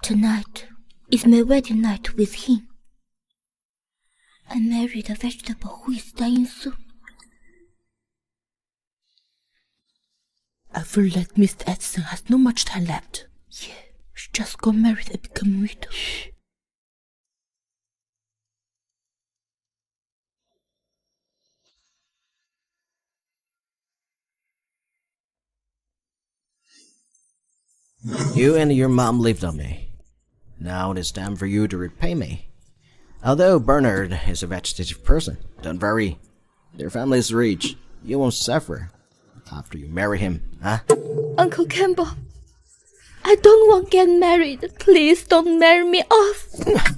Tonight is my wedding night with him. I married a vegetable who is dying soon. I feel like Miss Edison has not much time left. Yeah, she just got married and become a widow. Shh. You and your mom lived on me. Now it's time for you to repay me. Although Bernard is a vegetative person, don't worry. Their family is rich. You won't suffer after you marry him, huh? Uncle Campbell, I don't want to get married. Please don't marry me off.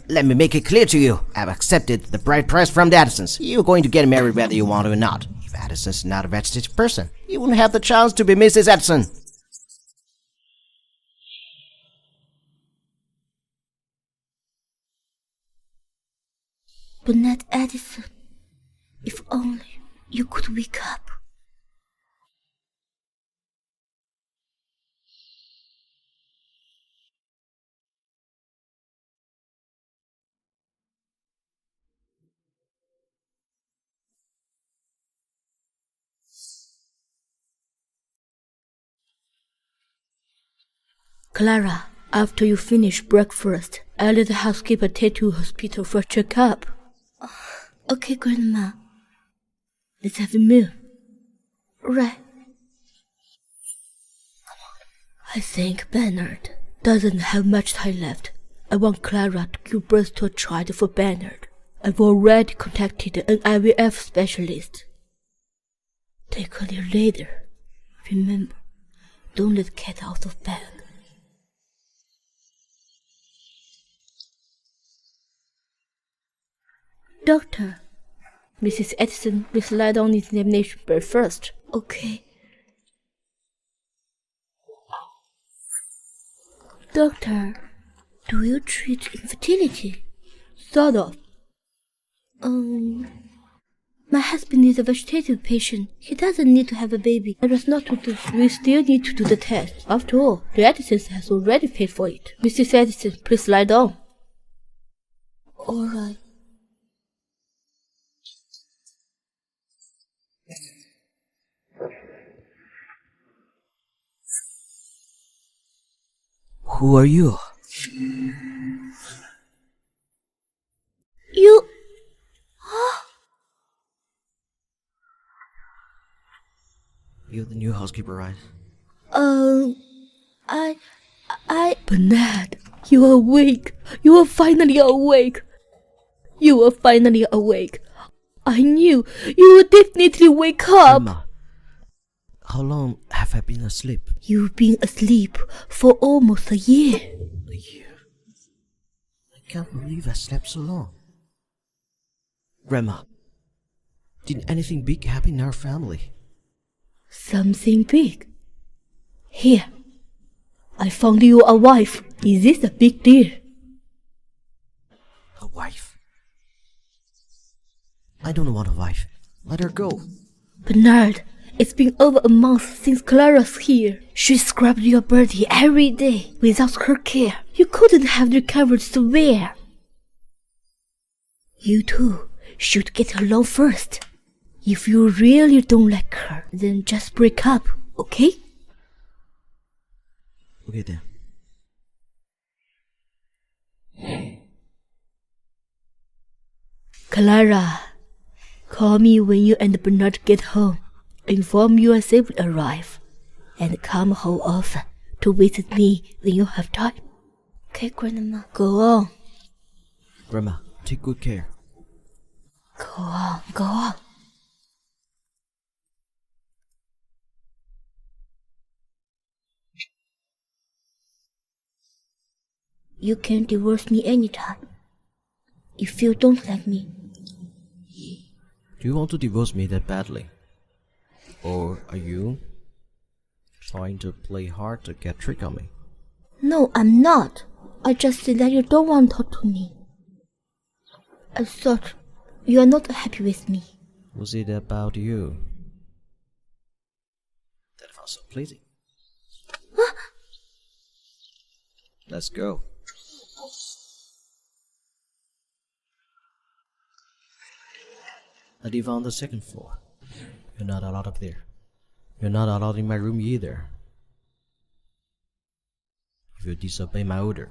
Let me make it clear to you. I've accepted the bride price from the Addisons. You're going to get married whether you want to or not. If Addison's not a vegetative person, you won't have the chance to be Mrs. Addison. Bernard Addison, if only you could wake up. Clara, after you finish breakfast, I'll let the housekeeper take you to hospital for a checkup. Okay, Grandma. Let's have a meal. Right. Come on. I think Bernard doesn't have much time left. I want Clara to give birth to a child for Bernard. I've already contacted an IVF specialist. Take her there later. Remember, don't let the cat out of bed. Doctor, Mrs. Edison will slide on the examination bed first. Okay. Doctor, do you treat infertility? Sort of. My husband is a vegetative patient. He doesn't need to have a baby. And it's not to do. We still need to do the test. After all, the Edisons has already paid for it. Mrs. Edison, please lie down. All right. Who are you? You... You're the new housekeeper, right? Bernard, you are awake. You are finally awake. You are finally awake. I knew you would definitely wake up. Emma, how long have I been asleep? You've been asleep for almost a year. A year? I can't believe I slept so long. Grandma, did anything big happen in our family? Something big? Here, I found you a wife. Is this a big deal? A wife? I don't want a wife. Let her go. Bernard, it's been over a month since Clara's here. She scrubbed your body every day. Without her care, you couldn't have recovered severe. You two should get along first. If you really don't like her, then just break up, okay? Okay then. Clara, call me when you and Bernard get home. Inform you as they will arrive. And come home often to visit me when you have time. Okay, Grandma? Go on. Grandma, take good care. Go on, go on. You can divorce me anytime. If you don't like me. Do you want to divorce me that badly? Or are you trying to play hard to get trick on me? No, I'm not. I just said that you don't want to talk to me. I thought you are not happy with me. Was it about you that I found so pleasing? Let's go. I live on the second floor. You're not allowed up there. You're not allowed in my room either. If you disobey my order,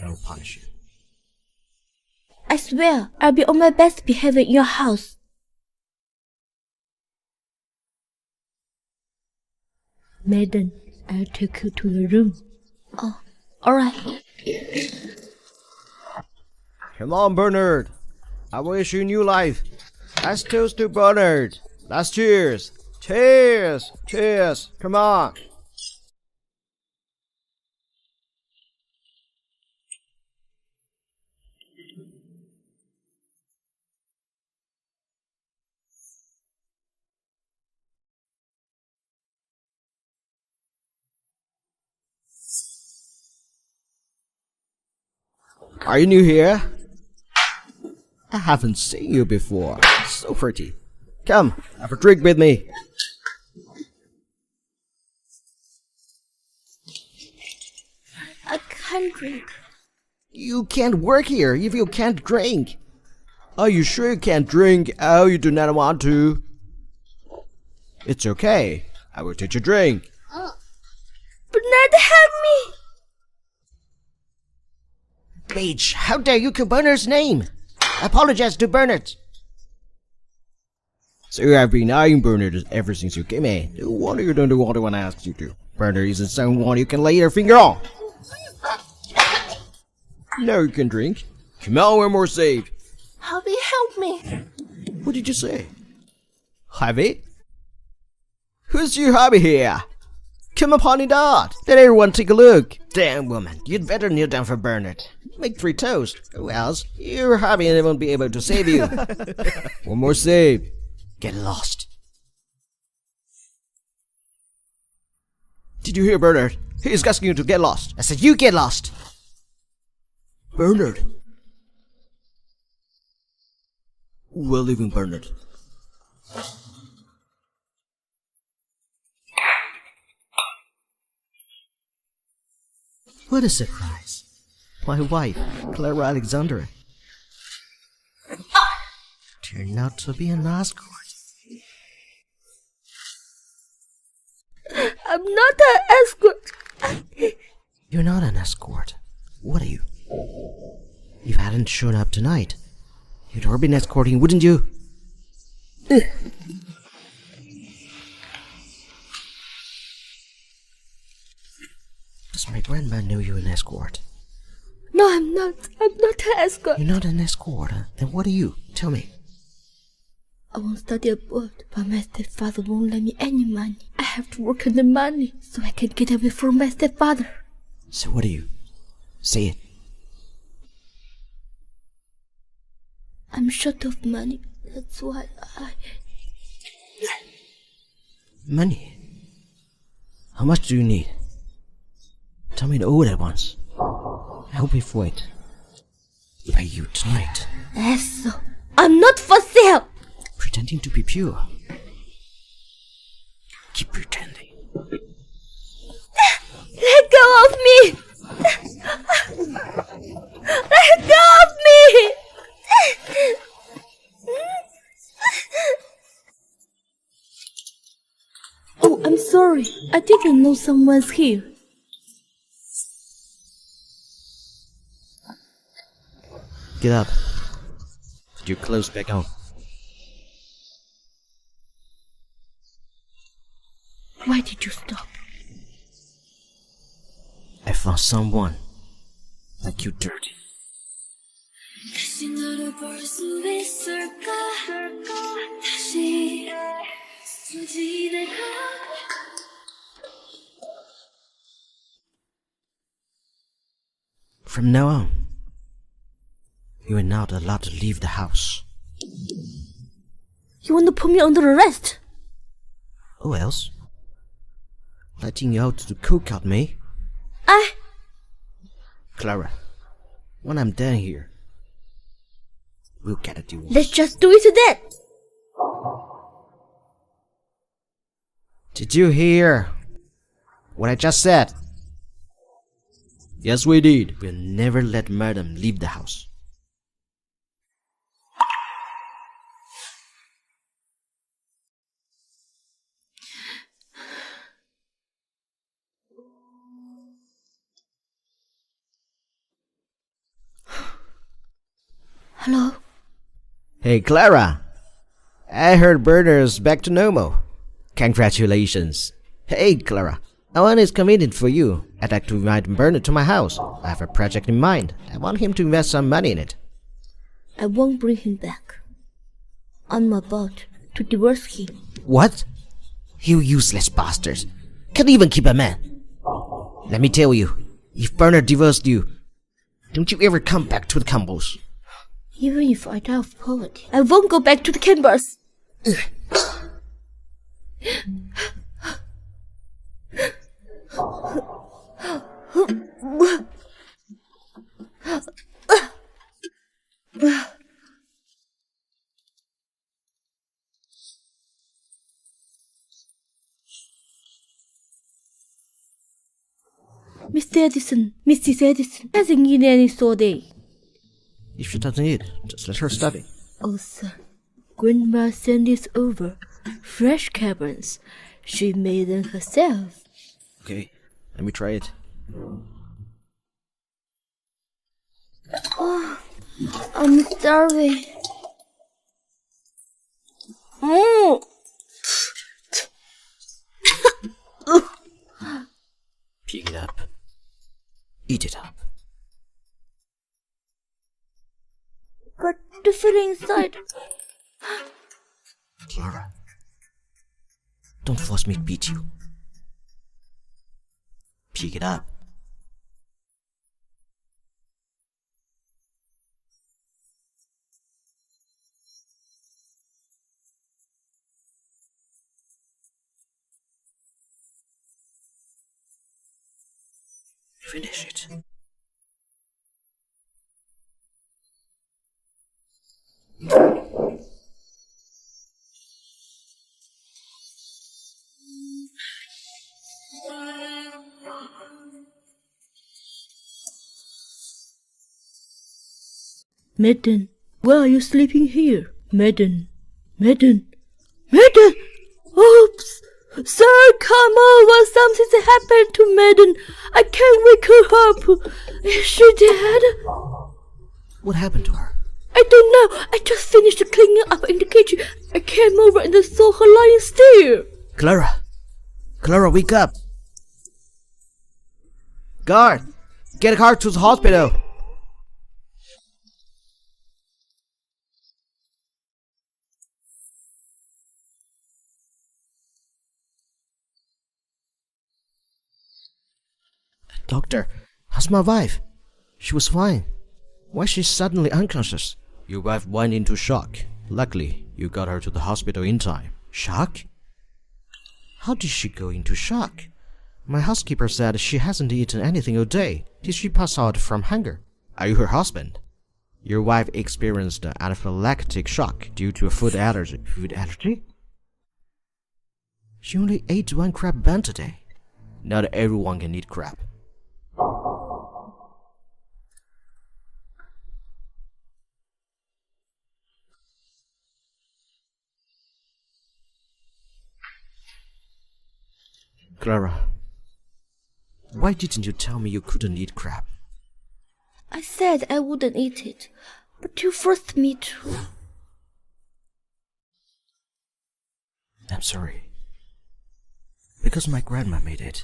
I will punish you. I swear I'll be on my best behavior in your house. Maiden, I'll take you to your room. Oh, alright. Come on, Bernard. I wish you new life. Let's toast to Bernard. Let's cheers. Cheers. Cheers. Come on. Are you new here? I haven't seen you before. So pretty. Come, have a drink with me. I can't drink. You can't work here if you can't drink. Are you sure you can't drink? Oh, you do not want to? It's okay. I will teach you drink. Bernard, help me! Bitch, how dare you call Bernard's name? Apologize to Bernard. So you have been eyeing Bernard ever since you came in. No wonder you don't do what I want to ask you to. Bernard isn't someone you can lay your finger on. Now you can drink. Come on, one more sip. Harvey, help me! What did you say? Harvey? Who's your hobby here? Come upon it out. Let everyone take a look. Damn woman, you'd better kneel down for Bernard. Make 3 toasts, or else your hobby won't be able to save you. One more sip. Get lost. Did you hear Bernard? He's asking you to get lost. I said you get lost. Bernard. We're leaving Bernard. What a surprise. My wife, Clara Alexandra, turned out to be an escort. I'm not an escort. You're not an escort. What are you? If I hadn't shown up tonight, you'd already been escorting, wouldn't you? Does my grandma know you're an escort? No, I'm not. I'm not an escort. You're not an escort, huh? Then what are you? Tell me. I want to study abroad, but my stepfather won't lend me any money. I have to work on the money so I can get away from my stepfather. So what are you? Say it. I'm short of money. That's why Money? How much do you need? Tell me all at once. I'll pay for it. Pay you tonight. Eso. I'm not for sale. Pretending to be pure. Keep pretending. Let go of me. Let go of me. Oh, I'm sorry. I didn't know someone's here. Get up. Put your clothes back on. Why did you stop? I found someone like you dirty. 다시 너를 볼 수 있을까? 다시 지낼까? From now on, you are not allowed to leave the house. You want to put me under arrest? Who else? Letting you out to cook out me? Clara, when I'm done here, we'll get a divorce. Let's just do it then. Did you hear what I just said? Yes, we did. We'll never let Madam leave the house. Hello? Hey, Clara. I heard Bernard's back to normal. Congratulations. Hey, Clara. One is convenient for you. I'd like to invite Bernard to my house. I have a project in mind. I want him to invest some money in it. I won't bring him back. I'm about to divorce him. What? You useless bastards. Can't even keep a man. Let me tell you, if Bernard divorced you, don't you ever come back to the Campbells. Even if I die of poverty, I won't go back to the Campbells. Mr. Edison, Mrs. Edison hasn't eaten any all day. If she doesn't eat, just let her study. Oh, sir, Grandma sent this over. Fresh caverns. She made them herself. Okay, let me try it. Oh, I'm starving. Pick it up. Eat it up. But the feeling inside. Clara, don't force me to beat you. Pick it up. Finish it. Madden, why are you sleeping here? Madden, Madden, Madden! Oops! Sir, come over! Something's happened to Madden. I can't wake her up. Is she dead? What happened to her? I don't know. I just finished cleaning up in the kitchen. I came over and I saw her lying still. Clara! Clara, wake up! Guard! Get her to the hospital! Doctor, how's my wife? She was fine. Why is she suddenly unconscious? Your wife went into shock. Luckily, you got her to the hospital in time. Shock? How did she go into shock? My housekeeper said she hasn't eaten anything all day. Did she pass out from hunger? Are you her husband? Your wife experienced an anaphylactic shock due to a food allergy. Food allergy? She only ate one crab bun today. Not everyone can eat crab. Clara, why didn't you tell me you couldn't eat crab? I said I wouldn't eat it, but you forced me to. I'm sorry. Because my grandma made it.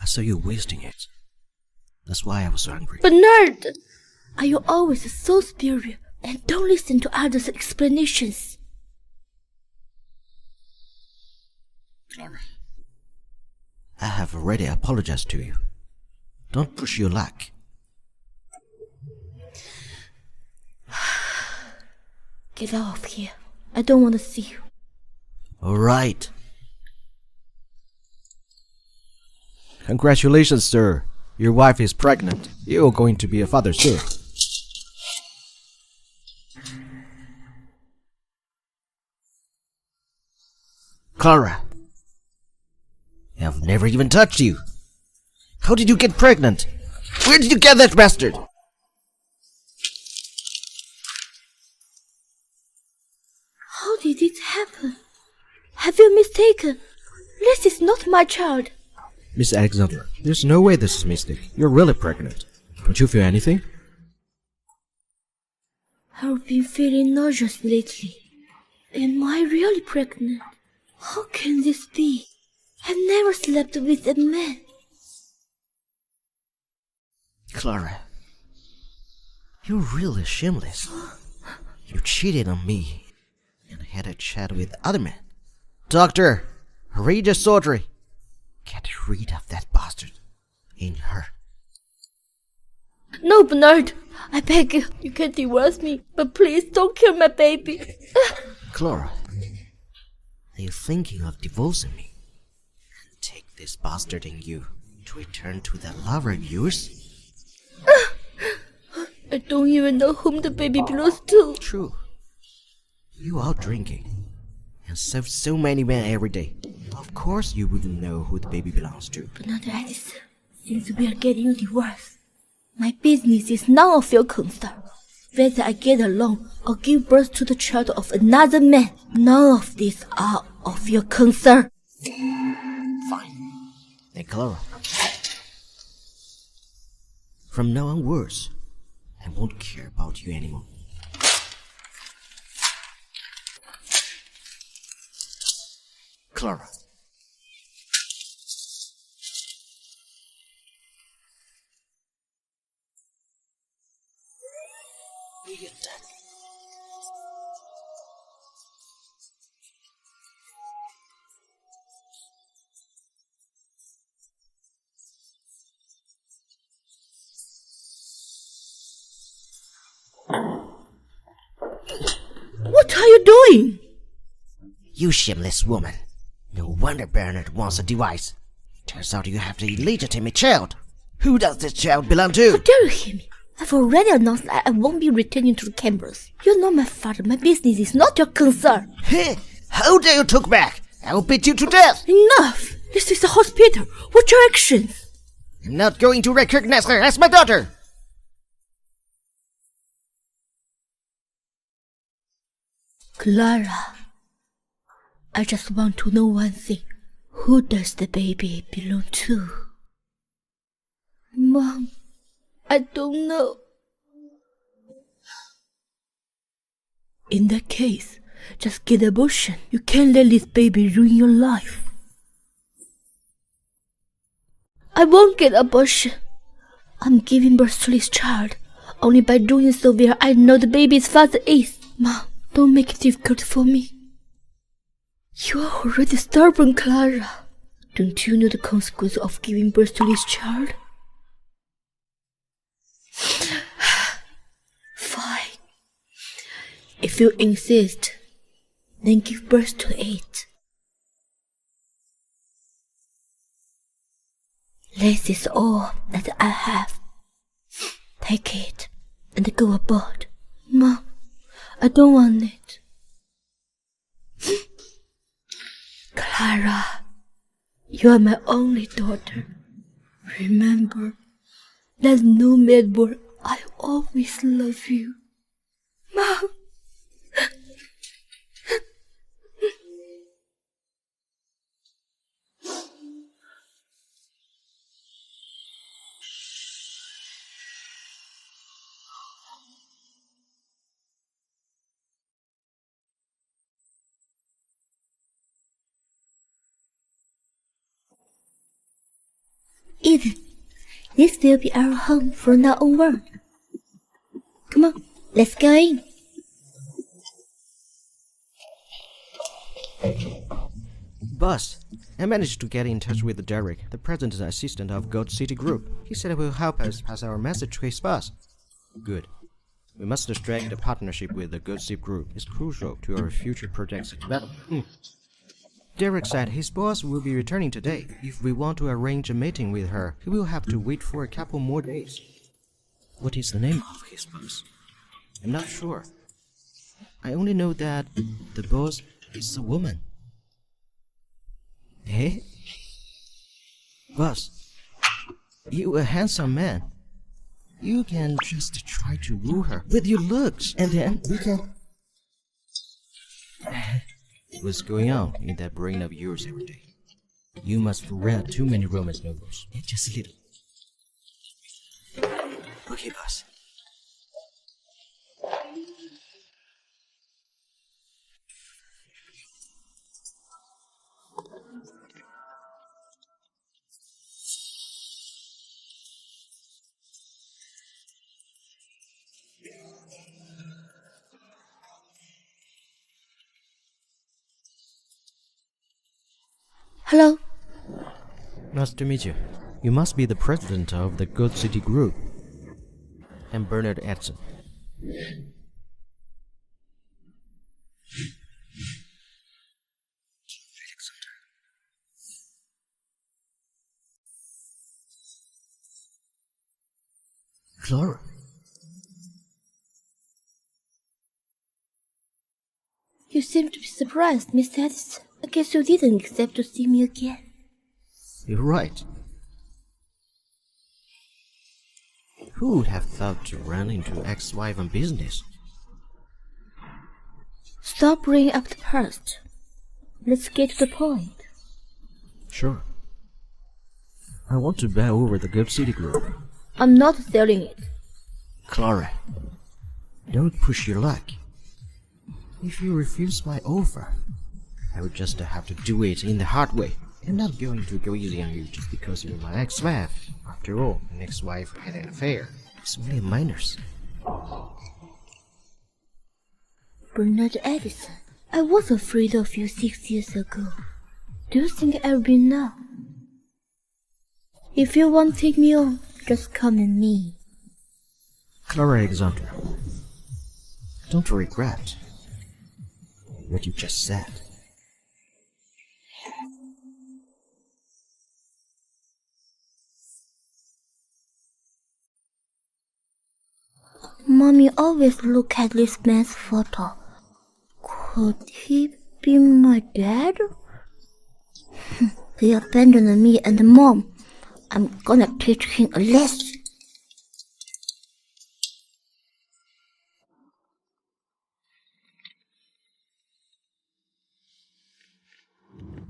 I saw you wasting it. That's why I was so angry. Bernard! Are you always so superior and don't listen to others' explanations? Clara, I have already apologized to you. Don't push your luck. Get out of here. I don't want to see you. All right. Congratulations, sir. Your wife is pregnant. You're going to be a father soon. Clara, I've never even touched you. How did you get pregnant? Where did you get that bastard? How did it happen? Have you mistaken? This is not my child. Miss Alexandra, there's no way this is a mistake. You're really pregnant. Don't you feel anything? I've been feeling nauseous lately. Am I really pregnant? How can this be? I've never slept with a man. Clara, you're really shameless. You cheated on me and had a chat with other men. Doctor, read the surgery. Get rid of that bastard in her. No, Bernard. I beg you. You can divorce me, but please don't kill my baby. Clara, are you thinking of divorcing me? And take this bastard in you to return to that lover of yours? I don't even know whom the baby belongs to. True. You are drinking and serve so many men every day. Of course you wouldn't know who the baby belongs to. Bernard Edison, since we are getting a divorce, my business is none of your concern. Whether I get along or give birth to the child of another man, none of these are of your concern. Fine. Then Clara, from now onwards, I won't care about you anymore. Clara. You're done. What are you doing? You shameless woman. No wonder Bernard wants a device. Turns out you have the illegitimate child. Who does this child belong How to? dare you hear me? I've already announced that I won't be returning to the campus. You're not my father. My business is not your concern. Hey, how dare you talk back? I will beat you to death. Enough! This is a hospital. What's your actions? I'm not going to recognize her as my daughter. Clara, I just want to know one thing. Who does the baby belong to? Mom, I don't know. In that case, just get abortion. You can't let this baby ruin your life. I won't get abortion. I'm giving birth to this child. Only by doing so will I know the baby's father is. Mom, don't make it difficult for me. You are already stubborn, Clara. Don't you know the consequence of giving birth to this child? Fine. If you insist, then give birth to it. This is all that I have. Take it and go aboard. Mom, I don't want it. Clara, you are my only daughter. Remember, that no matter what, I always love you. Mom. Eden, this will be our home from now onward. Come on, let's go in. Boss, I managed to get in touch with Derek, the president and assistant of Gold City Group. He said he will help us pass our message to his boss. Good. We must strike the partnership with the Gold City Group. It's crucial to our future project's development. Derek said his boss will be returning today. If we want to arrange a meeting with her, he will have to wait for a couple more days. What is the name of his boss? I'm not sure. I only know that the boss is a woman. Eh? Boss, you a handsome man. You can just try to woo her with your looks, and then we can... What's going on in that brain of yours every day? You must read too many romance novels. Just a little. Okay, boss. Nice to meet you. You must be the president of the Good City Group. I'm Bernard Edson. Clara? You seem to be surprised, Mr. Edison. I guess you didn't expect to see me again. You're right. Who would have thought to run into ex-wife on business? Stop bringing up the past. Let's get to the point. Sure. I want to buy over the Good City Group. I'm not selling it. Clara, don't push your luck. If you refuse my offer, I would just have to do it in the hard way. I'm not going to go easy on you just because you're my ex-wife. After all, an ex-wife had an affair. It's only minors. Bernard Edison, I was afraid of you 6 years ago. Do you think I'll be now? If you won't take me on, just come at me. Clara Alexandra, don't regret what you just said. Mommy always look at this man's photo. Could he be my dad? He abandoned me and Mom. I'm gonna teach him a lesson.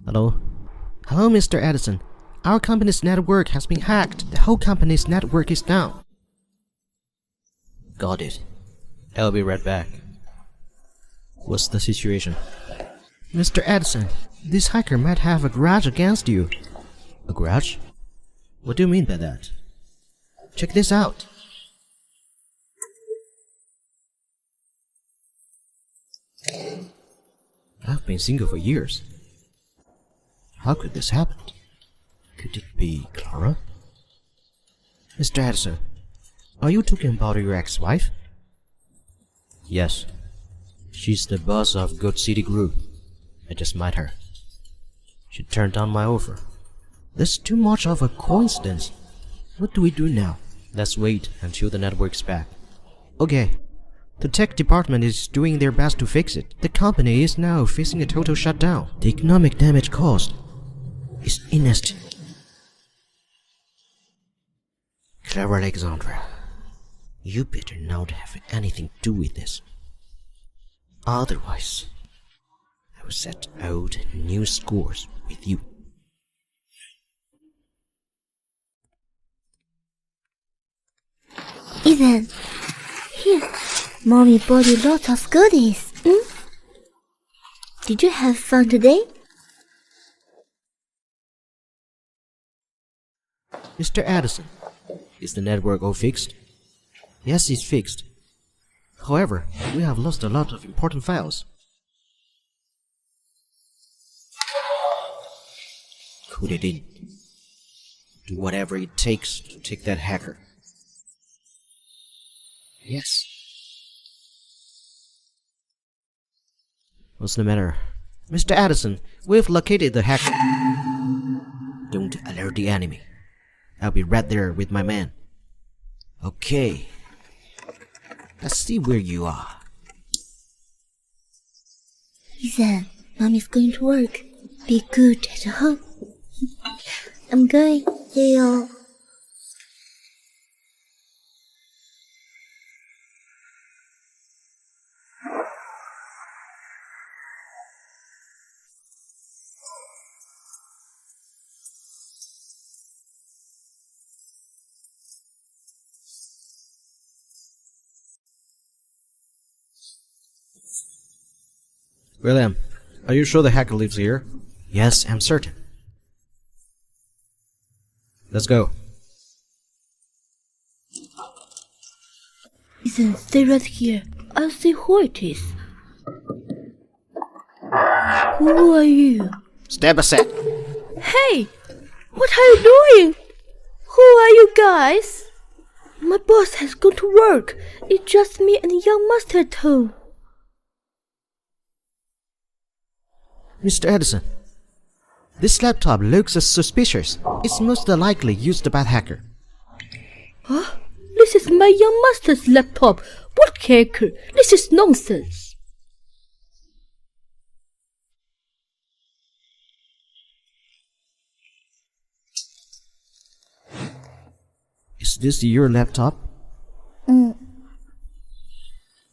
Hello? Hello, Mr. Edison. Our company's network has been hacked. The whole company's network is down. Got it. I'll be right back. What's the situation? Mr. Edison, this hacker might have a grudge against you. A grudge? What do you mean by that? Check this out. I've been single for years. How could this happen? Could it be Clara? Mr. Edison, are you talking about your ex-wife? Yes. She's the boss of Good City Group. I just met her. She turned down my offer. That's too much of a coincidence. What do we do now? Let's wait until the network's back. Okay. The tech department is doing their best to fix it. The company is now facing a total shutdown. The economic damage caused is inestimable. Clara Alexandra, you better not have anything to do with this. Otherwise, I will set old and new scores with you. Ethan, here, Mommy bought you lots of goodies. Did you have fun today? Mr. Edison, is the network all fixed? Yes, it's fixed. However, we have lost a lot of important files. Code it in. Do whatever it takes to take that hacker. Yes. What's the matter? Mr. Edison, we've located the hacker. Don't alert the enemy. I'll be right there with my man. Okay. Let's see where you are. Ethan, Mommy's going to work. Be good at home. I'm going. See you. William, are you sure the hacker lives here? Yes, I'm certain. Let's go. Ethan, stay right here. I'll see who it is. Who are you? Step aside. Hey! What are you doing? Who are you guys? My boss has gone to work. It's just me and the young master at home. Mr. Edison, this laptop looks suspicious. It's most likely used by the hacker. Huh? This is my young master's laptop. What hacker? This is nonsense. Is this your laptop?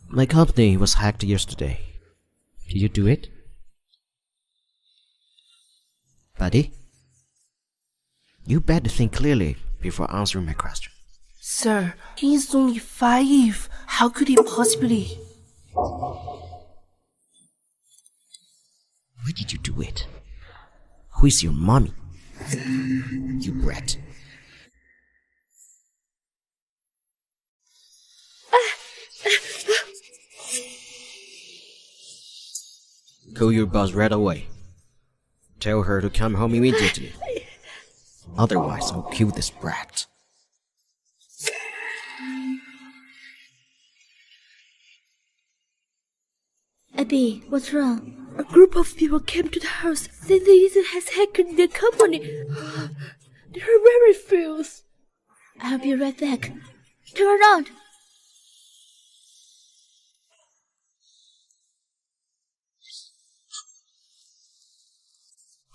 My company was hacked yesterday. Did you do it? Buddy? You better think clearly before answering my question. Sir, he is only 5. How could he possibly? Why did you do it? Who is your mommy? You brat. Call your boss right away. Tell her to come home immediately. Otherwise, I'll kill this brat. Abby, what's wrong? A group of people came to the house saying the Ethan has hacked their company. They're very fierce. I'll be right back. Turn around.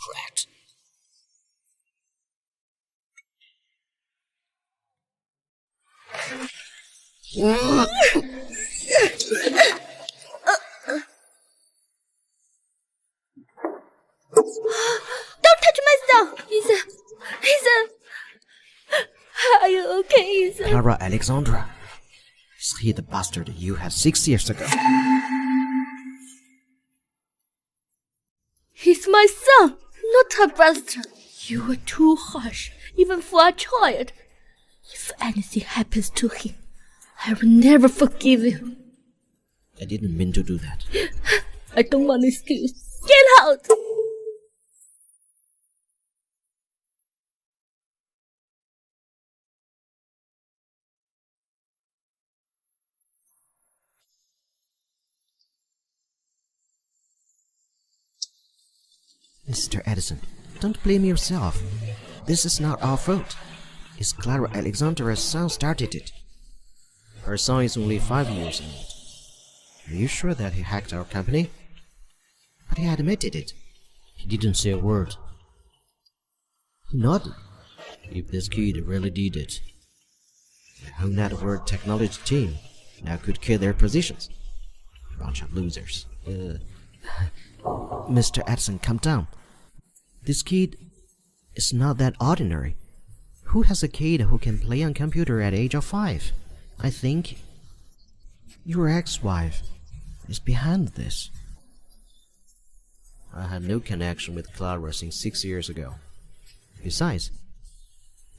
Brat. Don't touch my stuff! Ethan! Are you okay, Ethan? Clara Alexandra. Is he the bastard you had 6 years ago? He's my son, not a bastard. You were too harsh, even for a child. If anything happens to him, I will never forgive you. I didn't mean to do that. I don't want excuse. Get out! Mr. Edison, don't blame yourself. This is not our fault. It's Clara Alexandra's son started it. Her son is only 5 years old. Are you sure that he hacked our company? But he admitted it. He didn't say a word. He nodded. If this kid really did it, the whole network technology team now could kill their positions. Bunch of losers. Mr. Edison, calm down. This kid is not that ordinary. Who has a kid who can play on computer at the age of 5? I think your ex-wife is behind this. I had no connection with Clara since 6 years ago. Besides,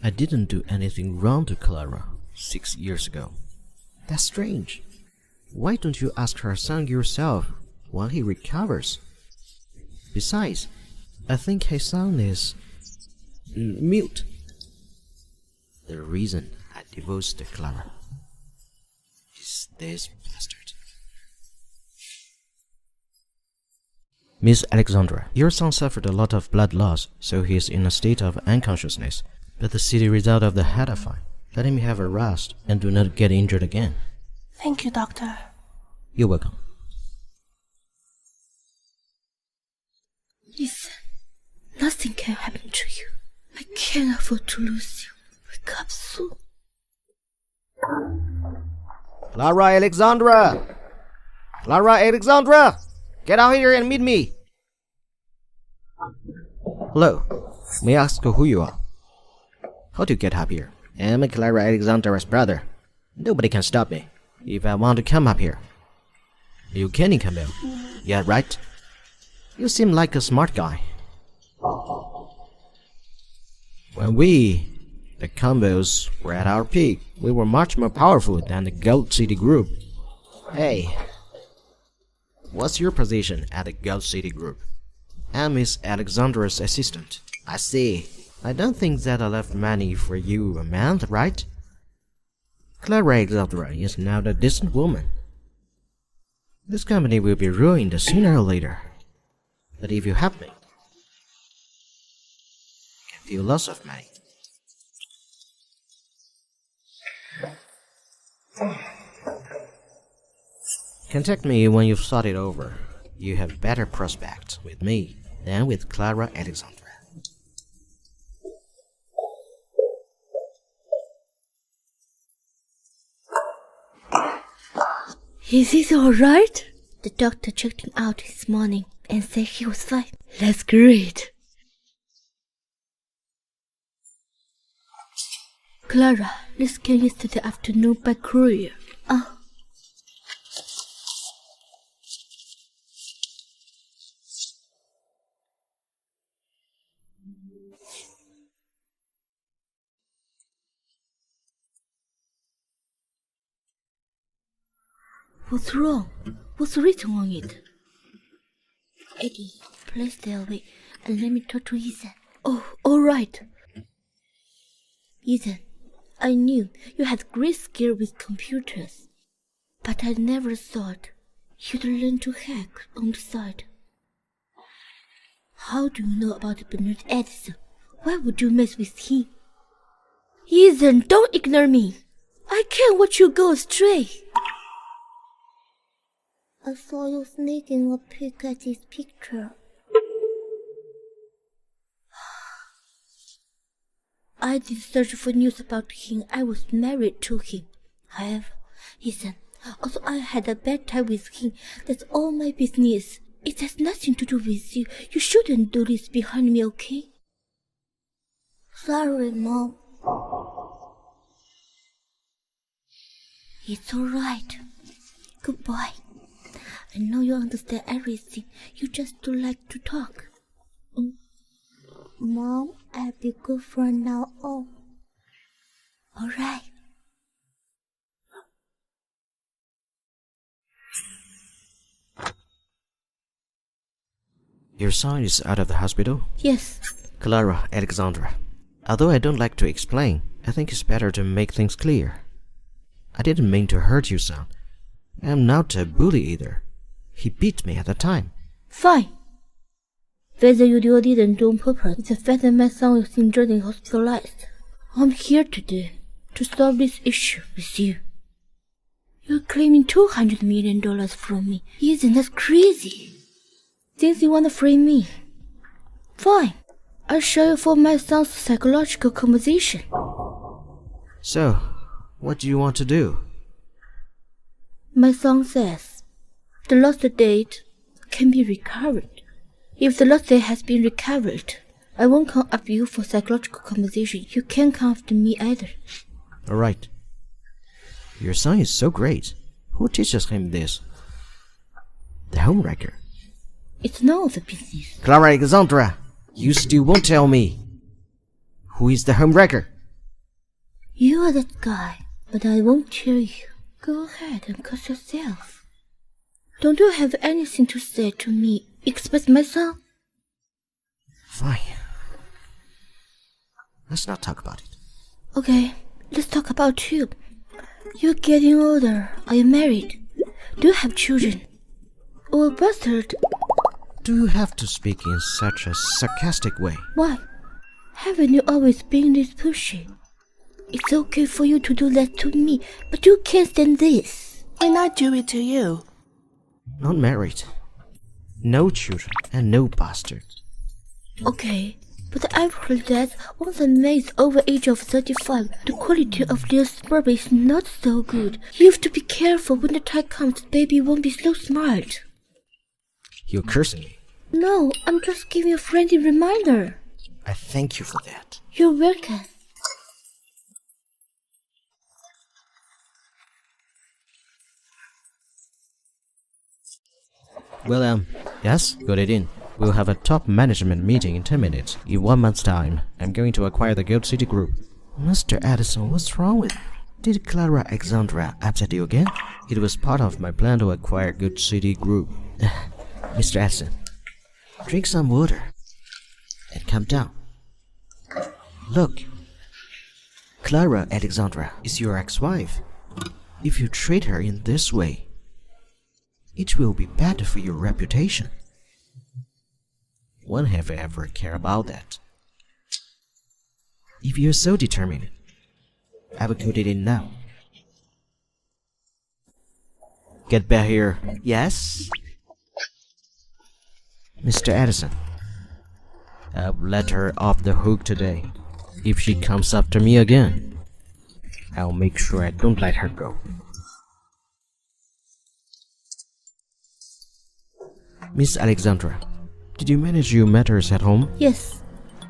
I didn't do anything wrong to Clara 6 years ago. That's strange. Why don't you ask her son yourself when he recovers? Besides, I think his son is mute. The reason I divorced Clara is this bastard. Miss Alexandra, your son suffered a lot of blood loss, so he is in a state of unconsciousness. But the CT result of the head are fine. Let him have a rest and do not get injured again. Thank you, doctor. You're welcome. Ethan, nothing can happen to you. I can't afford to lose you. Wake up soon. Clara Alexandra! Clara Alexandra! Get out here and meet me! Hello. May I ask who you are? How do you get up here? I'm Clara Alexandra's brother. Nobody can stop me if I want to come up here. You can come in. Yeah, right? You seem like a smart guy. When we, the combos, were at our peak, we were much more powerful than the Gold City Group. Hey, what's your position at the Gold City Group? I'm Miss Alexandra's assistant. I see. I don't think that I left money for you a month, right? Clara Alexandra is now a decent woman. This company will be ruined sooner or later. But if you help me, I can give you lots of money. Contact me when you've thought it over. You have better prospects with me than with Clara Alexandra. Is he alright? The doctor checked him out this morning and said he was fine. That's great. Clara, this came yesterday afternoon by courier. Oh. What's wrong? What's written on it? Eddie, please stay away and let me talk to Ethan. Oh, all right. Ethan, I knew you had great skill with computers, but I never thought you'd learn to hack on the side. How do you know about Bernard Edison? Why would you mess with him? Ethan, don't ignore me. I can't watch you go astray. I saw you sneaking a peek at his picture. I did search for news about him. I was married to him. However, Ethan, although I had a bad time with him, that's all my business. It has nothing to do with you. You shouldn't do this behind me, okay? Sorry, Mom. It's alright. Goodbye. I know you understand everything. You just don't like to talk. Mom, I'll be good from now on. Alright. Your son is out of the hospital? Yes. Clara Alexandra. Although I don't like to explain, I think it's better to make things clear. I didn't mean to hurt you, son. I'm not a bully either. He beat me at the time. Fine. Whether you did or didn't do on purpose, it's the fact that my son was injured and hospitalized. I'm here today to solve this issue with you. You're claiming $200 million from me. Isn't that crazy? Since you want to free me, fine. I'll show you for my son's psychological composition. So, what do you want to do? My son says the lost date can be recovered. If the lost date has been recovered, I won't come after you for psychological composition. You can't come after me either. Alright. Your son is so great. Who teaches him this? The homewrecker. It's none of the business. Clara Alexandra, you still won't tell me. Who is the homewrecker? You are that guy, but I won't tell you. Go ahead and cut yourself. Don't you have anything to say to me except my son? Fine. Let's not talk about it. Okay, let's talk about you. You're getting older. Are you married? Do you have children? Or a bastard? Do you have to speak in such a sarcastic way? Why? Haven't you always been this pushy? It's okay for you to do that to me, but you can't stand this. When I do it to you. Not married. No children and no bastard. Okay, but I've heard that once a man is over age of 35, the quality of their sperm is not so good. You have to be careful when the time comes, the baby won't be so smart. You're cursing me. No, I'm just giving you a friendly reminder. I thank you for that. You're welcome. Well, yes, got it in. We'll have a top management meeting in 10 minutes. In 1 month's time, I'm going to acquire the Gold City Group. Mr. Addison, what's wrong with you? Did Clara Alexandra upset you again? It was part of my plan to acquire Good City Group. Mr. Addison, drink some water and calm down. Look, Clara Alexandra is your ex-wife. If you treat her in this way, it will be bad for your reputation. When have I ever cared about that? If you're so determined, I will put it in now. Get back here. Yes? Mr. Edison, I'll let her off the hook today. If she comes after me again, I'll make sure I don't let her go. Miss Alexandra, did you manage your matters at home? Yes.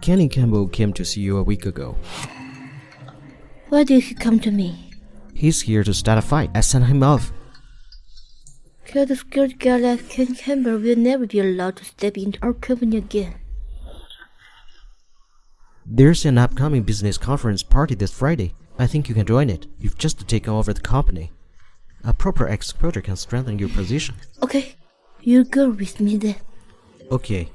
Kenny Campbell came to see you a week ago. Why did he come to me? He's here to start a fight. I sent him off. Kill the scared girl like Ken Campbell will never be allowed to step into our company again. There's an upcoming business conference party this Friday. I think you can join it. You've just taken over the company. A proper exposure can strengthen your position. Okay, you go with me then. Okay.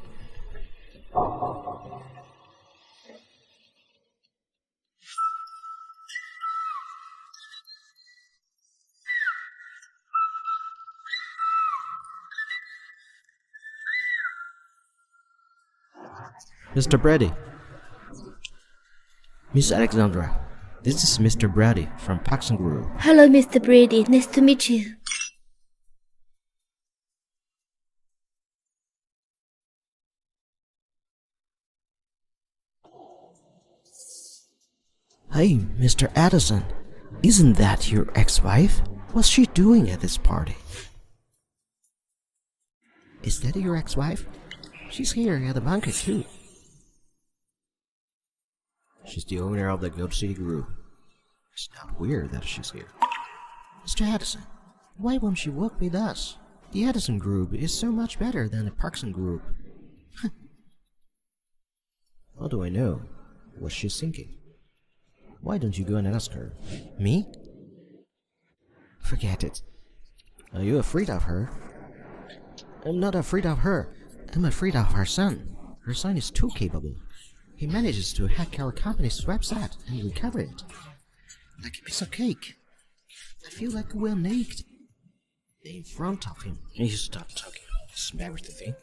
Mr. Brady. Miss Alexandra, this is Mr. Brady from Paxson Group. Hello, Mr. Brady. Nice to meet you. Hey, Mr. Addison, isn't that your ex-wife? What's she doing at this party? Is that your ex-wife? She's here at the bunker too. She's the owner of the Gold City Group. It's not weird that she's here. Mr. Addison, why won't she work with us? The Addison Group is so much better than the Paxson Group. How do I know what she's thinking? Why don't you go and ask her? Me? Forget it. Are you afraid of her? I'm not afraid of her. I'm afraid of her son. Her son is too capable. He manages to hack our company's website and recover it. Like a piece of cake. I feel like we're naked in front of him. You stop talking. Smell the thing.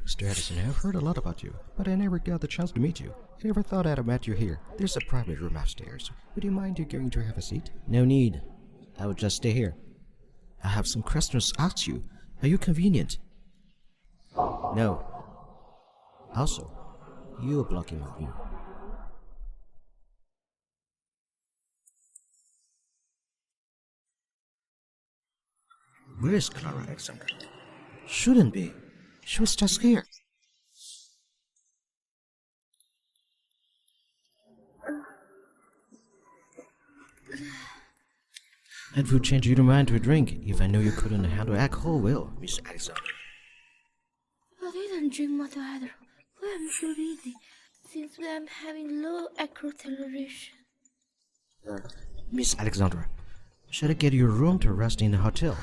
Mr. Edison, I've heard a lot about you, but I never got the chance to meet you. I never thought I'd have met you here. There's a private room upstairs. Would you mind going to have a seat? No need. I will just stay here. I have some questions to ask you. Are you convenient? No. Also, you are blocking my view. Where is Clara Alexandra? Shouldn't be. She was just here. And would change your mind to a drink if I knew you couldn't handle alcohol well, Miss Alexandra. I didn't drink much either. Why am I so dizzy? Since I'm having low alcohol toleration. Miss Alexandra, should I get you a room to rest in the hotel?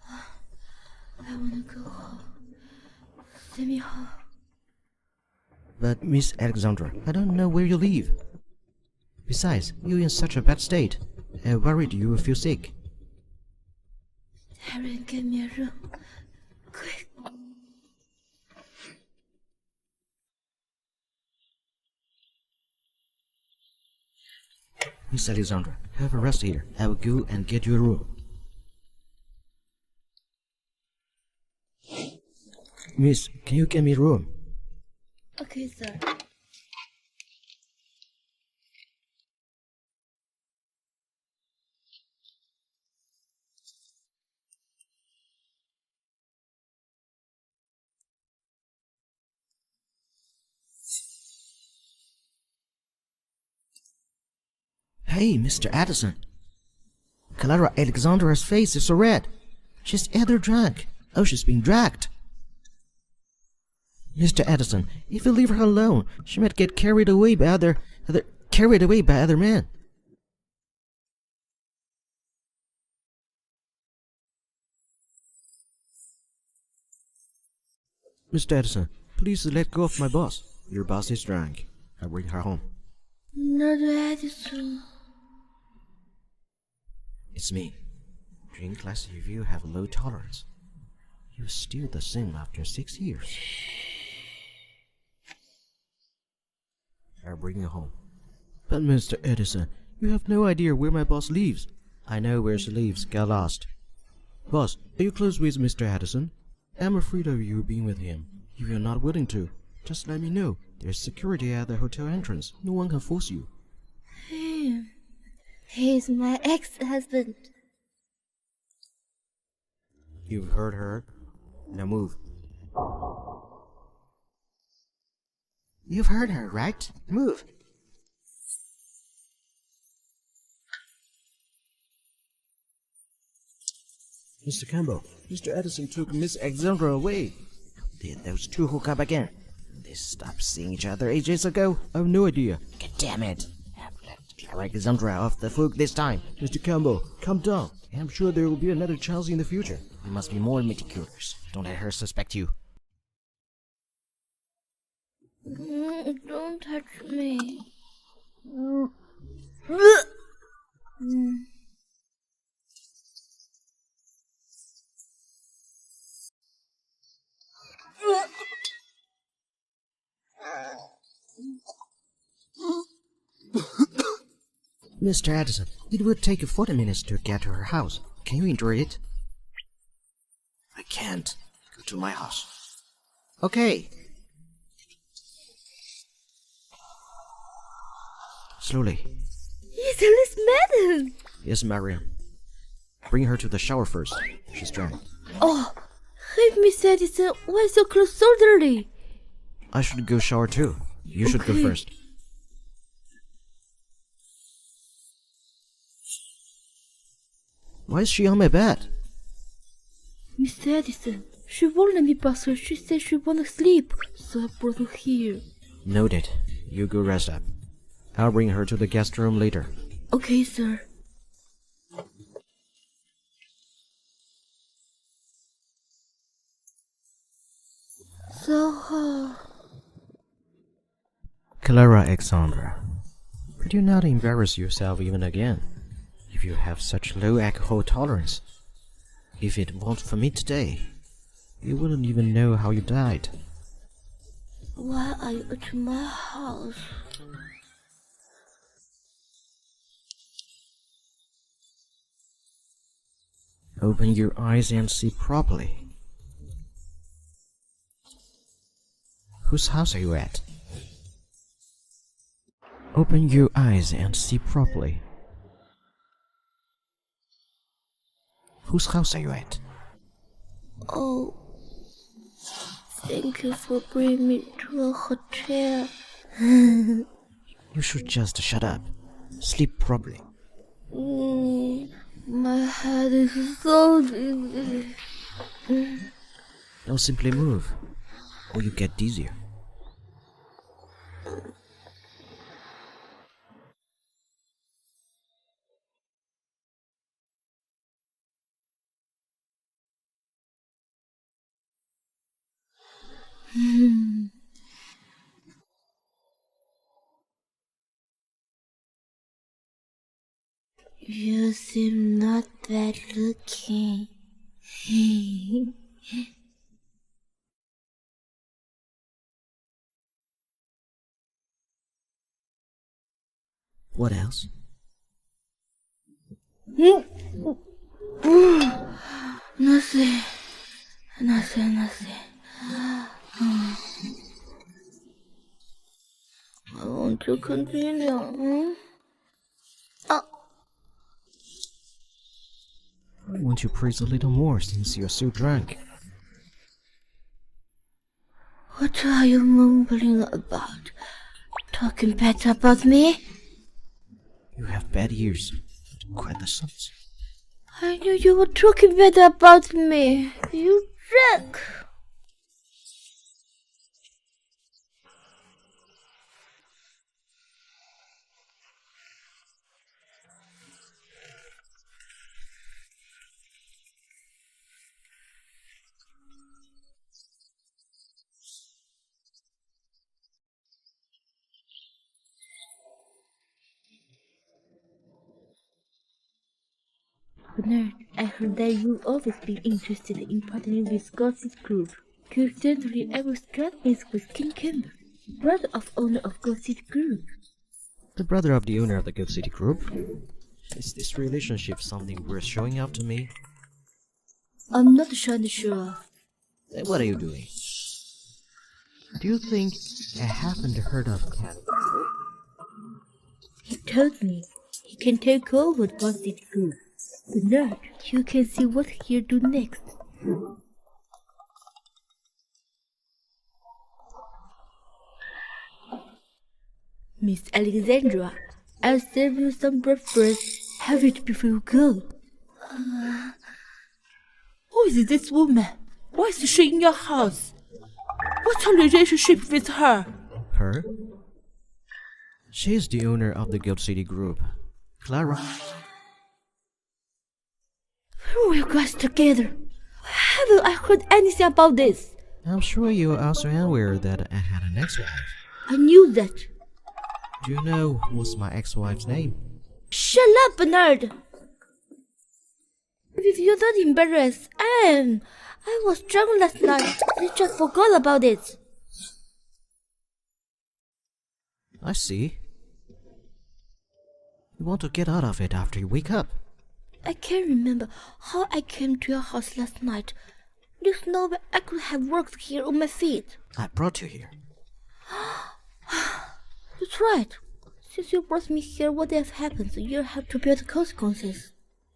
I wanna go home. Send me home. But Miss Alexandra, I don't know where you live. Besides, you're in such a bad state. I'm worried you will feel sick. Sharon, get me a room. Quick. Miss Alexandra, have a rest here. I will go and get you a room. Miss, can you get me a room? Okay, sir. Hey, Mr. Addison. Clara Alexandra's face is so red. She's either drunk or she's being dragged. Mr. Addison, if you leave her alone, she might get carried away by other men. Mr. Edison, please let go of my boss. Your boss is drunk. I'll bring her home. Not Edison. It's me. Drink less if you have low tolerance. You're still the same after 6 years. I'll bring you home. But Mr. Edison, you have no idea where my boss lives. I know where she lives. Get lost. Boss, are you close with Mr. Edison? I'm afraid of you being with him. If you're not willing to, just let me know. There's security at the hotel entrance. No one can force you. He's my ex-husband. You've heard her. Now move. You've heard her, right? Move. Mr. Campbell, Mr. Edison took Miss Alexandra away. Did those two hook up again? They stopped seeing each other ages ago? I have no idea. God damn it. I've let Clara Alexandra off the hook this time. Mr. Campbell, calm down. I'm sure there will be another chance in the future. You must be more meticulous. Don't let her suspect you. Don't touch me. Mr. Edison, it would take 40 minutes to get to her house. Can you endure it? I can't. Go to my house. Okay. Slowly. He's a Liz Madden. Yes, Mariam. Bring her to the shower first. She's drunk. Oh, hey, Miss Edison, why so close so dirty? I should go shower too. You should go first. Why is she on my bed? Miss Edison, she won't let me pass her. She said she wanna sleep, so I brought her here. Noted. You go rest up. I'll bring her to the guest room later. Okay, sir. So, Clara Alexandra, could you not embarrass yourself even again? If you have such low alcohol tolerance, if it weren't for me today, you wouldn't even know how you died. why are you at my house? Open your eyes and see properly. Whose house are you at? Open your eyes and see properly. Whose house are you at? Oh, thank you for bringing me to a hotel. You should just shut up. Sleep properly. My head is so dizzy. Don't simply move, or you get dizzier. You seem not bad looking. What else? Nothing. Nothing. I want to continue. Won't you praise a little more since you're so drunk? What are you mumbling about? Talking bad about me? You have bad ears, but quite the sense. I knew you were talking bad about me. You drunk. Bernard, I heard that you've always been interested in partnering with Gossip Group. Coincidentally, I was classmates with King Kimber, brother of owner of Gossip Group. The brother of the owner of the Good City Group? Is this relationship something worth showing off to me? I'm not trying to show off. Then what are you doing? Do you think I haven't heard of Ken? He told me he can take over Gossip Group. Bernard, you can see what he'll do next. Miss Alexandra, I'll serve you some breakfast. Have it before you go. Who is this woman? Why is she in your house? What's your relationship with her? Her? She is the owner of the Guild City Group. Clara. When were you guys together? Haven't I heard anything about this? I'm sure you are also aware that I had an ex-wife. I knew that. Do you know what's my ex-wife's name? Shut up, Bernard! If you're not embarrassed, I am. I was drunk last night and just forgot about it. I see. You want to get out of it after you wake up. I can't remember how I came to your house last night. There's no way I could have walked here on my feet. I brought you here. That's right. Since you brought me here, what have happened, you'll have to bear the consequences.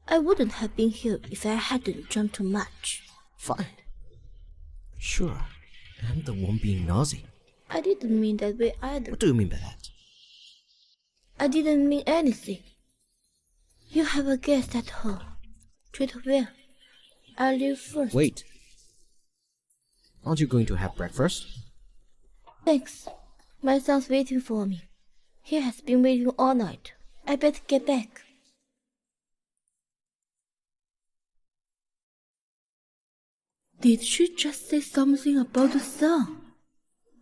I wouldn't have been here if I hadn't drunk too much. Fine. Sure, I'm the one being nosy. I didn't mean that way either. What do you mean by that? I didn't mean anything. You have a guest at home. Treat her well. I'll leave first. Wait. Aren't you going to have breakfast? Thanks. My son's waiting for me. He has been waiting all night. I better get back. Did she just say something about the son?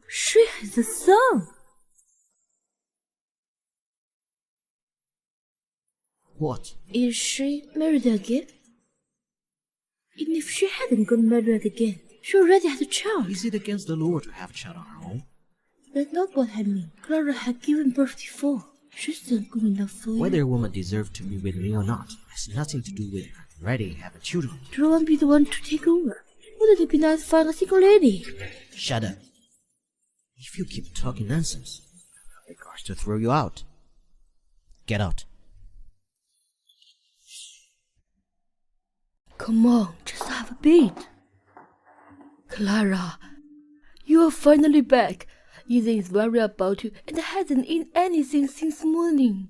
She has a son. What? Is she married again? Even if she hadn't got married again, she already had a child. Is it against the law to have a child on her own? That's not what I mean. Clara had given birth before. She's not good enough for you. Whether a woman deserves to be with me or not has nothing to do with her already having children. Do you want to be the one to take over? Wouldn't it be nice to find a single lady? Shut up. If you keep talking nonsense, I'll be forced to throw you out. Get out. Come on, just have a beat. Clara, you are finally back. Ethan is worried about you and hasn't eaten anything since morning.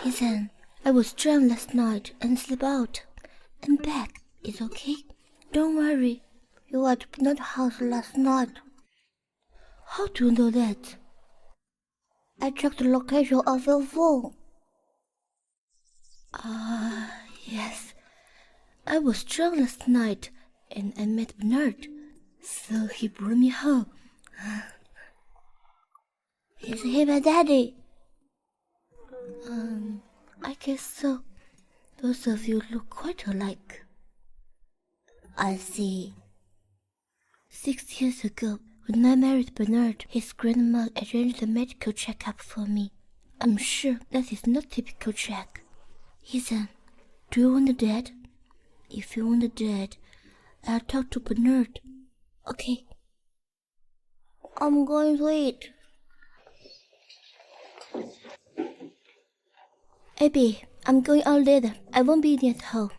Ethan, I was drunk last night and slept out. I'm back. It's okay. Don't worry. You were at Bernard's house last night. How do you know that? I checked the location of your phone. Yes. I was drunk last night and I met Bernard, so he brought me home. Is he my daddy? I guess so. Both of you look quite alike. I see. 6 years ago, when I married Bernard, his grandma arranged a medical checkup for me. I'm sure that is not typical check. Ethan, do you want a dad? If you want a dad, I'll talk to Bernard. Okay. I'm going to eat. Abby, I'm going out later. I won't be at home.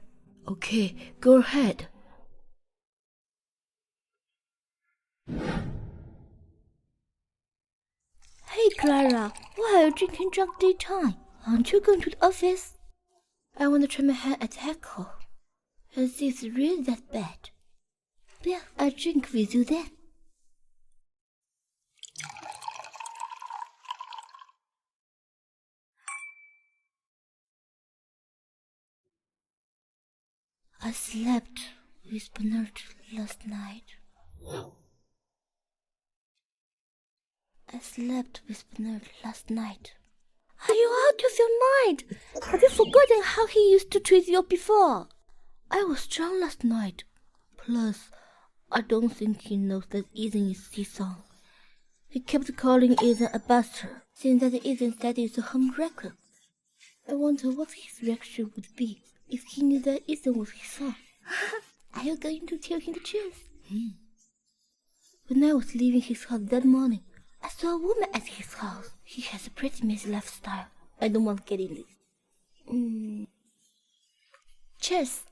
Okay, go ahead. Hey, Clara, why are you drinking drunk daytime? Aren't you going to the office? I want to try my hand at alcohol. And see if it's really that bad. Yeah, I'll drink with you then. I slept with Bernard last night. I slept with Bernard last night. Are you out of your mind? Have you forgotten how he used to treat you before? I was drunk last night. Plus, I don't think he knows that Ethan is his son. He kept calling Ethan a bastard, saying that Ethan's daddy is a home wrecker. I wonder what his reaction would be if he knew that Ethan was his son. Are you going to tell him the truth? When I was leaving his house that morning, I saw a woman at his house. He has a pretty messy lifestyle. I don't want to get in it. Cheers.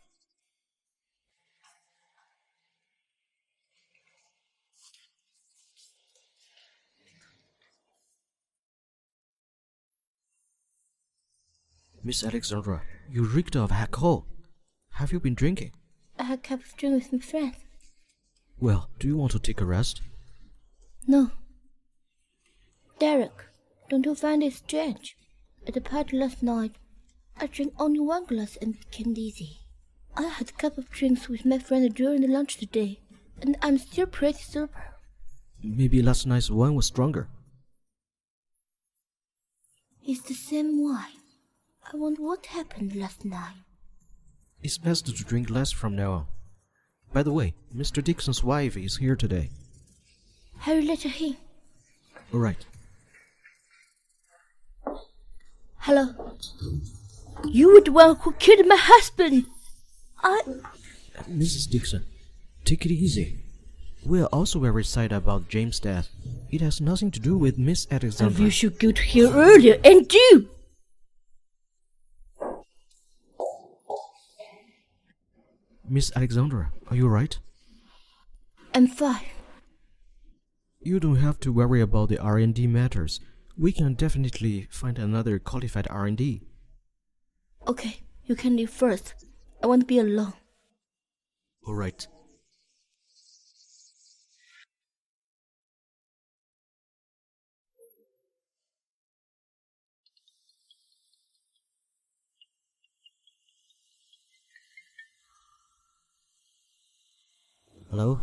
Miss Alexandra, you reeked of alcohol. Have you been drinking? I had a cup of drink with my friend. Well, do you want to take a rest? No. Derek, don't you find it strange? At the party last night, I drank only one glass and became dizzy. I had a cup of drinks with my friend during the lunch today, and I'm still pretty sober. Maybe last night's wine was stronger. It's the same wine. I wonder what happened last night. It's best to drink less from now on. By the way, Mr. Dixon's wife is here today. Hurry, let her in. All right. Hello. You were the one who killed my husband. Mrs. Dixon, take it easy. We are also very sad about James' death. It has nothing to do with Miss Alexandra. You should go to here earlier and do. Miss Alexandra, are you right? I'm fine. You don't have to worry about the R&D matters. We can definitely find another qualified R&D. Okay, you can leave first. I want to be alone. All right. Hello?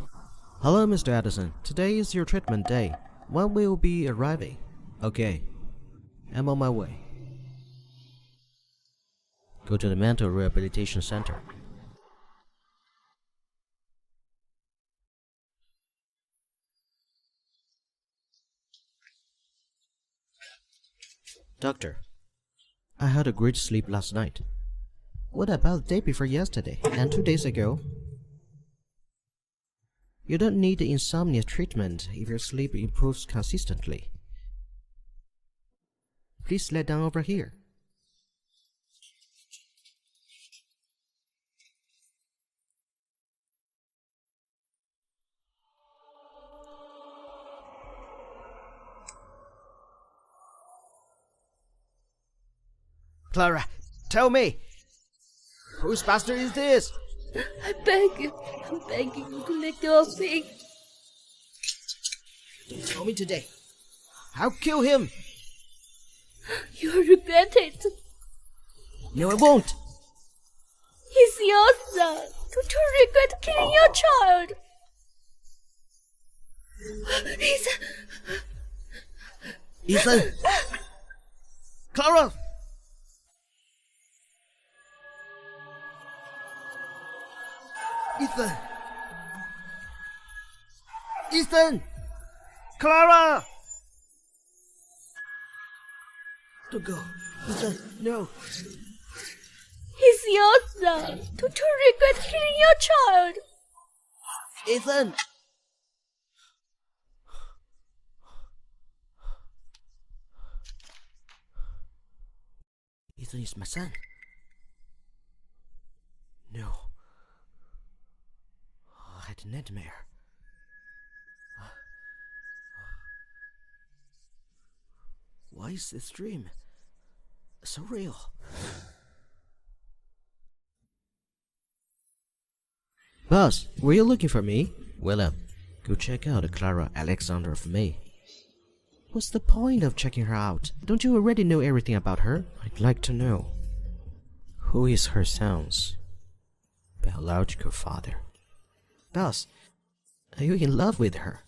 Hello, Mr. Addison. Today is your treatment day. When will you be arriving? Okay. I'm on my way. Go to the Mental Rehabilitation Center. Doctor, I had a great sleep last night. What about the day before yesterday and 2 days ago? You don't need the insomnia treatment if your sleep improves consistently. Please lay down over here. Clara, tell me! Whose bastard is this? I'm begging you to let go of me. Tell me today. I'll kill him. You'll regret it. No, I won't. He's your son. Don't you regret killing your child? Ethan! Clara! Ethan! Ethan! Clara! Don't go. Ethan, no. He's your son. Don't you regret killing your child? Ethan! Ethan is my son. No. I had a nightmare. Why is this dream so real? Boss, were you looking for me? Willem, go check out Clara Alexandra for me. What's the point of checking her out? Don't you already know everything about her? I'd like to know. Who is her son's biological father? Boss, are you in love with her?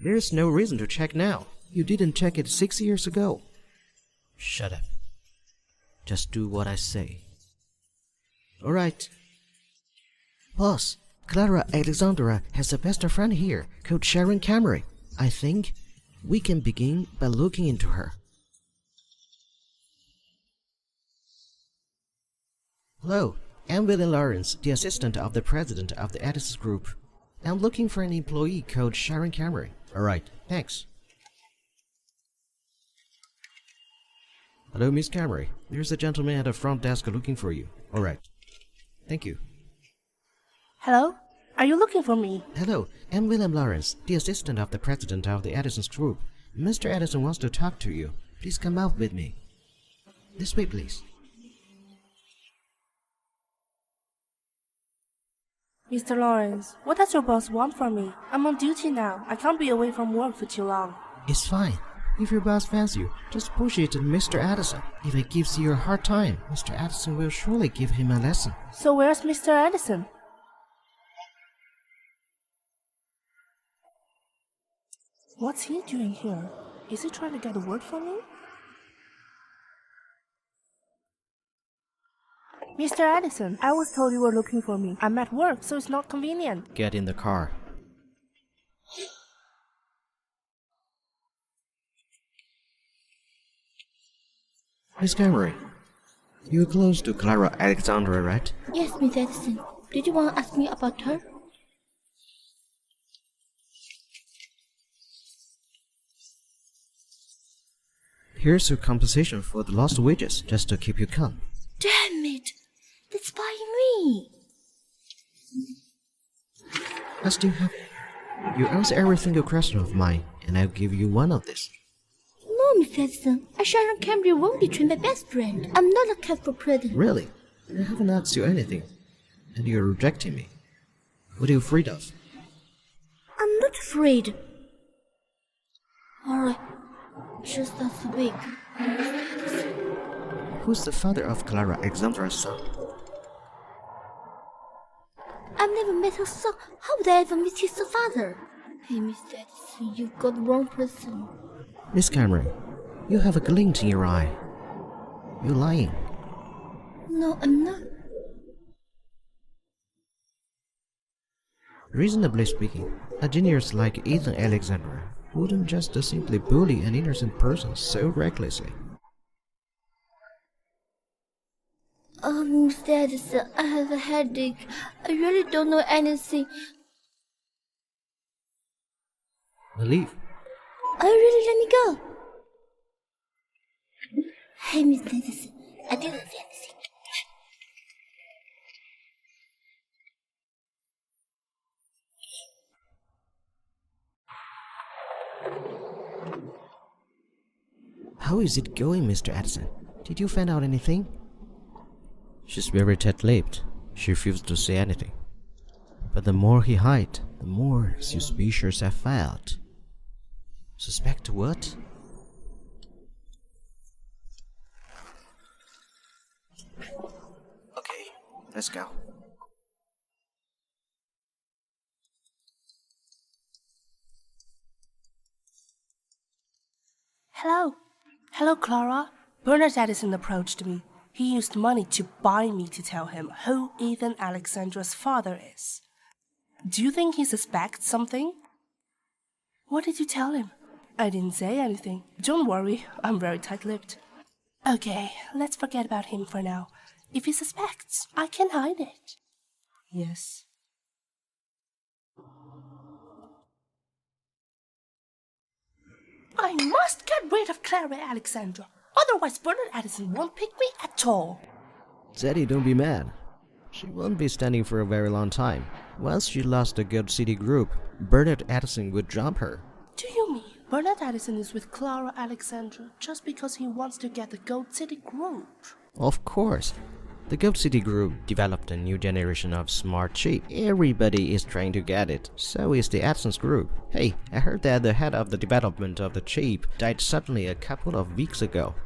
There's no reason to check now. You didn't check it 6 years ago. Shut up. Just do what I say. Alright. Boss, Clara Alexandra has a best friend here called Sharon Camry. I think we can begin by looking into her. Hello, I'm William Lawrence, the assistant of the president of the Edison Group. I'm looking for an employee called Sharon Camry. Alright, thanks. Hello, Miss Camry. There's a gentleman at the front desk looking for you. Alright. Thank you. Hello? Are you looking for me? Hello, I'm William Lawrence, the assistant of the president of the Edison's Group. Mr. Edison wants to talk to you. Please come out with me. This way, please. Mr. Lawrence, what does your boss want from me? I'm on duty now. I can't be away from work for too long. It's fine. If your boss fancies you, just push it to Mr. Edison. If he gives you a hard time, Mr. Edison will surely give him a lesson. So where's Mr. Edison? What's he doing here? Is he trying to get a word from me? Mr. Edison, I was told you were looking for me. I'm at work, so it's not convenient. Get in the car. Miss Camry, you're close to Clara Alexandra, right? Yes, Miss Edison. Did you want to ask me about her? Here's your compensation for the lost wages, just to keep you calm. Damn it! That's by me! I still have it. You answer every single question of mine, and I'll give you one of this. No, Miss Edison. Sharon Camry won't betray my best friend. I'm not a cat for president. Really? I haven't asked you anything, and you're rejecting me. What are you afraid of? I'm not afraid. Alright. Just last week. Who's the father of Clara Alexandra's son? I've never met her son. How would I ever meet his father? Hey, Miss Edison, you got the wrong person. Miss Cameron, you have a glint in your eye. You're lying. No, I'm not. Reasonably speaking, a genius like Ethan Alexander wouldn't just simply bully an innocent person so recklessly. Miss Edison, I have a headache. I really don't know anything. Now leave. Really, let me go. Hey, Miss Edison, I didn't see anything. How is it going, Mr. Edison? Did you find out anything? She's very tight-lipped. She refused to say anything. But the more he hid, the more suspicious I felt. Suspect what? Okay, let's go. Hello. Hello, Clara. Bernard Edison approached me. He used money to buy me to tell him who Ethan Alexandra's father is. Do you think he suspects something? What did you tell him? I didn't say anything. Don't worry, I'm very tight-lipped. Okay, let's forget about him for now. If he suspects, I can hide it. Yes. I must get rid of Clara Alexandra. Otherwise, Bernard Edison won't pick me at all. Teddy, don't be mad. She won't be standing for a very long time. Once she lost the Gold City Group, Bernard Edison would drop her. Do you mean Bernard Edison is with Clara Alexandra just because he wants to get the Gold City Group? Of course. The Gold City Group developed a new generation of smart chip. Everybody is trying to get it. So is the Edison's Group. Hey, I heard that the head of the development of the chip died suddenly a couple of weeks ago.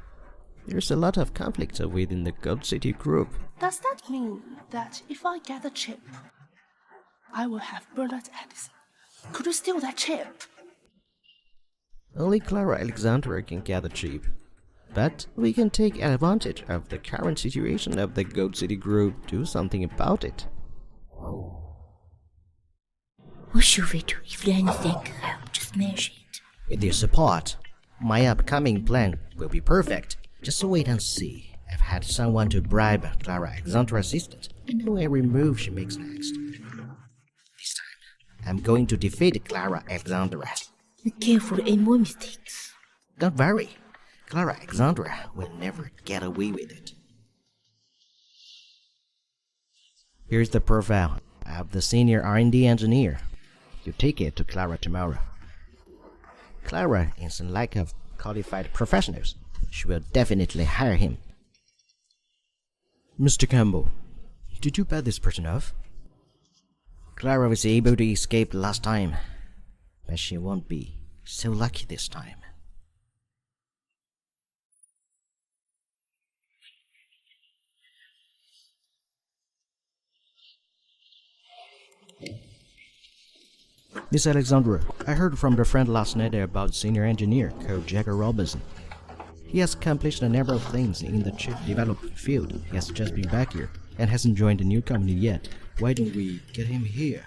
There's a lot of conflict within the Gold City Group. Does that mean that if I get the chip, I will have Bernard Edison? Could you steal that chip? Only Clara Alexandra can get the chip. But we can take advantage of the current situation of the Gold City Group, do something about it. What should we do? If anything can help, just mention it. With your support, my upcoming plan will be perfect. Just wait and see. I've had someone to bribe Clara Alexandra's assistant. I know every move she makes next. This time, I'm going to defeat Clara Alexandra. Be careful, any more mistakes. Don't worry. Clara Alexandra will never get away with it. Here's the profile of the senior R&D engineer. You take it to Clara tomorrow. Clara is in lack of qualified professionals. She will definitely hire him. Mr. Campbell, did you bet this person off? Clara was able to escape last time, but she won't be so lucky this time. Miss Alexandra, I heard from the friend last night about senior engineer called Jagger Robinson. He has accomplished a number of things in the chip development field. He has just been back here and hasn't joined the new company yet. Why don't we get him here?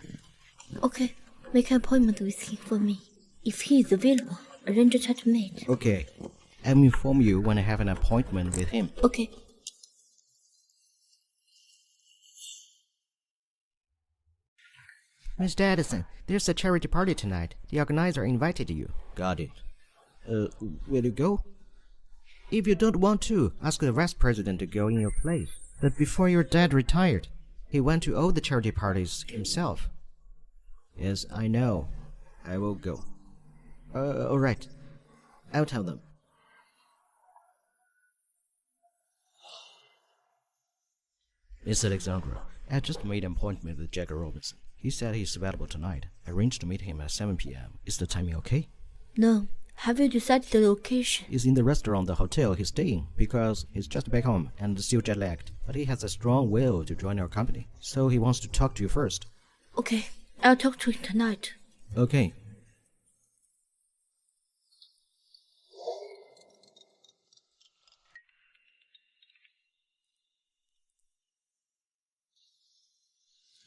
Okay, make an appointment with him for me. If he is available, arrange a chat to meet. Okay, I'll inform you when I have an appointment with him. Okay. Mr. Addison, there's a charity party tonight. The organizer invited you. Got it. Will you go? If you don't want to, ask the vice president to go in your place. But before your dad retired, he went to all the charity parties himself. Yes, I know. I will go. Alright. I'll tell them. Miss Alexandra, I just made an appointment with Jagger Robinson. He said he's available tonight. I arranged to meet him at 7 p.m. Is the timing okay? No. Have you decided the location? He's in the restaurant the hotel he's staying because he's just back home and still jet-lagged. But he has a strong will to join our company, so he wants to talk to you first. Okay, I'll talk to him tonight. Okay.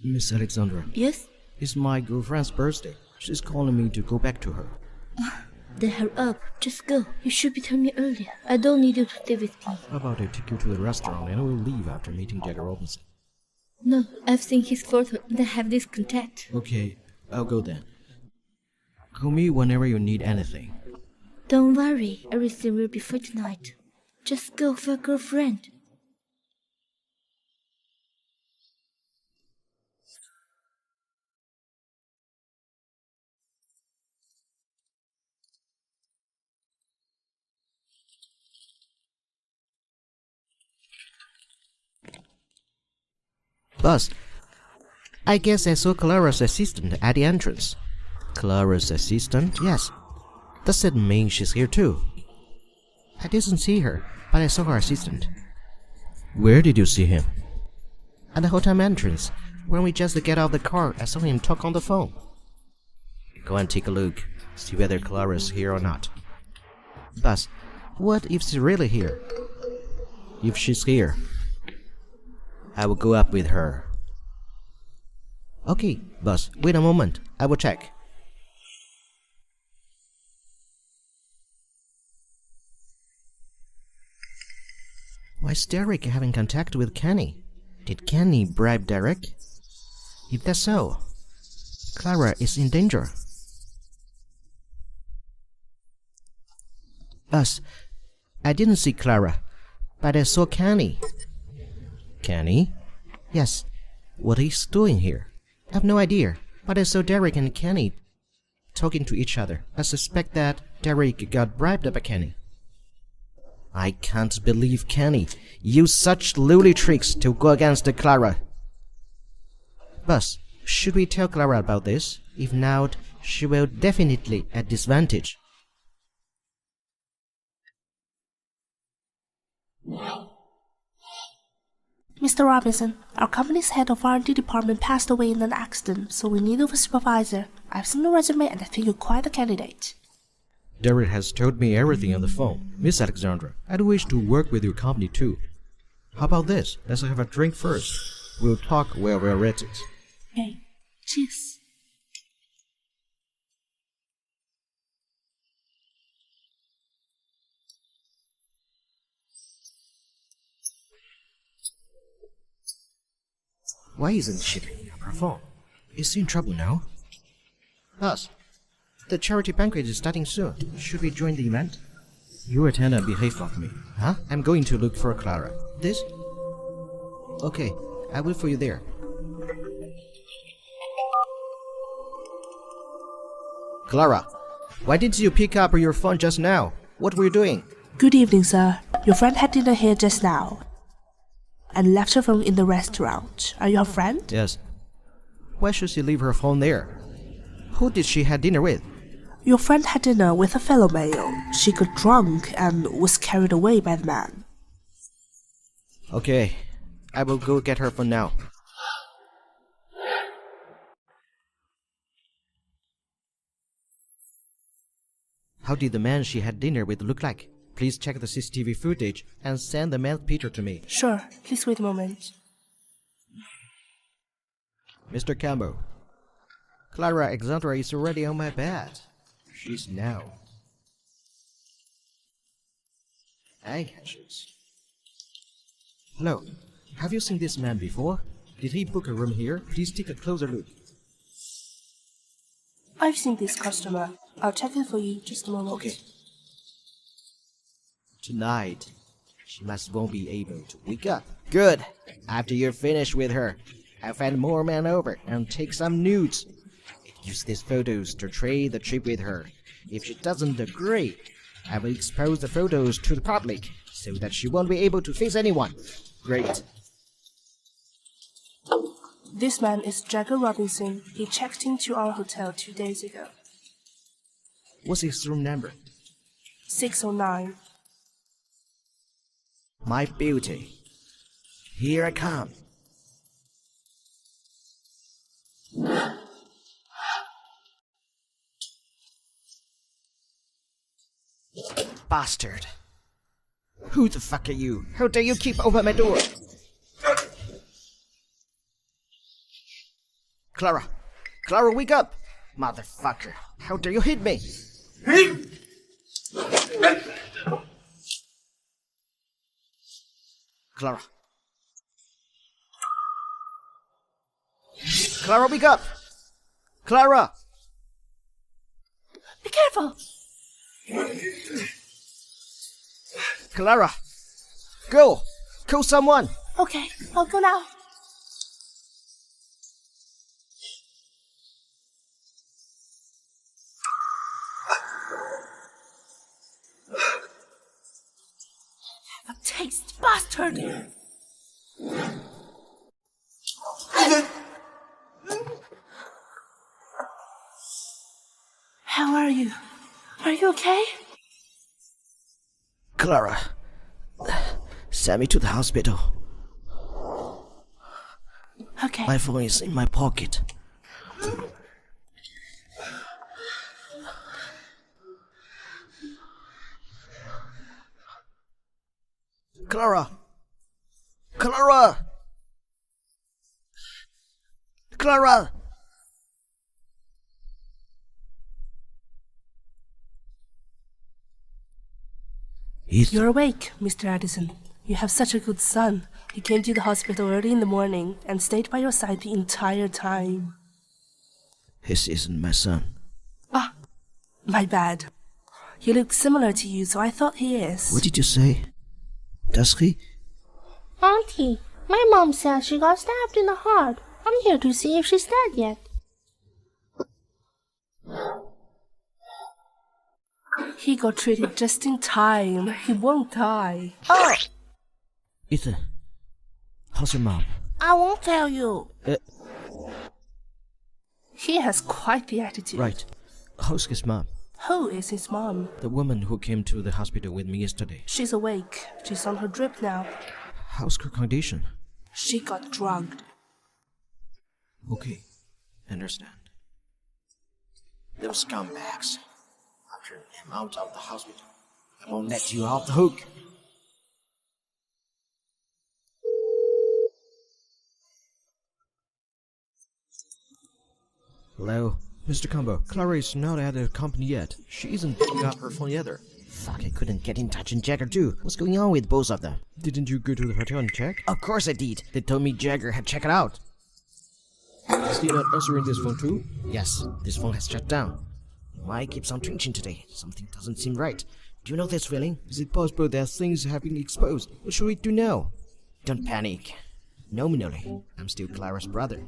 Miss Alexandra. Yes? It's my girlfriend's birthday. She's calling me to go back to her. Then hurry up. Just go. You should be telling me earlier. I don't need you to stay with me. How about I take you to the restaurant and I will leave after meeting Jagger Robinson? No, I've seen his photo and I have this contact. Okay, I'll go then. Call me whenever you need anything. Don't worry, everything will be fine tonight. Just go for a girlfriend. Boss, I guess I saw Clara's assistant at the entrance. Clara's assistant? Yes. Does that mean she's here too? I didn't see her, but I saw her assistant. Where did you see him? At the hotel entrance. When we just get out of the car, I saw him talk on the phone. Go and take a look, see whether Clara's here or not. Boss, what if she's really here? If she's here, I will go up with her. Okay, boss, wait a moment. I will check. Why is Derek having contact with Kenny? Did Kenny bribe Derek? If that's so, Clara is in danger. Boss, I didn't see Clara, but I saw Kenny. Kenny? Yes. What he's doing here? I have no idea, but I saw Derek and Kenny talking to each other. I suspect that Derek got bribed by Kenny. I can't believe Kenny used such lowly tricks to go against Clara. Boss, should we tell Clara about this? If not, she will definitely at disadvantage. Mr. Robinson, our company's head of R&D department passed away in an accident, so we need a supervisor. I've seen the resume and I think you're quite a candidate. Derek has told me everything on the phone. Miss Alexandra, I'd wish to work with your company too. How about this? Let's have a drink first. We'll talk while we're at it. Okay, cheers. Why isn't she picking up her phone? Is she in trouble now? Us. The charity banquet is starting soon. Should we join the event? You attend and behave for me. Huh? I'm going to look for Clara. This? Okay, I will for you there. Clara, why didn't you pick up your phone just now? What were you doing? Good evening, sir. Your friend had dinner here just now and left her phone in the restaurant. Are you her friend? Yes. Why should she leave her phone there? Who did she have dinner with? Your friend had dinner with a fellow male. She got drunk and was carried away by the man. Okay, I will go get her phone now. How did the man she had dinner with look like? Please check the CCTV footage and send the man's picture to me. Sure, please wait a moment. Mr. Campbell, Clara Alexandra is already on my bed. She's now unconscious. Hello, have you seen this man before? Did he book a room here? Please take a closer look. I've seen this customer. I'll check it for you. Just a moment. Okay. Tonight, she won't be able to wake up. Good. After you're finished with her, I'll find more men over and take some nudes. Use these photos to trade the trip with her. If she doesn't agree, I will expose the photos to the public so that she won't be able to face anyone. Great. This man is Jagger Robinson. He checked into our hotel 2 days ago. What's his room number? 609. My beauty. Here I come. Bastard. Who the fuck are you? How dare you keep open my door? Clara! Clara, wake up! Motherfucker! How dare you hit me? Clara. Clara, wake up! Clara! Be careful! Clara! Go! Call someone! Okay, I'll go now. Have a taste, bastard! How are you? Are you okay? Clara, send me to the hospital. Okay. My phone is in my pocket. Clara! Clara! Clara! You're awake, Mr. Addison. You have such a good son. He came to the hospital early in the morning and stayed by your side the entire time. This isn't my son. Ah, my bad. He looks similar to you, so I thought he is. What did you say? Does he? Auntie, my mom says she got stabbed in the heart. I'm here to see if she's dead yet. He got treated just in time. He won't die. Oh, Ethan, how's your mom? I won't tell you. He has quite the attitude. Right. How's his mom? Who is his mom? The woman who came to the hospital with me yesterday. She's awake. She's on her drip now. How's her condition? She got drugged. Okay, understand. Those scumbags. after I'm out of the hospital. I won't let you off the hook. Hello? Mr. Combo, Clara is not at the company yet. She isn't picking up her phone either. Fuck, I couldn't get in touch with Jagger too. What's going on with both of them? Didn't you go to the hotel and check? Of course I did. They told me Jagger had checked it out. Is he not answering this phone too? Yes, this phone has shut down. Why keeps on twitching today? Something doesn't seem right. Do you know this feeling? Is it possible that things have been exposed? What should we do now? Don't panic. Nominally, I'm still Clara's brother.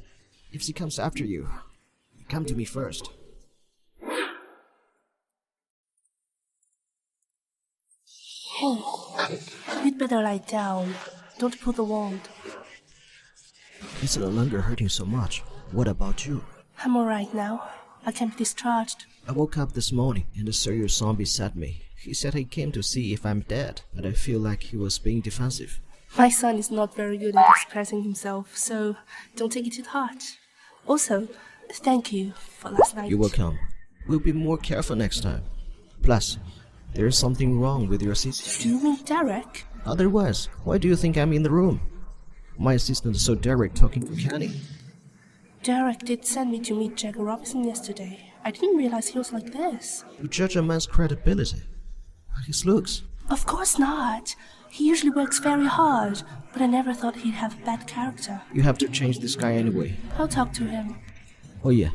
If she comes after you, come to me first. Oh, you'd better lie down. Don't pull the wound. It's no longer hurting so much. What about you? I'm alright now. I can be discharged. I woke up this morning and saw your son beside me. He said he came to see if I'm dead, but I feel like he was being defensive. My son is not very good at expressing himself, so don't take it to heart. Also, thank you for last night. You're welcome. We'll be more careful next time. Plus, there's something wrong with your assistant. Do you mean Derek? Otherwise, why do you think I'm in the room? My assistant saw Derek talking to Kenny. Derek did send me to meet Jagger Robinson yesterday. I didn't realize he was like this. You judge a man's credibility by his looks. Of course not. He usually works very hard, but I never thought he'd have a bad character. You have to change this guy anyway. I'll talk to him. Oh yeah.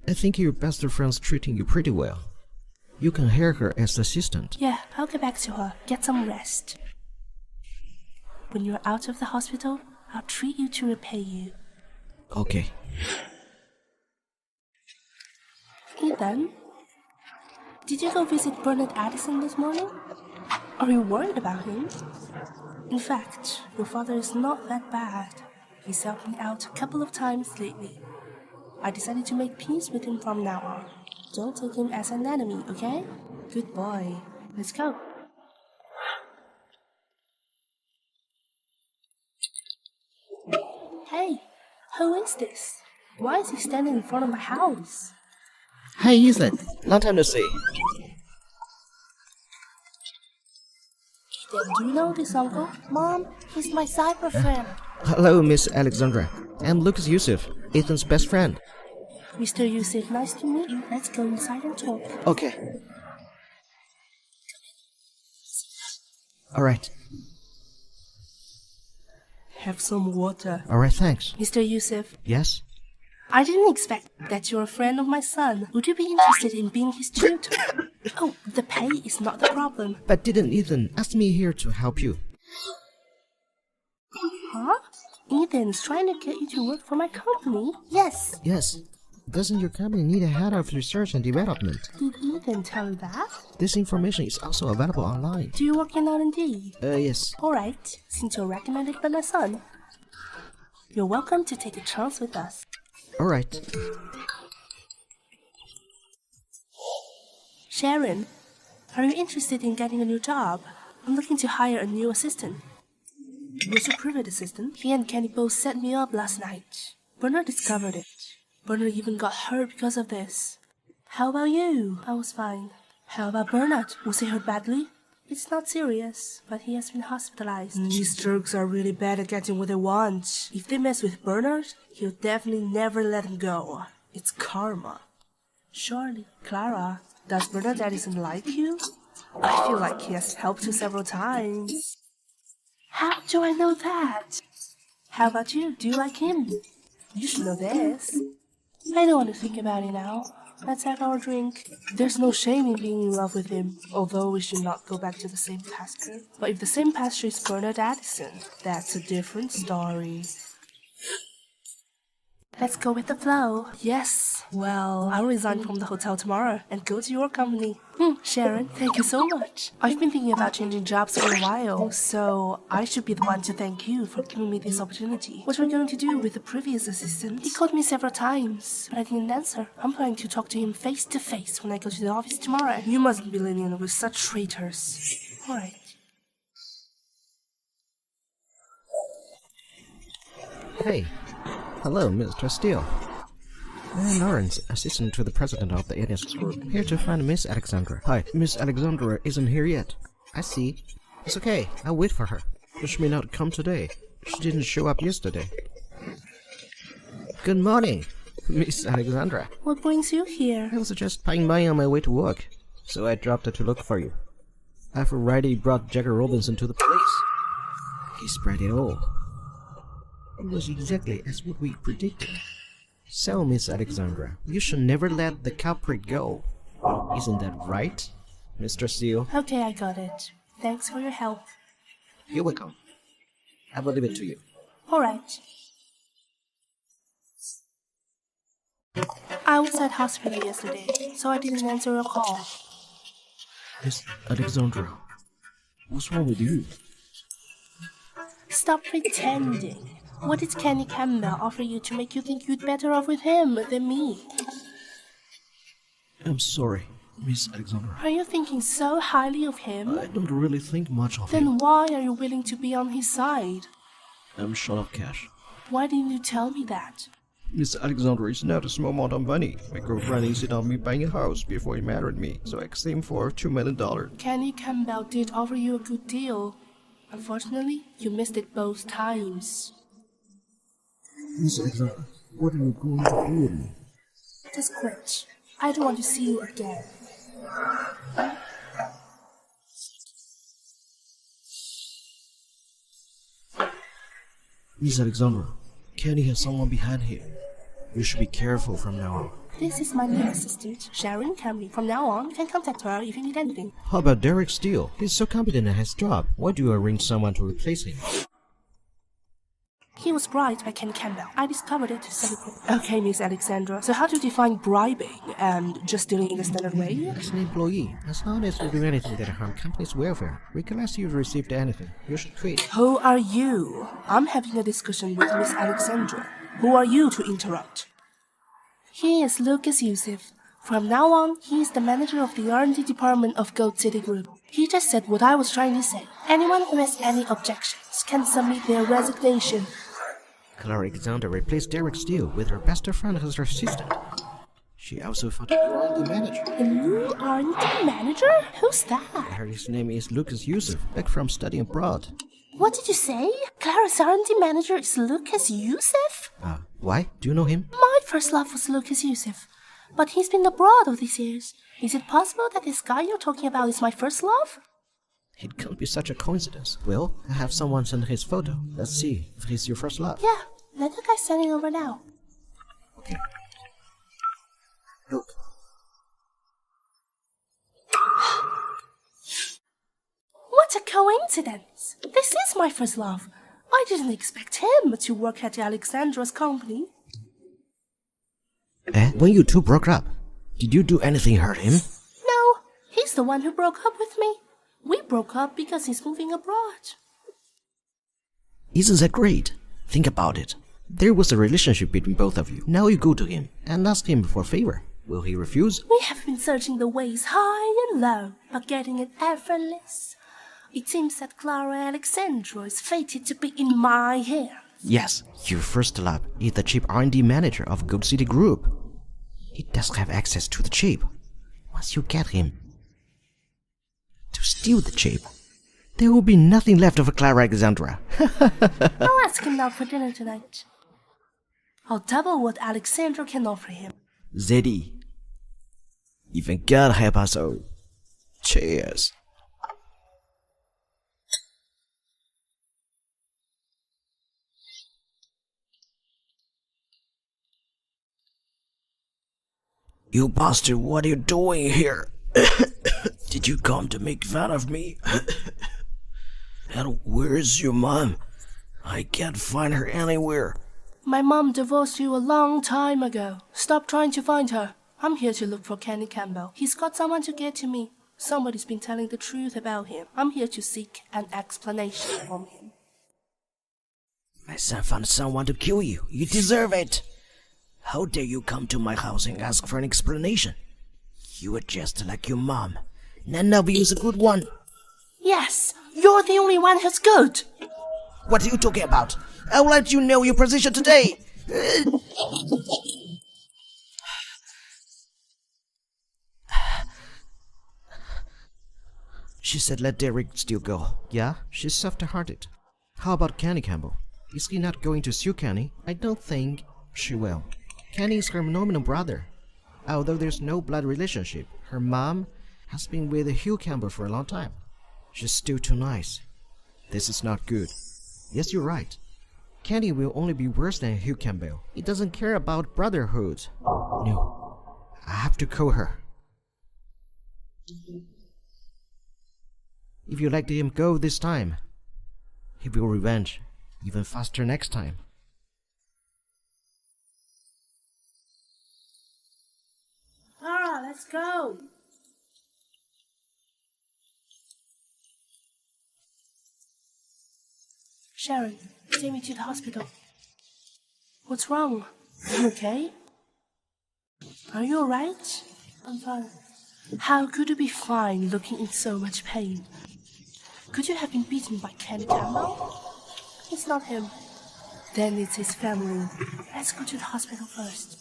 I think your best friend's treating you pretty well. You can hire her as assistant. Yeah, I'll get back to her. Get some rest. When you're out of the hospital, I'll treat you to repay you. Okay. Ethan, did you go visit Bernard Addison this morning? Are you worried about him? In fact, your father is not that bad. He's helped me out a couple of times lately. I decided to make peace with him from now on. Don't take him as an enemy, okay? Good boy. Let's go. Hey, who is this? Why is he standing in front of my house? Hey, Ethan. Long time no see. Ethan, do you know this uncle? Mom, he's my cyber friend. Hello, Miss Alexandra. I'm Lucas Yusuf, Ethan's best friend. Mr. Yusuf, nice to meet you. Let's go inside and talk. Okay. Alright. Have some water. Alright, thanks. Mr. Yusuf, Yes? I didn't expect that you're a friend of my son. Would you be interested in being his tutor? Oh, the pay is not the problem. But didn't Ethan ask me here to help you? Huh? Ethan's trying to get you to work for my company? Yes. Yes. Doesn't your company need a head of research and development? Did Ethan tell you that? This information is also available online. Do you work in R&D? Yes. Alright, since you're recommended by my son, you're welcome to take a chance with us. Alright. Sharon, are you interested in getting a new job? I'm looking to hire a new assistant. Who's your private assistant? He and Kenny both set me up last night. Bernard discovered it. Bernard even got hurt because of this. How about you? I was fine. How about Bernard? Was he hurt badly? It's not serious, but he has been hospitalized. These jerks are really bad at getting what they want. If they mess with Bernard, he'll definitely never let him go. It's karma. Surely, Clara, does Bernard Addison like you? I feel like he has helped you several times. How do I know that? How about you? Do you like him? You should know this. I don't want to think about it now. Let's have our drink. There's no shame in being in love with him, although we should not go back to the same pasture. But if the same pasture is Bernard Addison, that's a different story. Let's go with the flow. Yes. Well, I'll resign from the hotel tomorrow and go to your company. Sharon, thank you so much. I've been thinking about changing jobs for a while, so I should be the one to thank you for giving me this opportunity. What are we going to do with the previous assistant? He called me several times, but I didn't answer. I'm planning to talk to him face to face when I go to the office tomorrow. You mustn't be lenient with such traitors. Alright. Hey. Hello, Mr. Steele. I am Lawrence, assistant to the president of the aliens group. Here to find Miss Alexandra. Hi, Miss Alexandra isn't here yet. I see. It's okay, I'll wait for her. She may not come today. She didn't show up yesterday. Good morning, Miss Alexandra. What brings you here? I was just passing by on my way to work, so I dropped to look for you. I've already brought Jagger Robinson to the police. He spread it all. It was exactly as what we predicted. So, Miss Alexandra, you should never let the culprit go. Isn't that right, Mr. Steele? Okay, I got it. Thanks for your help. You're welcome. I will leave it to you. Alright. I was at hospital yesterday, so I didn't answer your call. Miss Alexandra, what's wrong with you? Stop pretending. What did Kenny Campbell offer you to make you think you'd better off with him than me? I'm sorry, Miss Alexandra. Are you thinking so highly of him? I don't really think much of him. Then why are you willing to be on his side? I'm short of cash. Why didn't you tell me that? Miss Alexandra is not a small amount of money. My girlfriend insisted on me buying a house before he married me, so I asked him for $2 million. Kenny Campbell did offer you a good deal. Unfortunately, you missed it both times. Miss Alexandra, what are you going to do with me? Just quit. I don't want to see you again. Miss Alexandra, Kenny has someone behind him. You should be careful from now on. This is my new assistant, Sharon Camry. From now on, you can contact her if you need anything. How about Derek Steele? He's so competent at his job. Why do you arrange someone to replace him? He was bribed by Kenny Campbell. I discovered it so quickly. Okay, Miss Alexandra. So how do you define bribing and just stealing in the standard way? As an employee, as long as you do anything that harm company's welfare, regardless you've received anything, you should quit. Who are you? I'm having a discussion with Miss Alexandra. Who are you to interrupt? He is Lucas Youssef. From now on, he is the manager of the R&D department of Gold City Group. He just said what I was trying to say. Anyone who has any objections can submit their resignation. Clara Alexander replaced Derek Steele with her best friend as her assistant. She also found a new R&D manager. A new R&D manager? Who's that? I heard his name is Lucas Youssef, back from studying abroad. What did you say? Clara's R&D manager is Lucas Youssef? Why? Do you know him? My first love was Lucas Youssef, but he's been abroad all these years. Is it possible that this guy you're talking about is my first love? It can't be such a coincidence. Well, I have someone send his photo. Let's see if he's your first love. Yeah, let the guy send it over now. Okay. Look. What a coincidence! This is my first love. I didn't expect him to work at Alexandra's company. When you two broke up, did you do anything hurt him? No, he's the one who broke up with me. We broke up because he's moving abroad. Isn't that great? Think about it. There was a relationship between both of you. Now you go to him and ask him for a favor. Will he refuse? We have been searching the ways high and low, but getting it effortless. It seems that Clara Alexandra is fated to be in my hands. Yes, your first love is the chief R&D manager of Gold City Group. He does have access to the chip. Once you get him to steal the chip, there will be nothing left of Clara Alexandra. I'll ask him out for dinner tonight. I'll double what Alexandra can offer him. Zeddy, even God help us all. Cheers. You bastard, what are you doing here? Did you come to make fun of me? And where's your mom? I can't find her anywhere. My mom divorced you a long time ago. Stop trying to find her. I'm here to look for Kenny Campbell. He's got someone to get to me. Somebody's been telling the truth about him. I'm here to seek an explanation from him. My son found someone to kill you. You deserve it. How dare you come to my house and ask for an explanation? You are just like your mom. None of you is a good one. Yes, you're the only one who's good. What are you talking about? I'll let you know your position today. She said let Derek still go. Yeah, she's soft-hearted. How about Kenny Campbell? Is he not going to sue Kenny? I don't think she will. Kenny is her nominal brother. Although there's no blood relationship, her mom has been with Hugh Campbell for a long time. She's still too nice. This is not good. Yes, you're right. Kenny will only be worse than Hugh Campbell. He doesn't care about brotherhood. No, I have to call her. If you let him go this time, he will revenge even faster next time. Clara, let's go. Sharon, take me to the hospital. What's wrong? You okay? Are you alright? I'm fine. How could you be fine looking in so much pain? Could you have been beaten by Kenny Campbell? It's not him. Then it's his family. Let's go to the hospital first.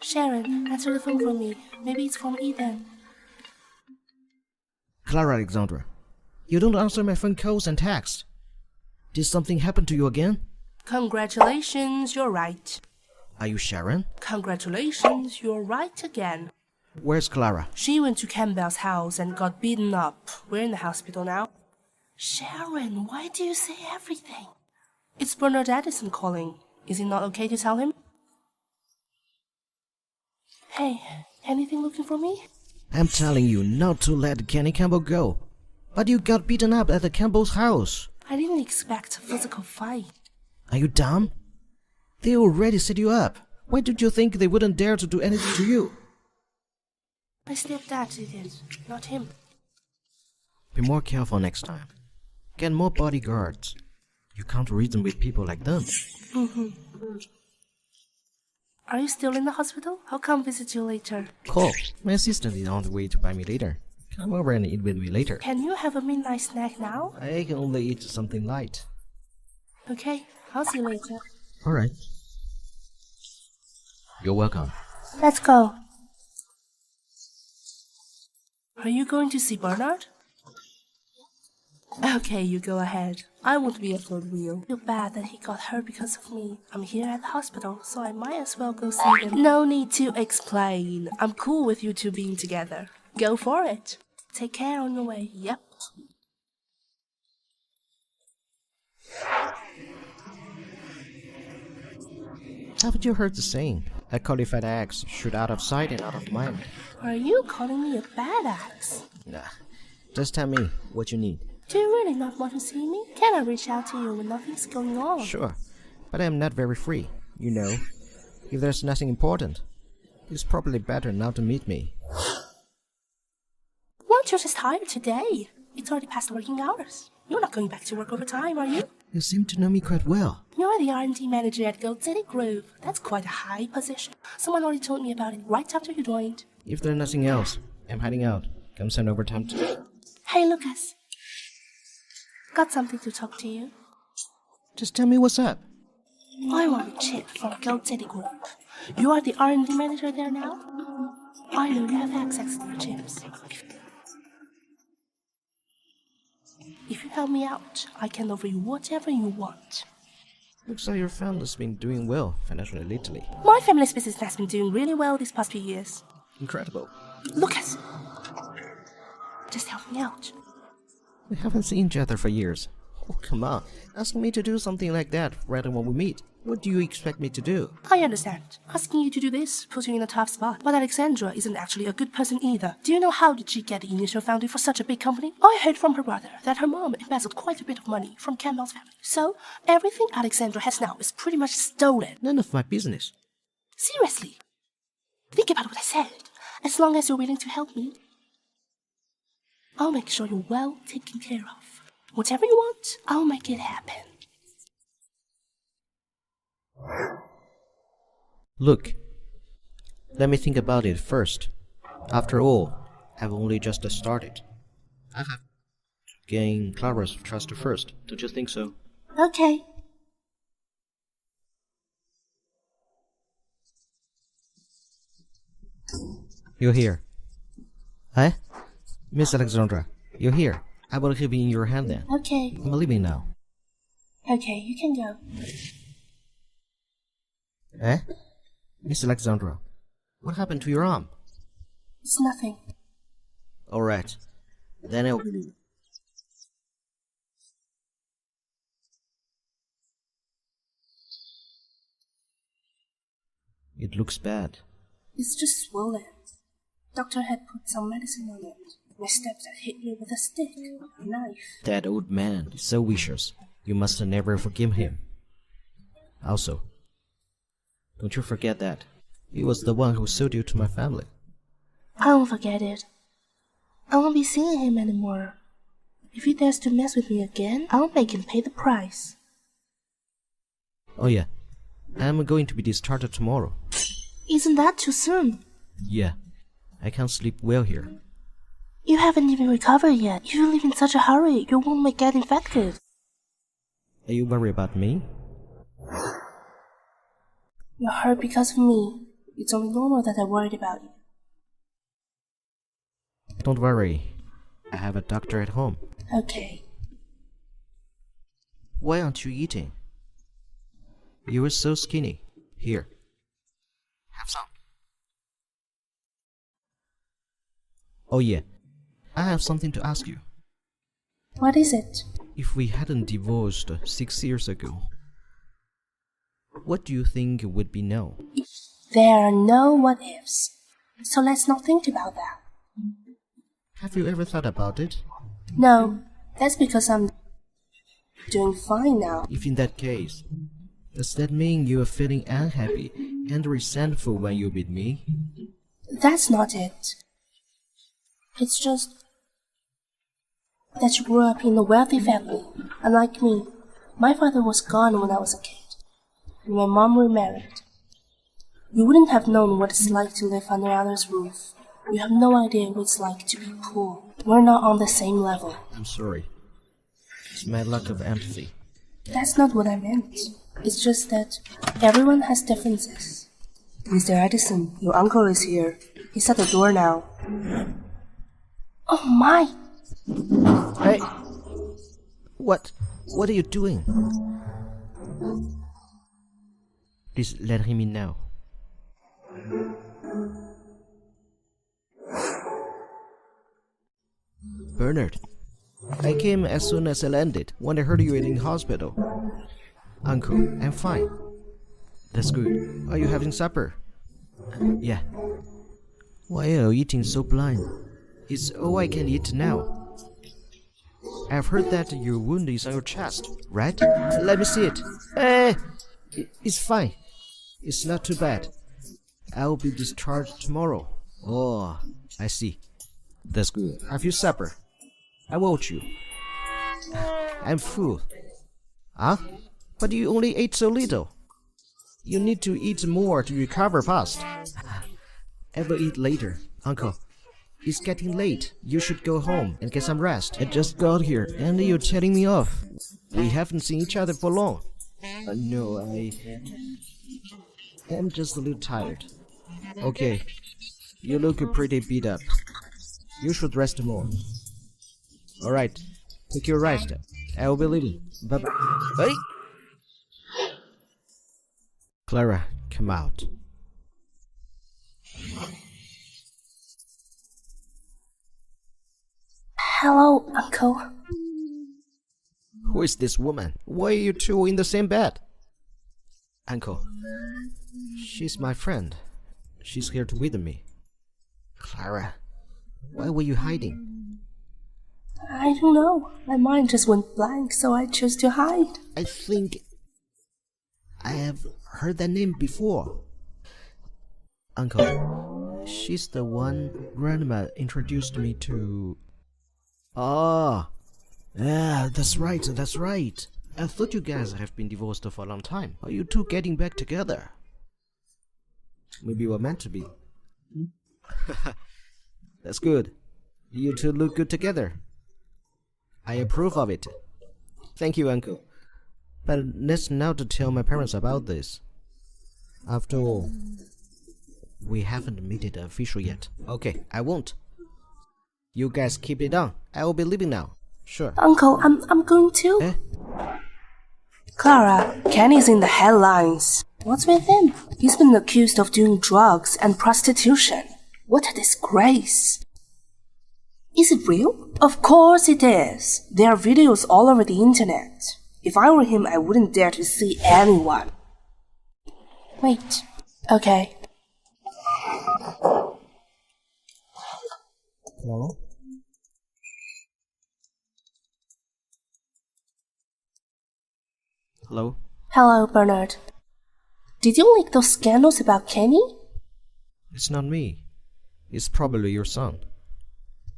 Sharon, answer the phone for me. Maybe it's from Ethan. Clara Alexandra, you don't answer my phone calls and texts. Did something happen to you again? Congratulations, you're right. Are you Sharon? Congratulations, you're right again. Where's Clara? She went to Campbell's house and got beaten up. We're in the hospital now. Sharon, why do you say everything? It's Bernard Addison calling. Is it not okay to tell him? Hey, anything looking for me? I'm telling you not to let Kenny Campbell go. But you got beaten up at the Campbell's house. I didn't expect a physical fight. Are you dumb? They already set you up. Why did you think they wouldn't dare to do anything to you? My stepdad did it, not him. Be more careful next time. Get more bodyguards. You can't reason with people like them. Are you still in the hospital? I'll come visit you later. Cool. My assistant is on the way to buy me later. Come over and eat with me later. Can you have a midnight snack now? I can only eat something light. Okay, I'll see you later. Alright. You're welcome. Let's go. Are you going to see Bernard? Okay, you go ahead. I won't be a third wheel. Feel bad that he got hurt because of me. I'm here at the hospital, so I might as well go see him. No need to explain. I'm cool with you two being together. Go for it. Take care on your way. Yep. Haven't you heard the saying? A qualified axe shoot out of sight and out of mind. Are you calling me a bad axe? Nah. Just tell me what you need. Do you really not want to see me? Can I reach out to you when nothing's going on? Sure. But I am not very free. You know, if there's nothing important, it's probably better not to meet me. Weren't you just tired today? It's already past working hours. You're not going back to work overtime, are you? You seem to know me quite well. You're the R&D manager at Gold City Grove. That's quite a high position. Someone already told me about it right after you joined. If there's nothing else, I'm heading out. Come send overtime too. Hey, Lucas. Got something to talk to you. Just tell me what's up. I want a chip from Gold City Group. You are the R&D manager there now? I know you have access to the chips. If you help me out, I can offer you whatever you want. Looks like your family's been doing well financially lately. My family's business has been doing really well these past few years. Incredible. Lucas! Just help me out. We haven't seen each other for years. Oh, come on. Asking me to do something like that right when we meet. What do you expect me to do? I understand. Asking you to do this puts you in a tough spot. But Alexandra isn't actually a good person either. Do you know how did she get the initial funding for such a big company? I heard from her brother that her mom embezzled quite a bit of money from Campbell's family. So, everything Alexandra has now is pretty much stolen. None of my business. Seriously. Think about what I said. As long as you're willing to help me, I'll make sure you're well taken care of. Whatever you want, I'll make it happen. Look, let me think about it first. After all, I've only just started. I have to gain Clara's trust first. Don't you think so? Okay. You're here. Eh? Miss Alexandra, you're here. I will leave it in your hand then. Okay. I'm leaving now. Okay, you can go. Eh? Miss Alexandra, what happened to your arm? It's nothing. Alright. Then I'll be leaving. It looks bad. It's just swollen. Doctor had put some medicine on it. My stepdad hit me with a stick, a knife. That old man is so vicious. You must never forgive him. Also, don't you forget that he was the one who sold you to my family. I won't forget it. I won't be seeing him anymore. If he dares to mess with me again, I'll make him pay the price. Oh yeah, I'm going to be discharged tomorrow. Isn't that too soon? Yeah, I can't sleep well here. You haven't even recovered yet. If you leave in such a hurry, your wound may get infected. Are you worried about me? You're hurt because of me. It's only normal that I'm worried about you. Don't worry, I have a doctor at home. Okay. Why aren't you eating? You were so skinny. Here, have some. Oh yeah, I have something to ask you. What is it? If we hadn't divorced 6 years ago, what do you think would be now? There are no what ifs. So let's not think about that. Have you ever thought about it? No, that's because I'm doing fine now. If in that case, does that mean you are feeling unhappy and resentful when you meet me? That's not it. It's just that you grew up in a wealthy family, unlike me. My father was gone when I was a kid, and my mom remarried. You wouldn't have known what it's like to live under others' roof. You have no idea what it's like to be poor. We're not on the same level. I'm sorry. It's my lack of empathy. That's not what I meant. It's just that everyone has differences. Mr. Edison, your uncle is here. He's at the door now. Oh my! Hey! What are you doing? Please let him in now. Bernard, I came as soon as I landed when I heard you were in hospital. Uncle, I'm fine. That's good. Are you having supper? Yeah. Why are you eating so blind? It's all I can eat now. I've heard that your wound is on your chest, right? Let me see it. It's fine. It's not too bad. I'll be discharged tomorrow. Oh, I see. That's good. Have you supper? I want you. I'm full. Huh? But you only ate so little. You need to eat more to recover fast. I will eat later, Uncle. It's getting late. You should go home and get some rest. I just got here and you're telling me off. We haven't seen each other for long. No, I'm just a little tired. Okay. You look pretty beat up. You should rest more. Alright. Take your rest. I will be leaving. Bye-bye. Hey! Clara, come out. Hello, Uncle. Who is this woman? Why are you two in the same bed? Uncle, she's my friend. She's here to with me. Clara, why were you hiding? I don't know. My mind just went blank, so I chose to hide. I think I have heard that name before. Uncle, she's the one Grandma introduced me to. Ah, yeah, that's right. I thought you guys have been divorced for a long time. Are you two getting back together? Maybe we're meant to be. That's good. You two look good together. I approve of it. Thank you, Uncle. But let's not tell my parents about this. After all, We haven't made it official yet. Okay, I won't. You guys keep it on. I will be leaving now. Sure. Uncle, I'm going to. Eh? Clara, Kenny's in the headlines. What's with him? He's been accused of doing drugs and prostitution. What a disgrace. Is it real? Of course it is. There are videos all over the internet. If I were him, I wouldn't dare to see anyone. Wait. Okay. Hello? Hello? Hello, Bernard. Did you leak those scandals about Kenny? It's not me. It's probably your son.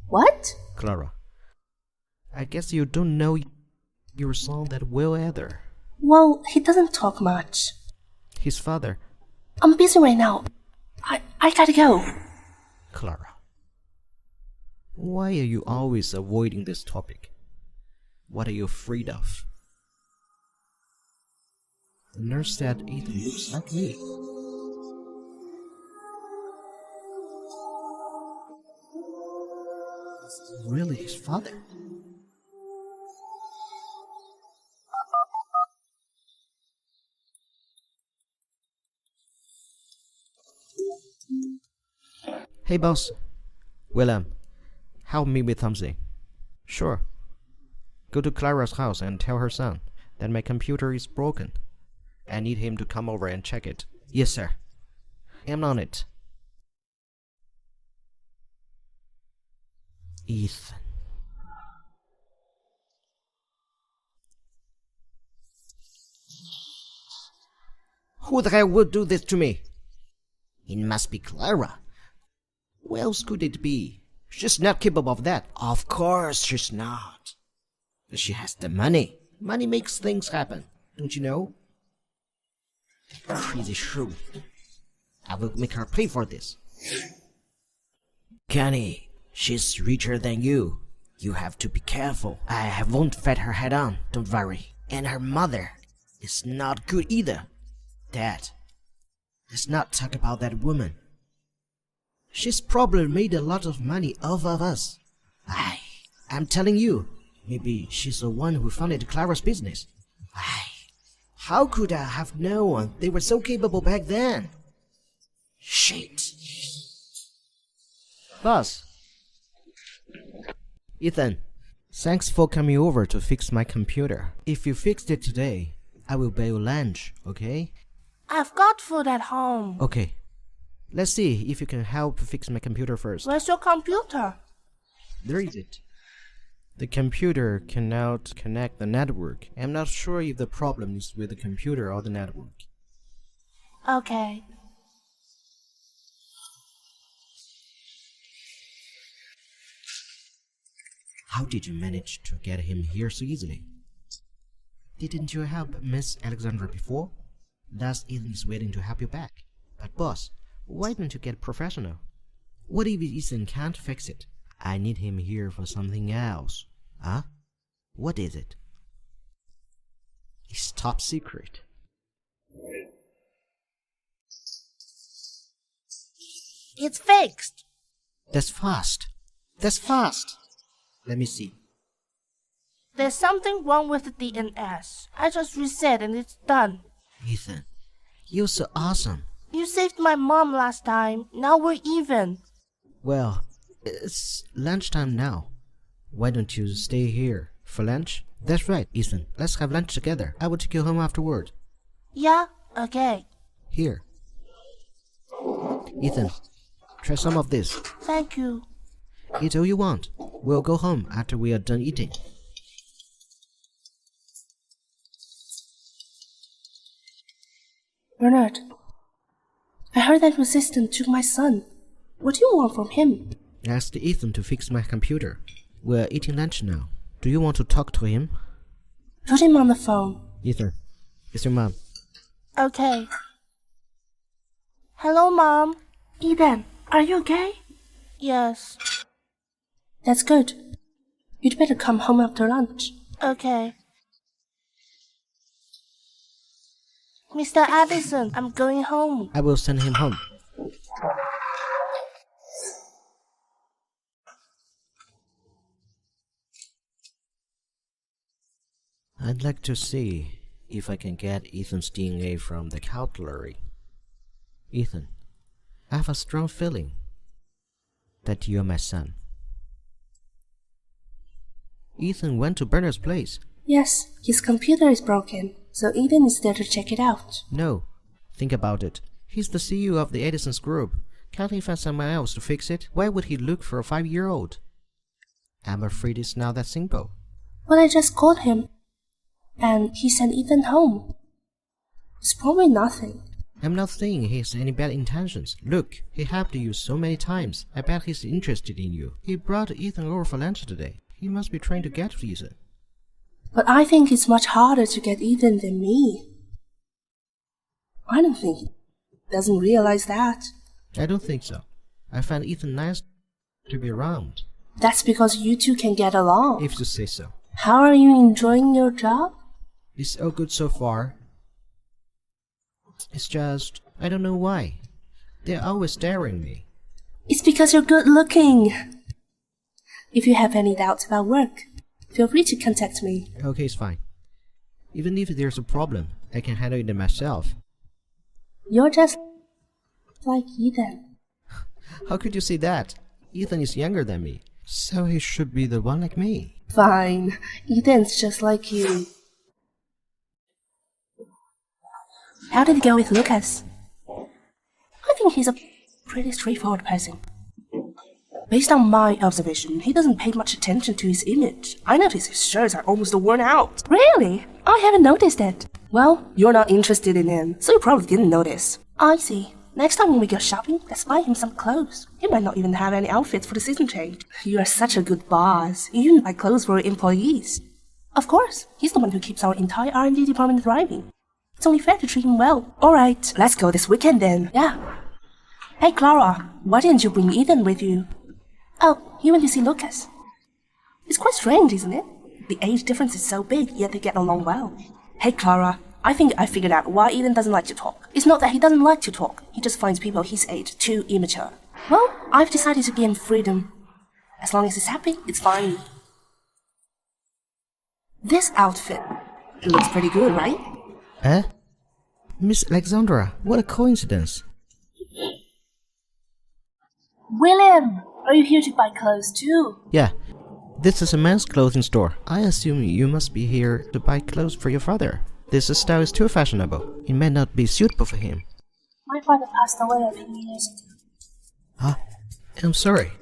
What? Clara. I guess you don't know your son that well either. Well, he doesn't talk much. His father. I'm busy right now. I gotta go. Clara. Why are you always avoiding this topic? What are you afraid of? The nurse said it looks like me. This is really his father. Hey boss. William, help me with something. Sure. Go to Clara's house and tell her son that my computer is broken. I need him to come over and check it. Yes, sir. I'm on it. Ethan. Who the hell would do this to me? It must be Clara. Who else could it be? She's not capable of that. Of course she's not. But she has the money. Money makes things happen. Don't you know? Crazy shrew. I will make her pay for this. Kenny, she's richer than you. You have to be careful. I won't fight her head on, don't worry. And her mother is not good either. Dad, let's not talk about that woman. She's probably made a lot of money off of us. I'm telling you, maybe she's the one who funded Clara's business. How could I have known they were so capable back then? Shit. Boss. Ethan, thanks for coming over to fix my computer. If you fixed it today, I will buy you lunch, okay? I've got food at home. Okay. Let's see if you can help fix my computer first. Where's your computer? There is it. The computer cannot connect the network. I'm not sure if the problem is with the computer or the network. Okay. How did you manage to get him here so easily? Didn't you help Miss Alexandra before? Thus Ethan is waiting to help you back. But boss, why don't you get professional? What if Ethan can't fix it? I need him here for something else. Huh? What is it? It's top secret. It's fixed. That's fast. That's fast. Let me see. There's something wrong with the DNS. I just reset and it's done. Ethan, you're so awesome. You saved my mom last time. Now we're even. Well, it's lunchtime now. Why don't you stay here for lunch? That's right, Ethan. Let's have lunch together. I will take you home afterward. Yeah, okay. Here. Ethan, try some of this. Thank you. Eat all you want. We'll go home after we are done eating. Bernard, I heard that your assistant took my son. What do you want from him? I asked Ethan to fix my computer. We're eating lunch now. Do you want to talk to him? Put him on the phone. Ethan, it's your mom. Okay. Hello, Mom. Ethan, are you okay? Yes. That's good. You'd better come home after lunch. Okay. Mr. Addison, I'm going home. I will send him home. I'd like to see if I can get Ethan's DNA from the cutlery. Ethan, I have a strong feeling that you're my son. Ethan went to Bernard's place. Yes, his computer is broken, so Eden is there to check it out. No, think about it. He's the CEO of the Edison's group. Can't he find someone else to fix it? Why would he look for a 5-year-old? I'm afraid it's not that simple. But I just called him, and he sent Ethan home. It's probably nothing. I'm not saying he has any bad intentions. Look, he helped you so many times. I bet he's interested in you. He brought Ethan over for lunch today. He must be trying to get to Ethan. But I think it's much harder to get Ethan than me. I don't think he doesn't realize that. I don't think so. I find Ethan nice to be around. That's because you two can get along. If you say so. How are you enjoying your job? It's all good so far. It's just, I don't know why. They're always staring me. It's because you're good looking. If you have any doubts about work, feel free to contact me. Okay, it's fine. Even if there's a problem, I can handle it myself. You're just like Ethan. How could you say that? Ethan is younger than me, so he should be the one like me. Fine. Ethan's just like you. How did it go with Lucas? I think he's a pretty straightforward person. Based on my observation, he doesn't pay much attention to his image. I notice his shirts are almost worn out. Really? I haven't noticed it. Well, you're not interested in him, so you probably didn't notice. I see. Next time when we go shopping, let's buy him some clothes. He might not even have any outfits for the season change. You are such a good boss. You even buy clothes for your employees. Of course, he's the one who keeps our entire R&D department thriving. It's only fair to treat him well. Alright, let's go this weekend then. Yeah. Hey Clara, why didn't you bring Ethan with you? Oh, he went to see Lucas. It's quite strange, isn't it? The age difference is so big, yet they get along well. Hey Clara, I think I figured out why Ethan doesn't like to talk. It's not that he doesn't like to talk, he just finds people his age too immature. Well, I've decided to give him freedom. As long as he's happy, it's fine. This outfit, it looks pretty good, right? Eh? Miss Alexandra, what a coincidence. William, are you here to buy clothes too? Yeah, this is a men's clothing store. I assume you must be here to buy clothes for your father. This style is too fashionable. It may not be suitable for him. My father passed away a few years ago. Huh? I'm sorry.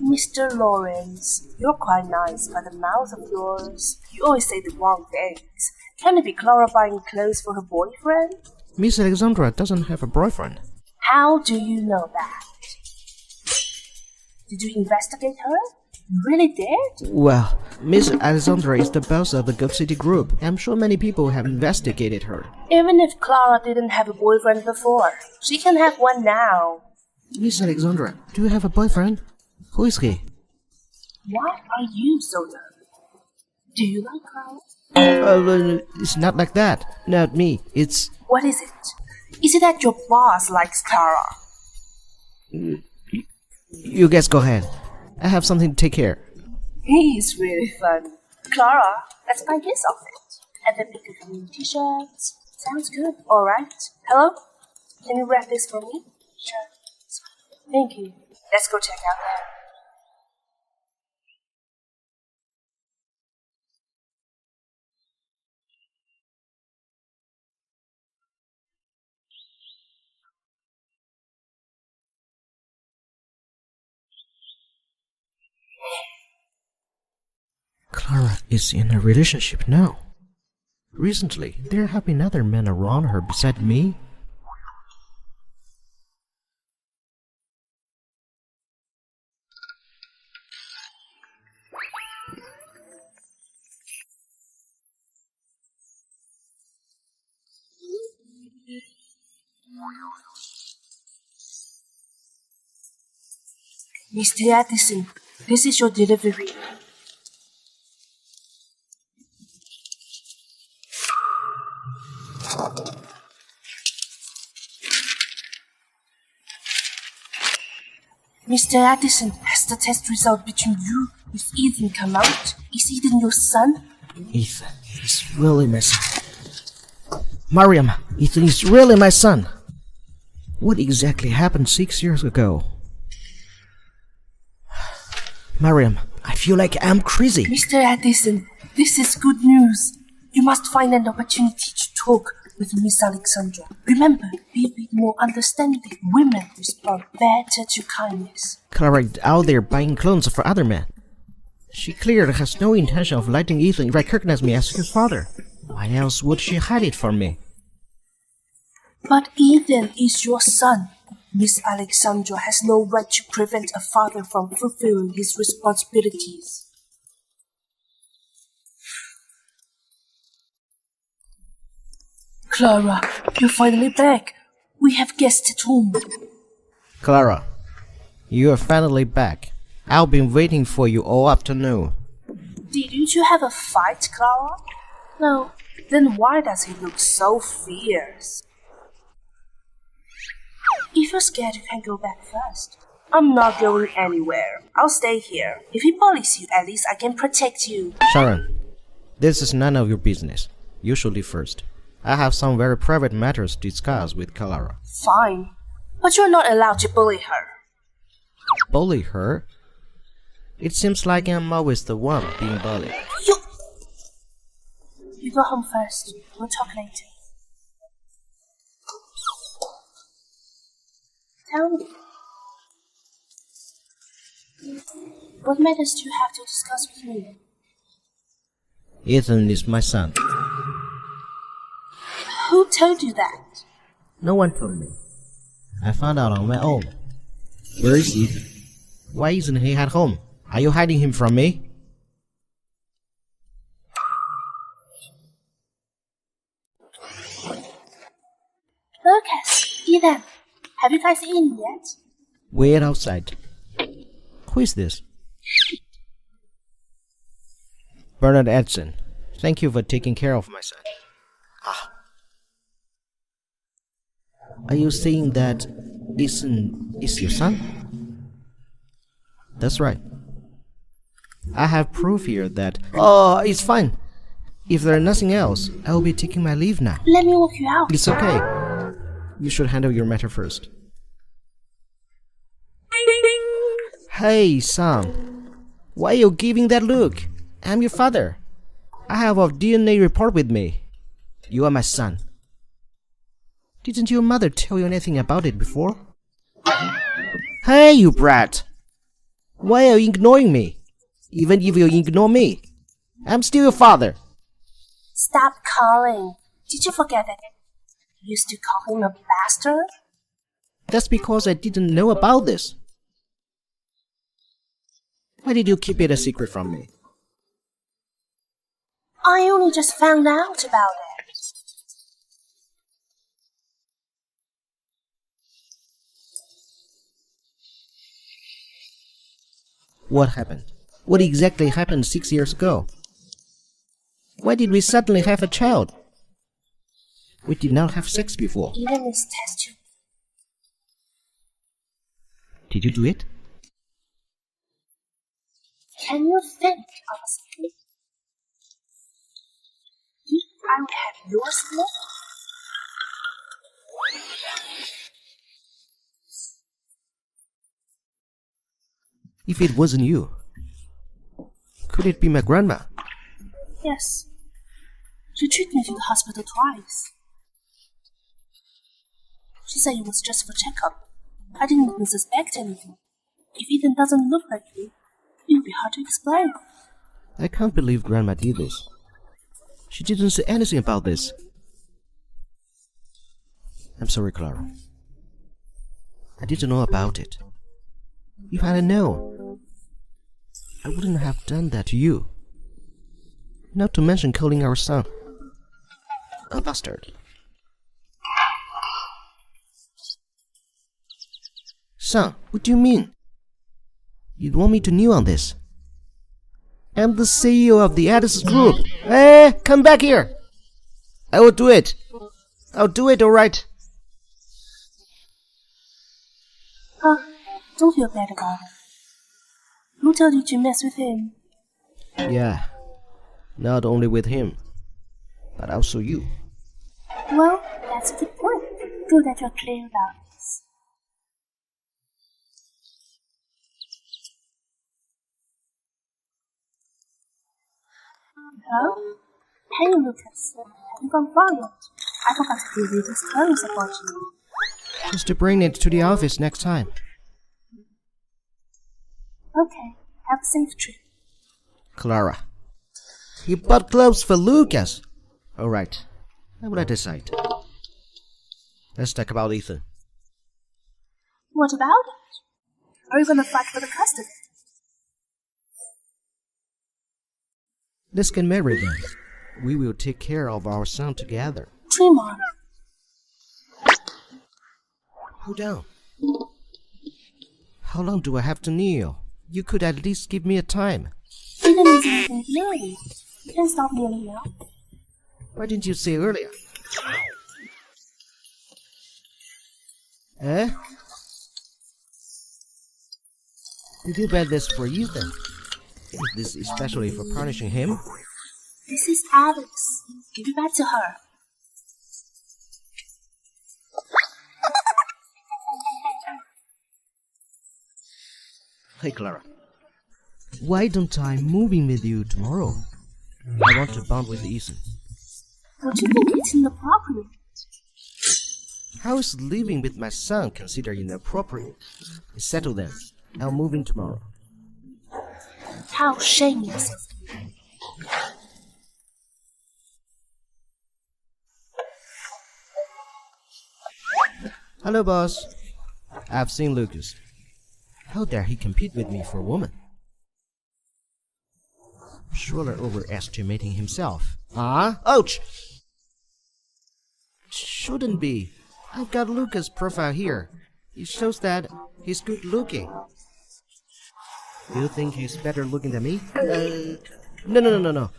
Mr. Lawrence, you're quite nice, but the mouth of yours, you always say the wrong things. Can it be Clara buying clothes for her boyfriend? Miss Alexandra doesn't have a boyfriend. How do you know that? Did you investigate her? You really did? Well, Miss Alexandra is the boss of the Gulf City Group. I'm sure many people have investigated her. Even if Clara didn't have a boyfriend before, she can have one now. Miss Alexandra, do you have a boyfriend? Who is he? Why are you so nervous? Do you like Clara? It's not like that. Not me. It's... What is it? Is it that your boss likes Clara? You guys go ahead. I have something to take care. He's really fun. Clara, let's buy this outfit. And then pick a few t-shirts. Sounds good. Alright. Hello? Can you wrap this for me? Sure. Thank you. Let's go check out there. Clara is in a relationship now. Recently, there have been other men around her beside me. Mr. Addison, this is your delivery. Mr. Addison, has the test result between you with Ethan come out? Is Ethan your son? Ethan is really my son. Mariam, Ethan is really my son. What exactly happened 6 years ago? Mariam, I feel like I'm crazy. Mr. Addison, this is good news. You must find an opportunity to talk with Miss Alexandra. Remember, be a bit more understanding. Women respond better to kindness. Clara is out there buying clones for other men. She clearly has no intention of letting Ethan recognize me as his father. Why else would she hide it from me? But Ethan is your son. Miss Alexandra has no right to prevent a father from fulfilling his responsibilities. Clara, you're finally back. We have guests at home. Clara, you are finally back. I've been waiting for you all afternoon. Didn't you have a fight, Clara? No. Then why does he look so fierce? If you're scared, you can go back first. I'm not going anywhere. I'll stay here. If he bullies you, at least I can protect you. Sharon, this is none of your business. You should leave first. I have some very private matters to discuss with Clara. Fine. But you're not allowed to bully her. Bully her? It seems like I'm always the one being bullied. You go home first. We'll talk later. Tell me. What matters do you have to discuss with me? Ethan is my son. Who told you that? No one told me. I found out on my own. Where is Ethan? Why isn't he at home? Are you hiding him from me? Lucas, Ethan, have you guys eaten yet? Wait outside. Who is this? Bernard Edson. Thank you for taking care of my son. Are you saying that Ethan is your son? That's right. I have proof here that... Oh, it's fine. If there's nothing else, I will be taking my leave now. Let me walk you out. It's okay. You should handle your matter first. Hey, son. Why are you giving that look? I'm your father. I have a DNA report with me. You are my son. Didn't your mother tell you anything about it before? Hey, you brat! Why are you ignoring me? Even if you ignore me, I'm still your father. Stop calling. Did you forget that you used to call him a bastard? That's because I didn't know about this. Why did you keep it a secret from me? I only just found out about it. What happened? What exactly happened 6 years ago? Why did we suddenly have a child? We did not have sex before. Even this test tube. Did you do it? Can you think of a secret? Do you think I would have yours now? If it wasn't you, could it be my grandma? Yes. She took me to the hospital twice. She said it was just for checkup. I didn't even suspect anything. If Ethan doesn't look like you, it would be hard to explain. I can't believe Grandma did this. She didn't say anything about this. I'm sorry, Clara. I didn't know about it. If I had known, I wouldn't have done that to you. Not to mention calling our son a bastard. Son, what do you mean? You want me to kneel on this? I'm the CEO of the Addis Group. Hey, come back here. I will do it. I'll do it, alright? Don't feel bad about it. Who told you to mess with him? Yeah. Not only with him, but also you. Well, that's a good point. Good that you're clear about this. Hello? Hey, Lucas. Have you gone far yet? I forgot to give you these clothes I bought you. Just to bring it to the office next time. Okay, have a safe trip. Clara. You bought clothes for Lucas. Alright. How will I decide? Let's talk about Ethan. What about it? Are you gonna fight for the custody? Let's get married then. We will take care of our son together. Dream on. Hold on. How long do I have to kneel? You could at least give me a time. Even if you think kneeling, you can stop kneeling now. Why didn't you say earlier? Eh? Did you bet this for Ethan? Is this especially for punishing him? This is Alex. Give it back to her. Hey Clara. Why don't I move in with you tomorrow? I want to bond with Ethan. Don't you think it's inappropriate? How is living with my son considered inappropriate? It's settled then. I'll move in tomorrow. How shameless of you. Hello, boss. I've seen Lucas. How dare he compete with me for a woman? Surely overestimating himself. Ouch! Shouldn't be. I've got Lucas' profile here. It shows that he's good looking. Do you think he's better looking than me? No.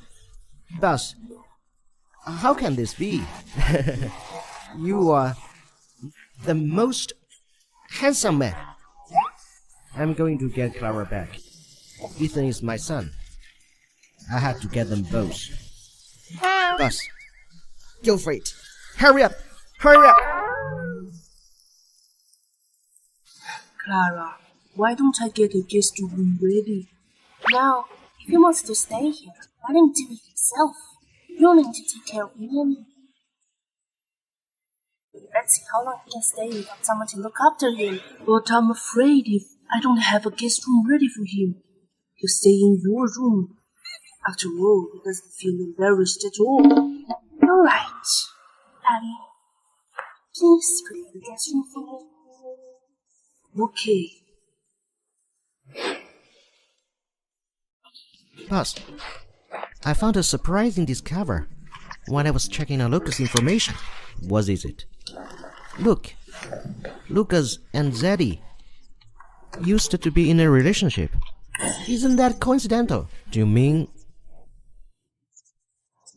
Boss, how can this be? You are the most handsome man. I'm going to get Clara back. Ethan is my son. I have to get them both. Boss, go for it. Hurry up! Hurry up! Clara, why don't I get a guest room ready? Now, if he wants to stay here, let him do it himself. You don't need to take care of him. Let's see how long he can stay without someone to look after him. But I'm afraid if I don't have a guest room ready for him, he'll stay in your room. After all, he doesn't feel embarrassed at all. All right. Abby, please prepare the guest room for me. Okay. Boss, I found a surprising discovery when I was checking on Lucas' information. What is it? Look, Lucas and Zeddy used to be in a relationship. Isn't that coincidental? Do you mean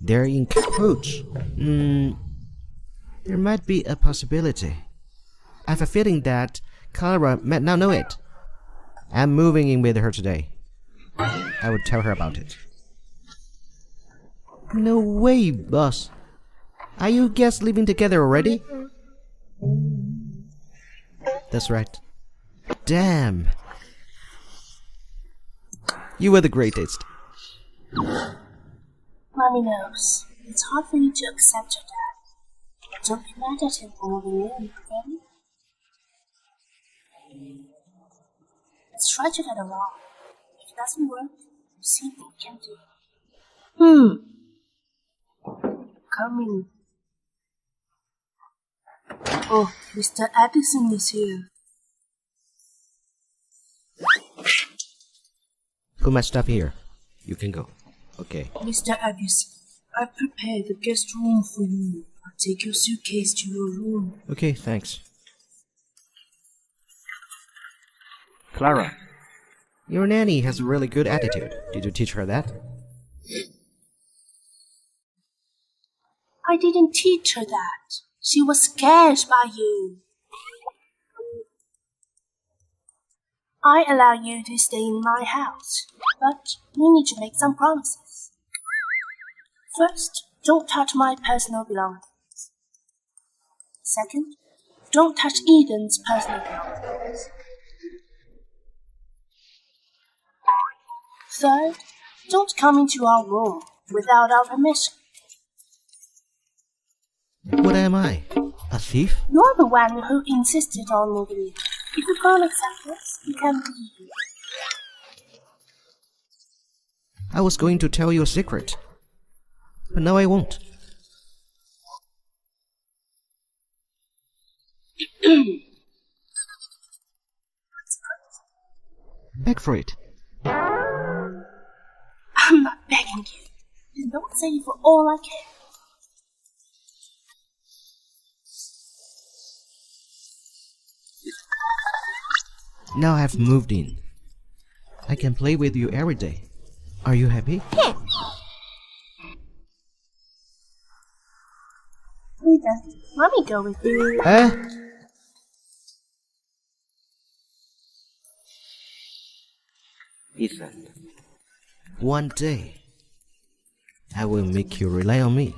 they're in cahoots? There might be a possibility. I have a feeling that Clara might not know it. I'm moving in with her today. I will tell her about it. No way, boss. Are you guys living together already? That's right. Damn. You were the greatest. Mommy knows. It's hard for you to accept your dad. Don't be mad at him for moving in, okay? Let's try to get along. If it doesn't work, see what we can do. Come in. Oh, Mr. Addison is here. Put my stuff here. You can go. Okay. Mr. Addison, I've prepared the guest room for you. I'll take your suitcase to your room. Okay, thanks. Clara, your nanny has a really good attitude. Did you teach her that? I didn't teach her that. She was scared by you. I allow you to stay in my house, but we need to make some promises. First, don't touch my personal belongings. Second, don't touch Ethan's personal belongings. Third, don't come into our room without our permission. What am I? A thief? You're the one who insisted on moving in. If you can't accept this, you can leave. I was going to tell you a secret, but now I won't. Beg for it. I'm not begging you. Just don't say for all I care. Now I've moved in. I can play with you every day. Are you happy? Ethan, let me go with you. Ethan, one day I will make you rely on me.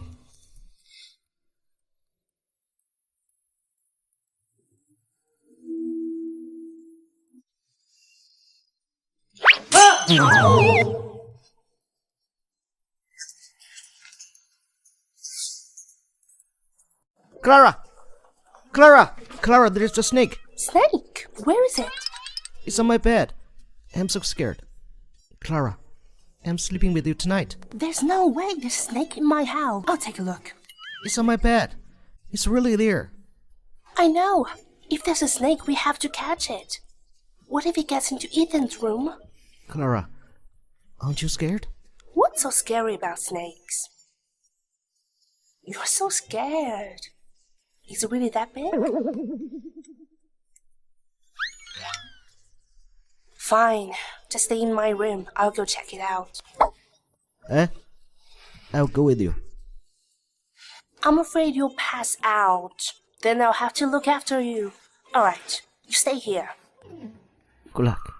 Clara! Clara! Clara, there's a snake. Snake? Where is it? It's on my bed. I'm so scared. Clara, I'm sleeping with you tonight. There's no way there's a snake in my house. I'll take a look. It's on my bed. It's really there. I know. If there's a snake, we have to catch it. What if it gets into Ethan's room? Clara, aren't you scared? What's so scary about snakes? You're so scared. Is it really that big? Fine. Just stay in my room. I'll go check it out. I'll go with you. I'm afraid you'll pass out. Then I'll have to look after you. Alright, you stay here. Good luck.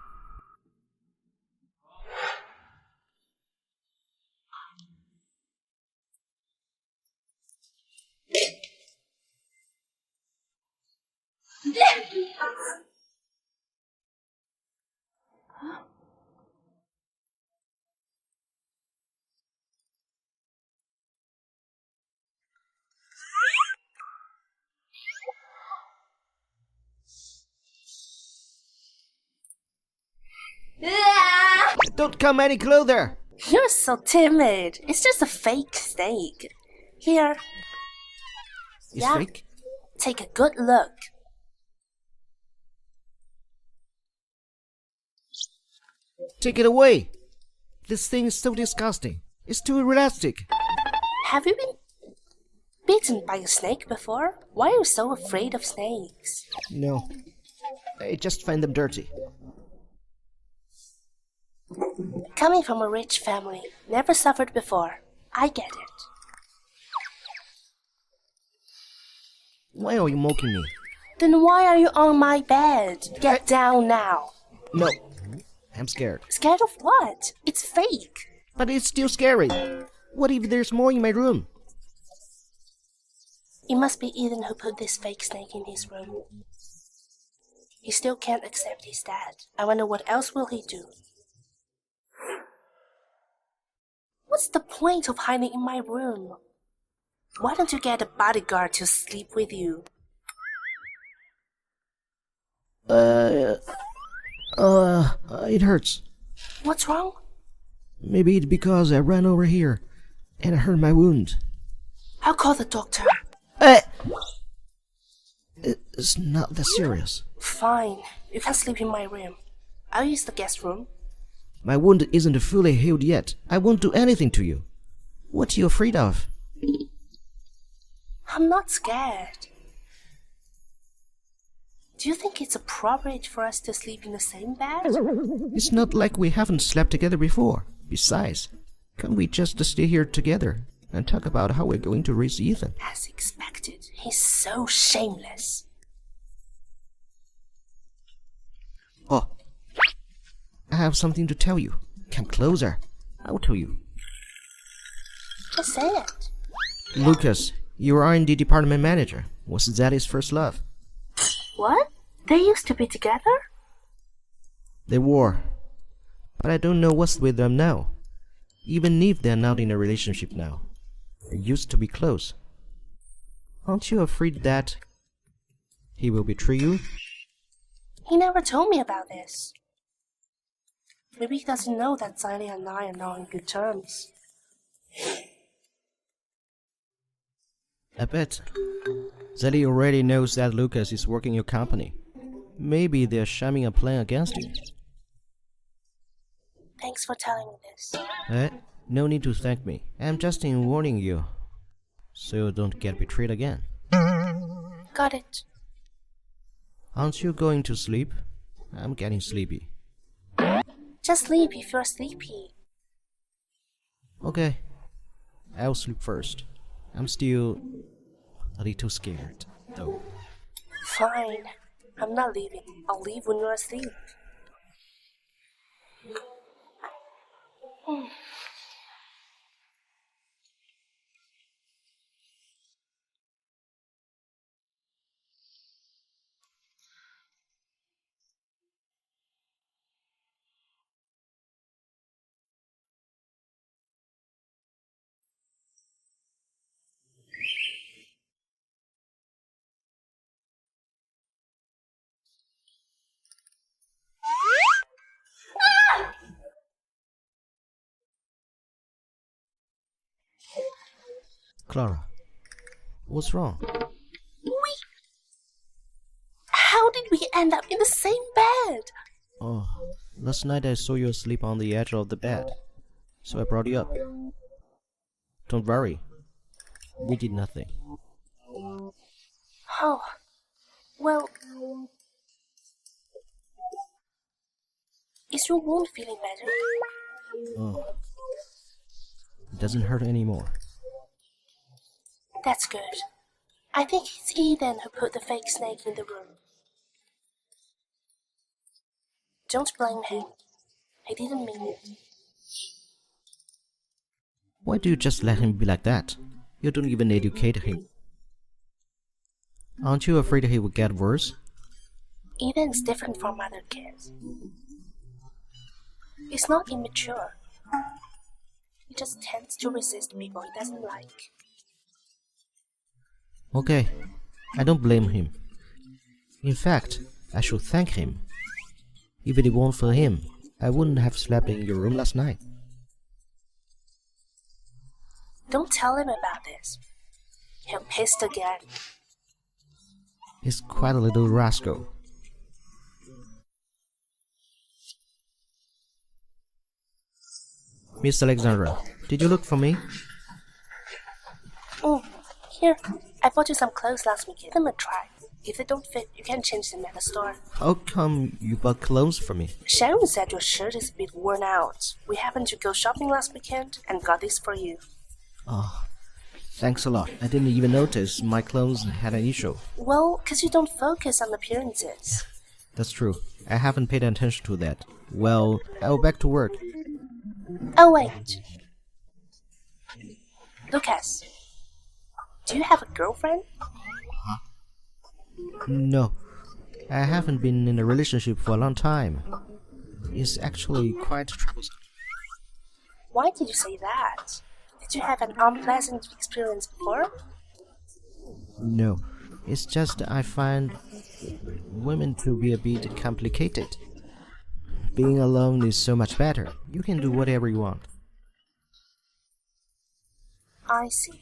Don't come any closer! You're so timid. It's just a fake snake. Here, It's Yeah. fake? take a good look. Take it away! This thing is so disgusting. It's too realistic. Have you been bitten by a snake before? Why are you so afraid of snakes? No. I just find them dirty. Coming from a rich family, never suffered before. I get it. Why are you mocking me? Then why are you on my bed? Get down now. No. I'm scared. Scared of what? It's fake. But it's still scary. What if there's more in my room? It must be Ethan who put this fake snake in his room. He still can't accept his dad. I wonder what else will he do? What's the point of hiding in my room? Why don't you get a bodyguard to sleep with you? It hurts. What's wrong? Maybe it's because I ran over here and I hurt my wound. I'll call the doctor. It's not that serious. Fine. You can sleep in my room. I'll use the guest room. My wound isn't fully healed yet. I won't do anything to you. What are you afraid of? I'm not scared. Do you think it's appropriate for us to sleep in the same bed? It's not like we haven't slept together before. Besides, can't we just stay here together and talk about how we're going to raise Ethan? As expected, he's so shameless. Oh, I have something to tell you. Come closer. I'll tell you. Just say it. Lucas, you're R&D department manager. Was that his first love? What? They used to be together? They were. But I don't know what's with them now. Even if they're not in a relationship now. They used to be close. Aren't you afraid that he will betray you? He never told me about this. Maybe he doesn't know that Sally and I are not on good terms. I bet Zelly already knows that Lucas is working your company. Maybe they're shamming a plan against you. Thanks for telling me this. No need to thank me. I'm just warning you, so don't get betrayed again. Got it. Aren't you going to sleep? I'm getting sleepy. Just sleep if you're sleepy. Okay, I'll sleep first. I'm still a little scared, though. Fine. I'm not leaving. I'll leave when you're asleep. Clara, what's wrong? How did we end up in the same bed? Oh, last night I saw you asleep on the edge of the bed, so I brought you up. Don't worry, we did nothing. Oh, well... Is your wound feeling better? Oh, it doesn't hurt anymore. That's good. I think it's Eden who put the fake snake in the room. Don't blame him. He didn't mean it. Why do you just let him be like that? You don't even educate him. Aren't you afraid he will get worse? Eden's different from other kids. He's not immature. He just tends to resist people he doesn't like. Okay, I don't blame him. In fact, I should thank him. If it weren't for him, I wouldn't have slept in your room last night. Don't tell him about this. He'll piss again. He's quite a little rascal. Miss Alexandra, did you look for me? Here, I bought you some clothes last week. Give them a try. If they don't fit, you can change them at the store. How come you bought clothes for me? Sharon said your shirt is a bit worn out. We happened to go shopping last weekend and got this for you. Oh, thanks a lot. I didn't even notice my clothes had an issue. Well, 'cause you don't focus on appearances. That's true. I haven't paid attention to that. Well, I'll back to work. Oh, wait. Lucas, do you have a girlfriend? No, I haven't been in a relationship for a long time. It's actually quite troublesome. Why did you say that? Did you have an unpleasant experience before? No, it's just I find women to be a bit complicated. Being alone is so much better. You can do whatever you want. I see.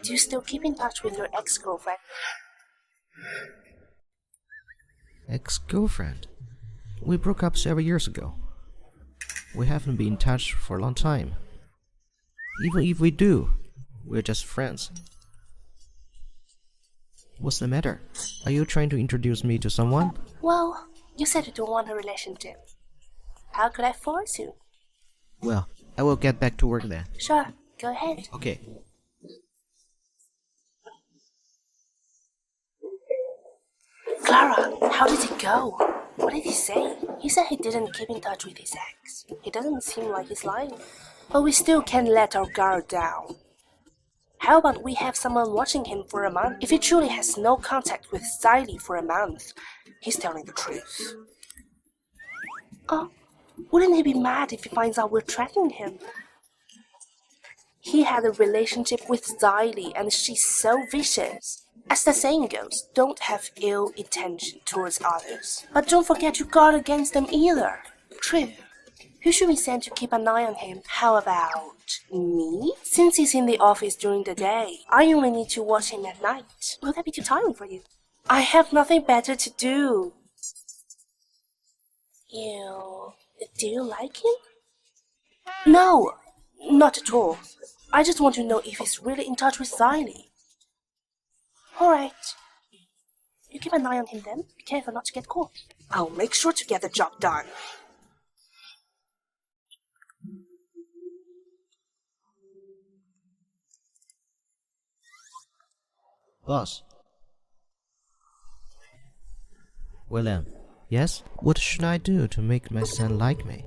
Do you still keep in touch with your ex-girlfriend? Ex-girlfriend? We broke up several years ago. We haven't been in touch for a long time. Even if we do, we're just friends. What's the matter? Are you trying to introduce me to someone? Well, you said you don't want a relationship. How could I force you? Well, I will get back to work then. Sure, go ahead. Okay. Clara, how did it go? What did he say? He said he didn't keep in touch with his ex. He doesn't seem like he's lying. But we still can't let our guard down. How about we have someone watching him for a month? If he truly has no contact with Xylee for a month, he's telling the truth. Oh, wouldn't he be mad if he finds out we're tracking him? He had a relationship with Xylee and she's so vicious. As the saying goes, don't have ill intention towards others. But don't forget you guard against them either. True. Who should we send to keep an eye on him? How about me? Since he's in the office during the day, I only need to watch him at night. Will that be too tiring for you? I have nothing better to do. Do you like him? No, not at all. I just want to know if he's really in touch with Xylee. Alright. You keep an eye on him then. Be careful not to get caught. I'll make sure to get the job done. Boss. William. Yes? What should I do to make my son like me?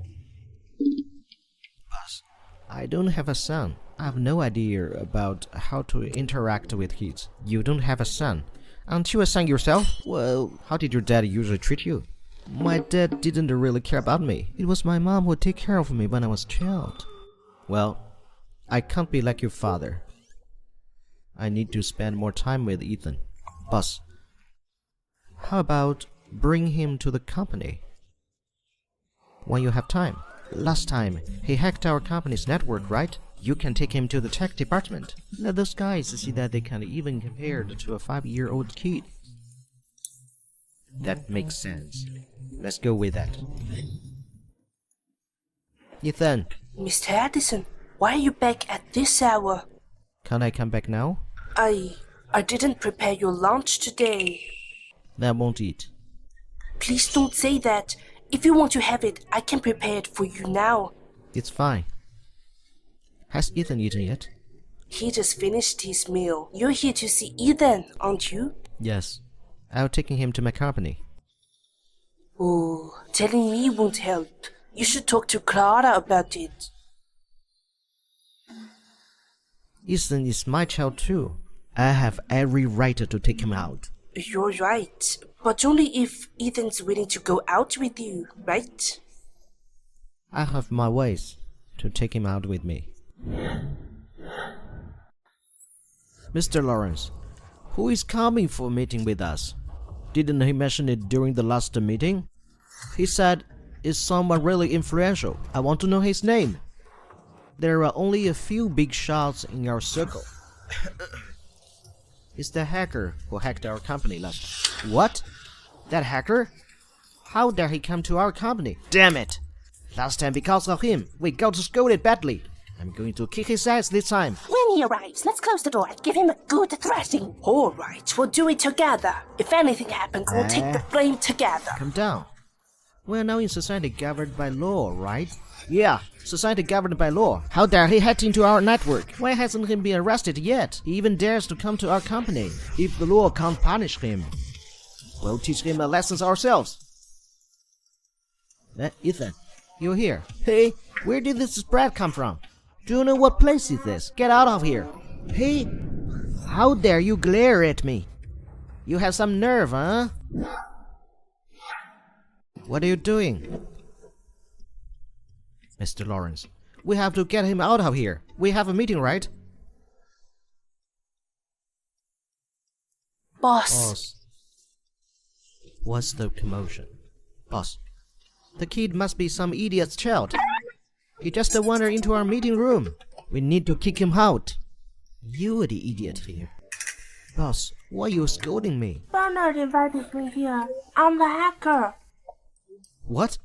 Boss, I don't have a son. I have no idea about how to interact with kids. You don't have a son. Aren't you a son yourself? Well, how did your dad usually treat you? My dad didn't really care about me. It was my mom who took care of me when I was a child. Well, I can't be like your father. I need to spend more time with Ethan. Boss, how about bring him to the company when you have time? Last time, he hacked our company's network, right? You can take him to the tech department. Let those guys see that they can even compare to a 5-year-old kid. That makes sense. Let's go with that. Ethan. Mr. Addison, why are you back at this hour? Can I come back now? I didn't prepare your lunch today. I won't eat. Please don't say that. If you want to have it, I can prepare it for you now. It's fine. Has Ethan eaten yet? He just finished his meal. You're here to see Ethan, aren't you? Yes. I'll take him to my company. Oh, telling me won't help. You should talk to Clara about it. Ethan is my child too. I have every right to take him out. You're right, but only if Ethan's willing to go out with you, right? I have my ways to take him out with me. Mr. Lawrence, who is coming for a meeting with us? Didn't he mention it during the last meeting? He said it's someone really influential. I want to know his name. There are only a few big shots in our circle. It's the hacker who hacked our company last. What? That hacker? How dare he come to our company? Damn it! Last time because of him, we got scolded badly. I'm going to kick his ass this time. When he arrives, let's close the door and give him a good thrashing. Alright, we'll do it together. If anything happens, we'll take the blame together. Calm down. We're now in society governed by law, right? Yeah, society governed by law. How dare he hack into our network? Why hasn't he been arrested yet? He even dares to come to our company. If the law can't punish him, we'll teach him a lesson ourselves. Ethan, you're here. Hey, where did this spread come from? Do you know what place is this? Get out of here. Hey, how dare you glare at me? You have some nerve, huh? What are you doing? Mr. Lawrence, we have to get him out of here. We have a meeting, right? Boss. What's the commotion? Boss, the kid must be some idiot's child. He just wandered into our meeting room. We need to kick him out. You're the idiot here. Boss, why are you scolding me? Bernard invited me here. I'm the hacker. What?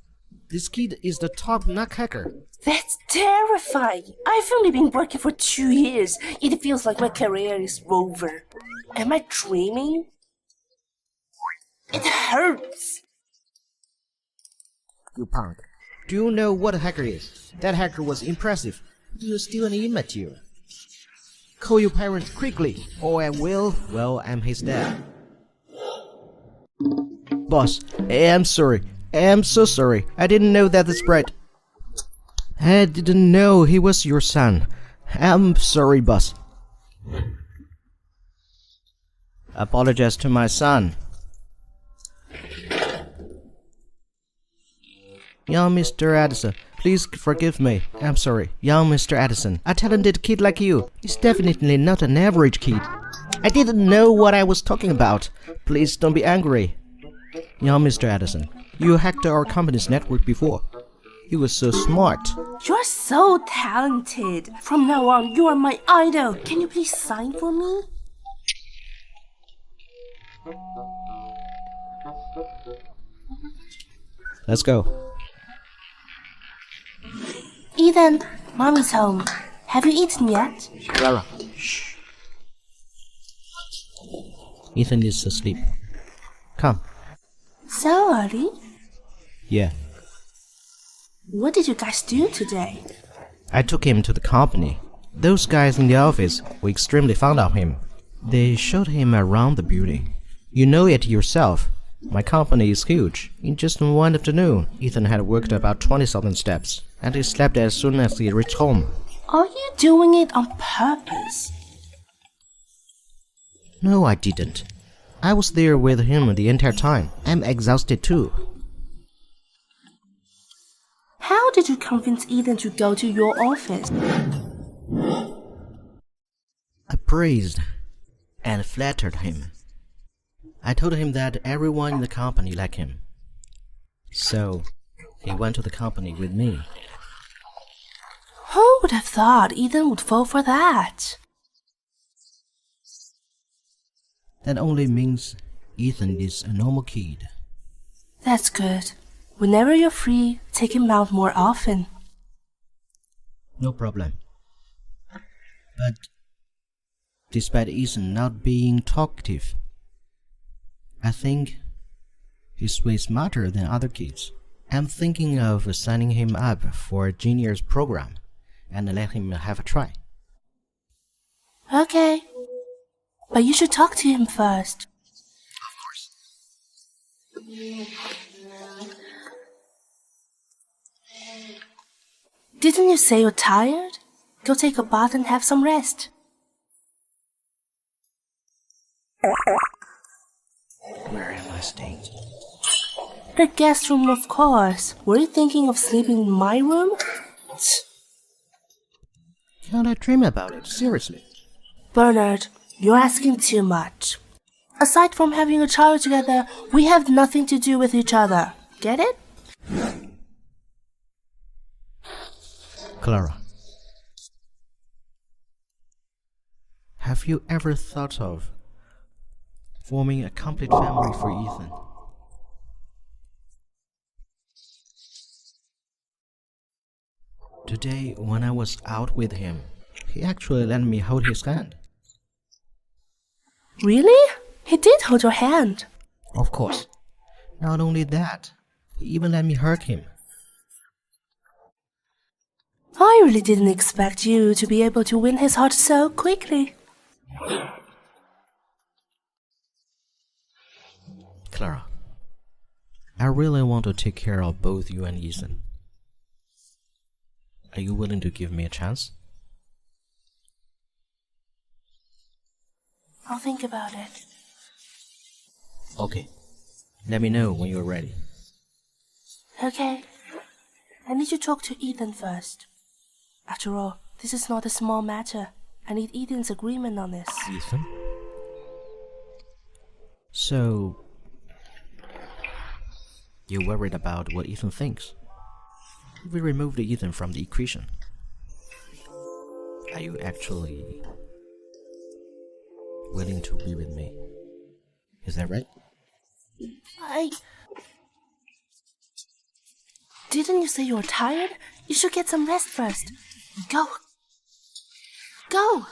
This kid is the top knock hacker. That's terrifying. I've only been working for 2 years. It feels like my career is over. Am I dreaming? It hurts. You punk. Do you know what a hacker is? That hacker was impressive. You're still an immature. Call your parents quickly, or I will. Well, I'm his dad. Boss, I'm sorry. I'm so sorry. I didn't know that the spread. I didn't know he was your son. I'm sorry, boss. Apologize to my son. Young Mr. Addison, please forgive me. I'm sorry. Young Mr. Addison, a talented kid like you is definitely not an average kid. I didn't know what I was talking about. Please don't be angry. Young Mr. Addison, you hacked our company's network before. You were so smart. You're so talented. From now on, you are my idol. Can you please sign for me? Let's go. Ethan, Mommy's home. Have you eaten yet? Clara, shh. Ethan is asleep. Come. So early? Yeah. What did you guys do today? I took him to the company. Those guys in the office were extremely fond of him. They showed him around the building. You know it yourself. My company is huge. In just one afternoon, Ethan had worked about 20,000 steps, and he slept as soon as he reached home. Are you doing it on purpose? No, I didn't. I was there with him the entire time. I'm exhausted too. How did you convince Ethan to go to your office? I praised and flattered him. I told him that everyone in the company liked him. So, he went to the company with me. Who would have thought Ethan would fall for that? That only means Ethan is a normal kid. That's good. Whenever you're free, take him out more often. No problem. But despite Ethan not being talkative, I think he's way smarter than other kids. I'm thinking of signing him up for a junior's program and let him have a try. Okay. But you should talk to him first. Of course. Didn't you say you're tired? Go take a bath and have some rest. Where am I staying? The guest room, of course. Were you thinking of sleeping in my room? Can't I dream about it? Seriously. Bernard, you're asking too much. Aside from having a child together, we have nothing to do with each other. Get it? Clara, have you ever thought of forming a complete family for Ethan? Today, when I was out with him, he actually let me hold his hand. Really? He did hold your hand. Of course. Not only that, he even let me hug him. I really didn't expect you to be able to win his heart so quickly. Clara, I really want to take care of both you and Ethan. Are you willing to give me a chance? I'll think about it. Okay. Let me know when you're ready. Okay. I need to talk to Ethan first. After all, this is not a small matter. I need Ethan's agreement on this. Ethan? So, you're worried about what Ethan thinks? We removed Ethan from the equation. Are you actually willing to be with me? Is that right? Didn't you say you were tired? You should get some rest first. Go. Go!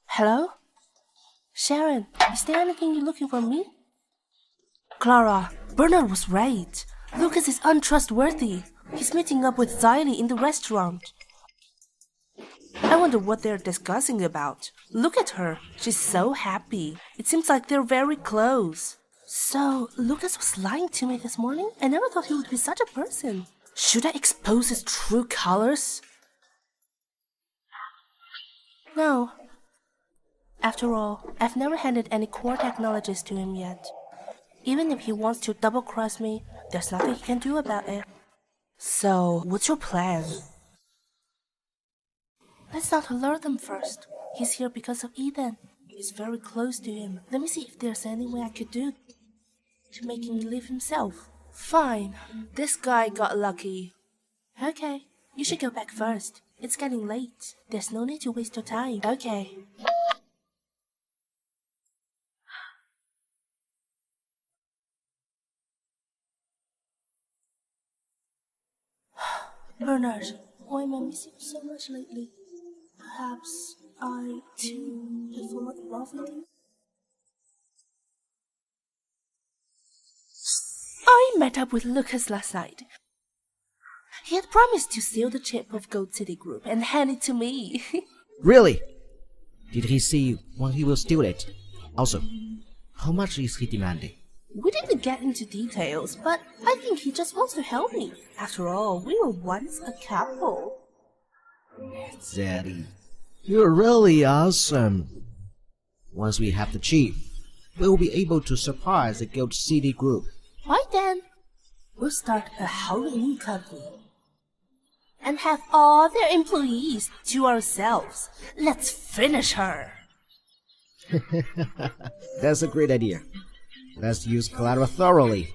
Hello? Sharon, is there anything you're looking for me? Clara, Bernard was right. Lucas is untrustworthy. He's meeting up with Xylee in the restaurant. I wonder what they're discussing about. Look at her. She's so happy. It seems like they're very close. So, Lucas was lying to me this morning? I never thought he would be such a person. Should I expose his true colors? No. After all, I've never handed any core technologies to him yet. Even if he wants to double-cross me, there's nothing he can do about it. So, what's your plan? Let's not alert them first. He's here because of Ethan. He's very close to him. Let me see if there's any way I could do to make him leave himself. Fine. This guy got lucky. Okay, you should go back first. It's getting late. There's no need to waste your time. Okay. Bernard, why am I missing you so much lately? Perhaps I, too, have fallen in love with you? I met up with Lucas last night. He had promised to steal the chip of Gold City Group and hand it to me. Really? Did he see when he will steal it? Also, how much is he demanding? We didn't get into details, but I think he just wants to help me. After all, we were once a couple. Zaddy, you're really awesome. Once we have the chip, we'll be able to surprise the Gold City Group. Right then, we'll start a whole new company and have all their employees to ourselves. Let's finish her. That's a great idea. Let's use Clara thoroughly.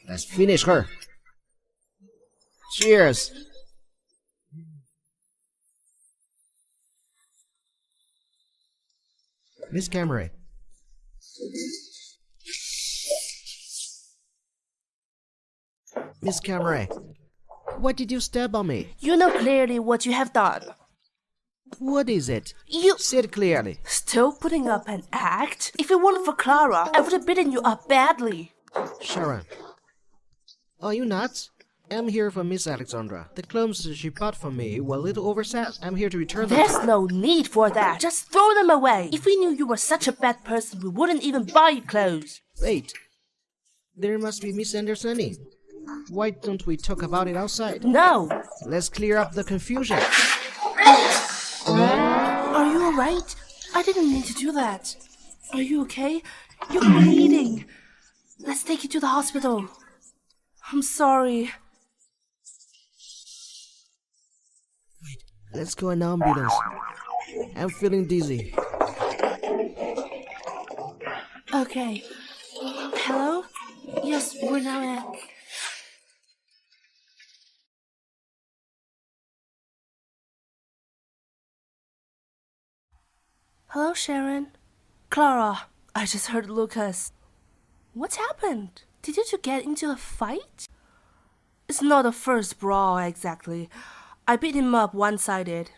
Let's finish her. Cheers! Miss Cameron. Miss Cameron, why did you stab on me? You know clearly what you have done. What is it? You Say it clearly. still putting up an act? If it weren't for Clara, I would have beaten you up badly. Sharon. Are you nuts? I'm here for Miss Alexandra. The clothes she bought for me were a little oversized. I'm here to return them. There's no need for that. Just throw them away. If we knew you were such a bad person, we wouldn't even buy you clothes. Wait. There must be misunderstanding. Why don't we talk about it outside? No. Let's clear up the confusion. Are you alright? I didn't mean to do that. Are you okay? You're bleeding. Let's take you to the hospital. I'm sorry. Wait, let's go in an ambulance. I'm feeling dizzy. Okay. Hello? Yes, we're now at... Hello, Sharon. Clara, I just heard Lucas. What's happened? Did you two get into a fight? It's not a first brawl, exactly. I beat him up one-sided.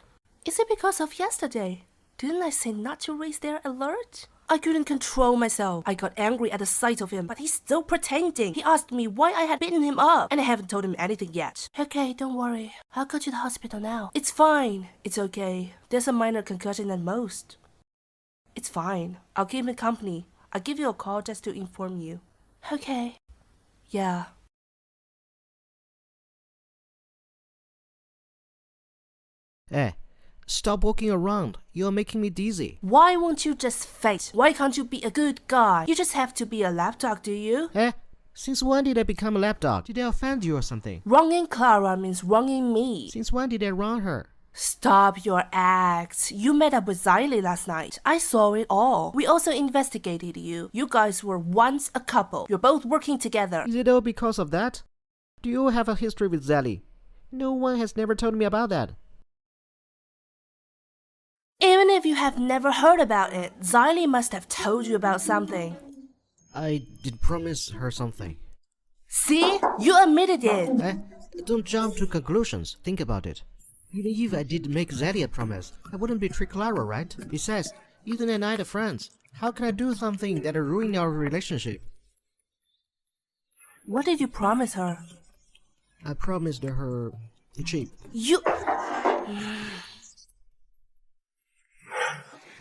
Is it because of yesterday? Didn't I say not to raise their alert? I couldn't control myself. I got angry at the sight of him, but he's still pretending. He asked me why I had beaten him up, and I haven't told him anything yet. Okay, don't worry. I'll go to the hospital now. It's fine. It's okay. There's a minor concussion at most. It's fine. I'll keep him company. I'll give you a call just to inform you. Okay. Yeah. Eh, stop walking around. You're making me dizzy. Why won't you just face? Why can't you be a good guy? You just have to be a lapdog, do you? Eh, since when did I become a lapdog? Did I offend you or something? Wronging Clara means wronging me. Since when did I wrong her? Stop your acts. You met up with Xylee last night. I saw it all. We also investigated you. You guys were once a couple. You're both working together. Is it all because of that? Do you have a history with Xylee? No one has never told me about that. Even if you have never heard about it, Xylee must have told you about something. I did promise her something. See? You admitted it. Eh? Don't jump to conclusions. Think about it. Even if I did make Xylee a promise, I wouldn't betray Clara, right? Besides, Ethan and I are friends. How can I do something that will ruin our relationship? What did you promise her? I promised her a chip. You...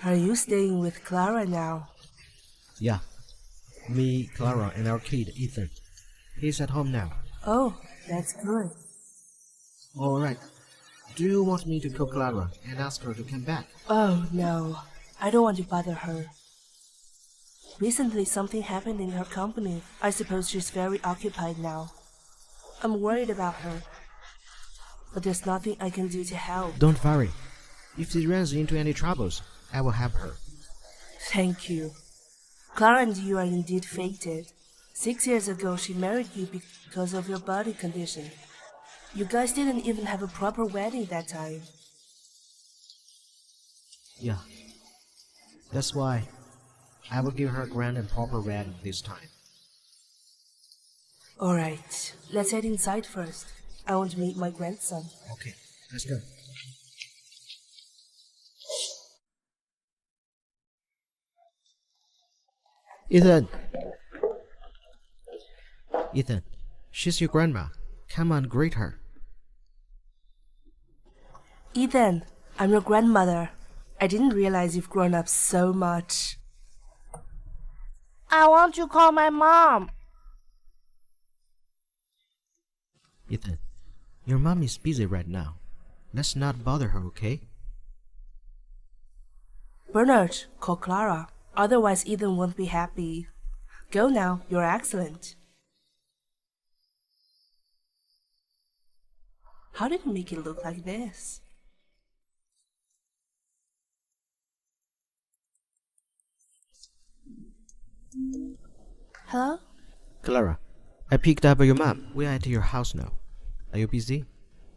Are you staying with Clara now? Yeah. Me, Clara, and our kid, Ethan. He's at home now. Oh, that's good. Alright. Do you want me to call Clara and ask her to come back? Oh, no. I don't want to bother her. Recently, something happened in her company. I suppose she's very occupied now. I'm worried about her. But there's nothing I can do to help. Don't worry. If she runs into any troubles, I will help her. Thank you. Clara and you are indeed fated. 6 years ago, she married you because of your body condition. You guys didn't even have a proper wedding that time. Yeah. That's why I will give her a grand and proper wedding this time. Alright, let's head inside first. I want to meet my grandson. Okay, let's go. Ethan! Ethan, she's your grandma. Come on, greet her. Ethan, I'm your grandmother. I didn't realize you've grown up so much. I want to call my mom. Ethan, your mom is busy right now. Let's not bother her, okay? Bernard, call Clara. Otherwise, Ethan won't be happy. Go now, you're excellent. How did you make it look like this? Hello? Clara, I picked up your mom. We are at your house now. Are you busy?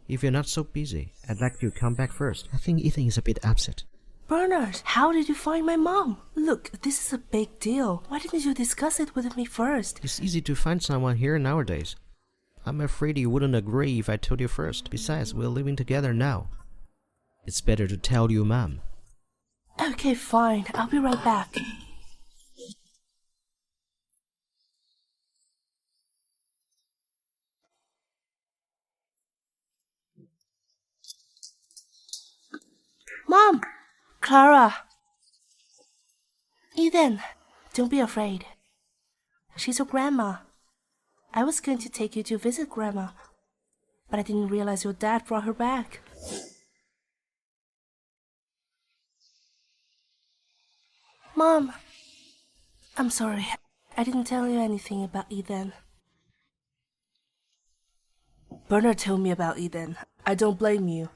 If you're not so busy, I'd like you to come back first. I think Ethan is a bit upset. Bernard, how did you find my mom? Look, this is a big deal. Why didn't you discuss it with me first? It's easy to find someone here nowadays. I'm afraid you wouldn't agree if I told you first. Besides, we're living together now. It's better to tell your mom. Okay, fine. I'll be right back. Mom! Clara! Ethan, don't be afraid. She's your grandma. I was going to take you to visit Grandma, but I didn't realize your dad brought her back. Mom, I'm sorry. I didn't tell you anything about Ethan. Bernard told me about Ethan. I don't blame you.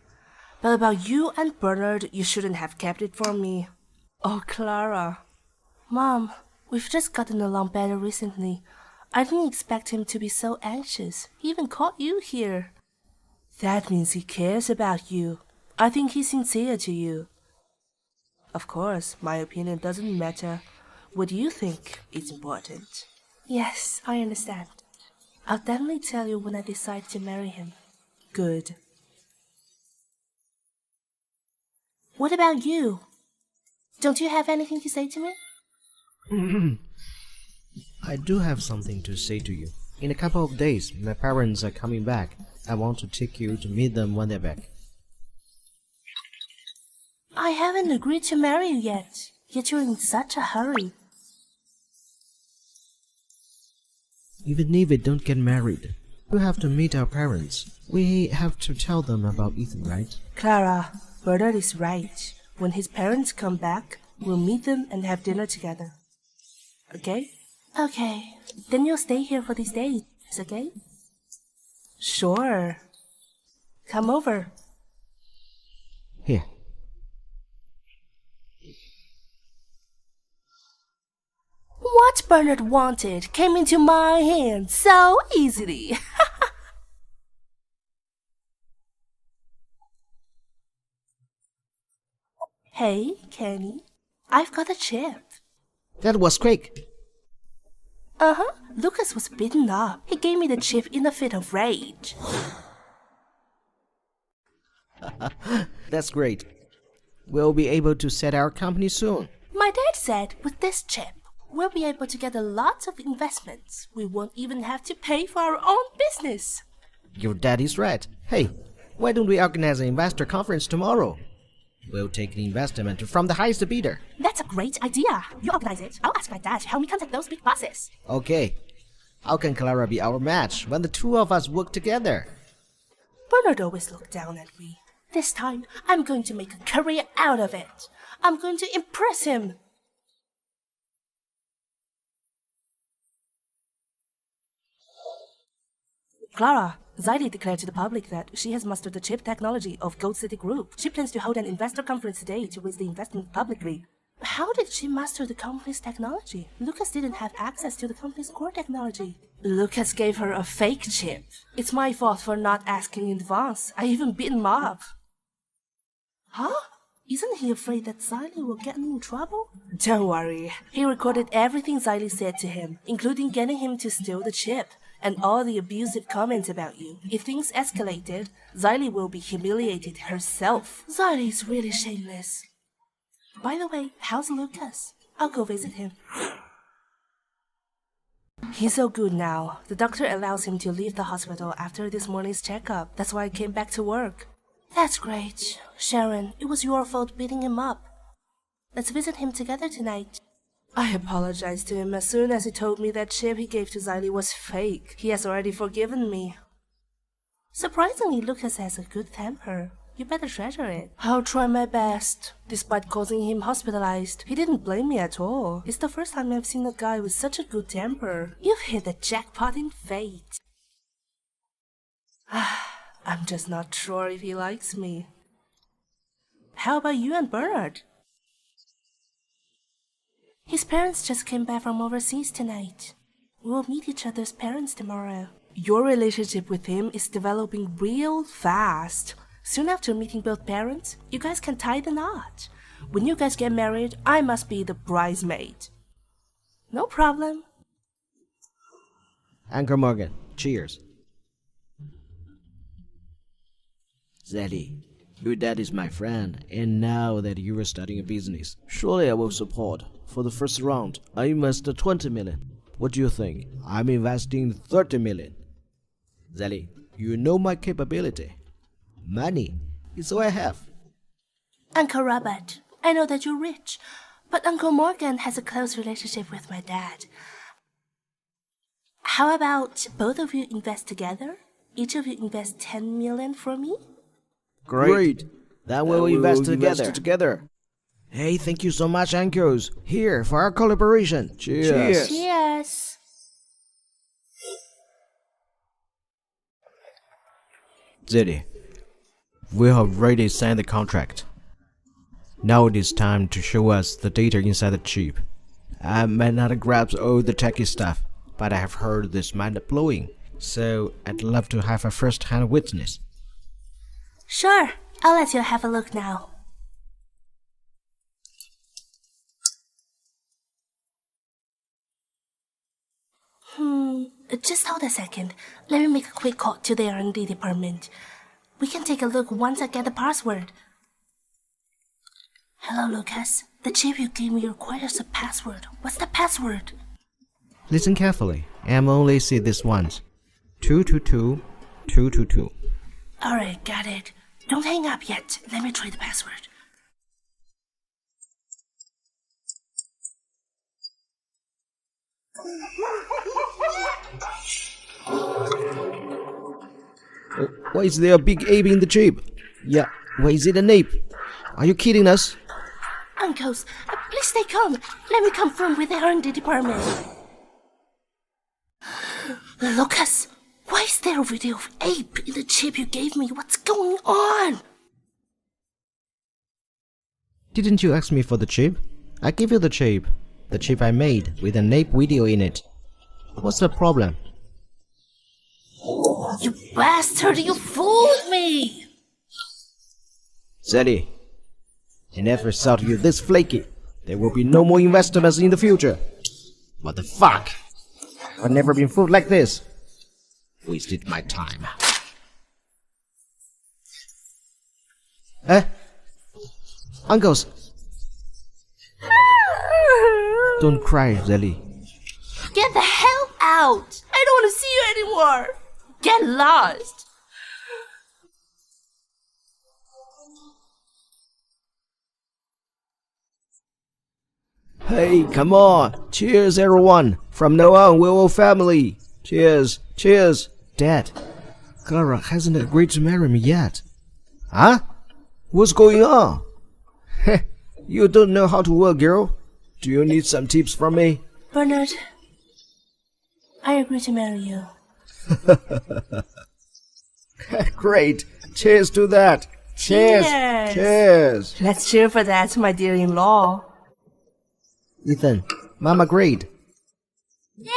But about you and Bernard, you shouldn't have kept it from me. Oh, Clara. Mom, we've just gotten along better recently. I didn't expect him to be so anxious. He even called you here. That means he cares about you. I think he's sincere to you. Of course, my opinion doesn't matter. What you think is important. Yes, I understand. I'll definitely tell you when I decide to marry him. Good. What about you? Don't you have anything to say to me? I do have something to say to you. In a couple of days, my parents are coming back. I want to take you to meet them when they're back. I haven't agreed to marry you yet you're in such a hurry. Even if we don't get married, we have to meet our parents. We have to tell them about Ethan, right? Clara, Bernard is right. When his parents come back, we'll meet them and have dinner together. Okay? Okay. Then you'll stay here for these days, okay? Sure. Come over. Here. What Bernard wanted came into my hands so easily. Hey, Kenny, I've got a chip. That was quick. Uh-huh. Lucas was beaten up. He gave me the chip in a fit of rage. That's great. We'll be able to set our company soon. My dad said with this chip, we'll be able to get a lot of investments. We won't even have to pay for our own business. Your dad is right. Hey, why don't we organize an investor conference tomorrow? We'll take the investment from the highest bidder. That's a great idea. You organize it. I'll ask my dad to help me contact those big bosses. Okay. How can Clara be our match when the two of us work together? Bernard always looked down at me. This time, I'm going to make a career out of it. I'm going to impress him. Clara, Zylie declared to the public that she has mastered the chip technology of Gold City Group. She plans to hold an investor conference today to raise the investment publicly. How did she master the company's technology? Lucas didn't have access to the company's core technology. Lucas gave her a fake chip. It's my fault for not asking in advance. I even beat him up. Huh? Isn't he afraid that Zylie will get in trouble? Don't worry. He recorded everything Zylie said to him, including getting him to steal the chip and all the abusive comments about you. If things escalated, Zylie will be humiliated herself. Zylie is really shameless. By the way, how's Lucas? I'll go visit him. He's so good now. The doctor allows him to leave the hospital after this morning's checkup. That's why I came back to work. That's great. Sharon, it was your fault beating him up. Let's visit him together tonight. I apologized to him as soon as he told me that chip he gave to Zylie was fake. He has already forgiven me. Surprisingly, Lucas has a good temper. You better treasure it. I'll try my best. Despite causing him hospitalized, he didn't blame me at all. It's the first time I've seen a guy with such a good temper. You've hit the jackpot in fate. I'm just not sure if he likes me. How about you and Bernard? His parents just came back from overseas tonight. We'll meet each other's parents tomorrow. Your relationship with him is developing real fast. Soon after meeting both parents, you guys can tie the knot. When you guys get married, I must be the bridesmaid. No problem. Uncle Morgan, cheers. Zylie, your dad is my friend, and now that you are starting a business, surely I will support. For the first round, I invested 20 million. What do you think? I'm investing 30 million. Zylie, you know my capability. Money is all I have. Uncle Robert, I know that you're rich, but Uncle Morgan has a close relationship with my dad. How about both of you invest together? Each of you invest 10 million for me? Great. Then we'll invest together. Hey, thank you so much, uncles. Here, for our collaboration. Cheers. Cheers. Zylie, we have already signed the contract. Now it is time to show us the data inside the chip. I might not grasp all the techie stuff, but I have heard this mind-blowing, so I'd love to have a first-hand witness. Sure, I'll let you have a look now. Just hold a second. Let me make a quick call to the R&D department. We can take a look once I get the password. Hello, Lucas. The chip you gave me requires a password. What's the password? Listen carefully. I'm only see this once. 222-222. Alright, got it. Don't hang up yet. Let me try the password. Why is there a big ape in the chip? Yeah, why is it an ape? Are you kidding us? Uncles, please stay calm. Let me confirm with the R&D department. Lucas, why is there a video of ape in the chip you gave me? What's going on? Didn't you ask me for the chip? I gave you the chip. The chip I made with an ape video in it. What's the problem? You bastard, you fooled me! Zylie, I never thought you this flaky. There will be no more investments in the future. What the fuck? I've never been fooled like this. Wasted my time. Uncles! Don't cry, Zylie. Get the hell out! I don't want to see you anymore! Get lost! Hey, come on. Cheers, everyone. From now on, we're all family. Cheers. Cheers. Dad, Clara hasn't agreed to marry me yet. Huh? What's going on? Heh, you don't know how to work, girl. Do you need some tips from me? Bernard, I agree to marry you. Great. Cheers to that. Cheers. Cheers. Cheers. Let's cheer for that, my dear-in-law. Ethan, Mom agreed. Yeah.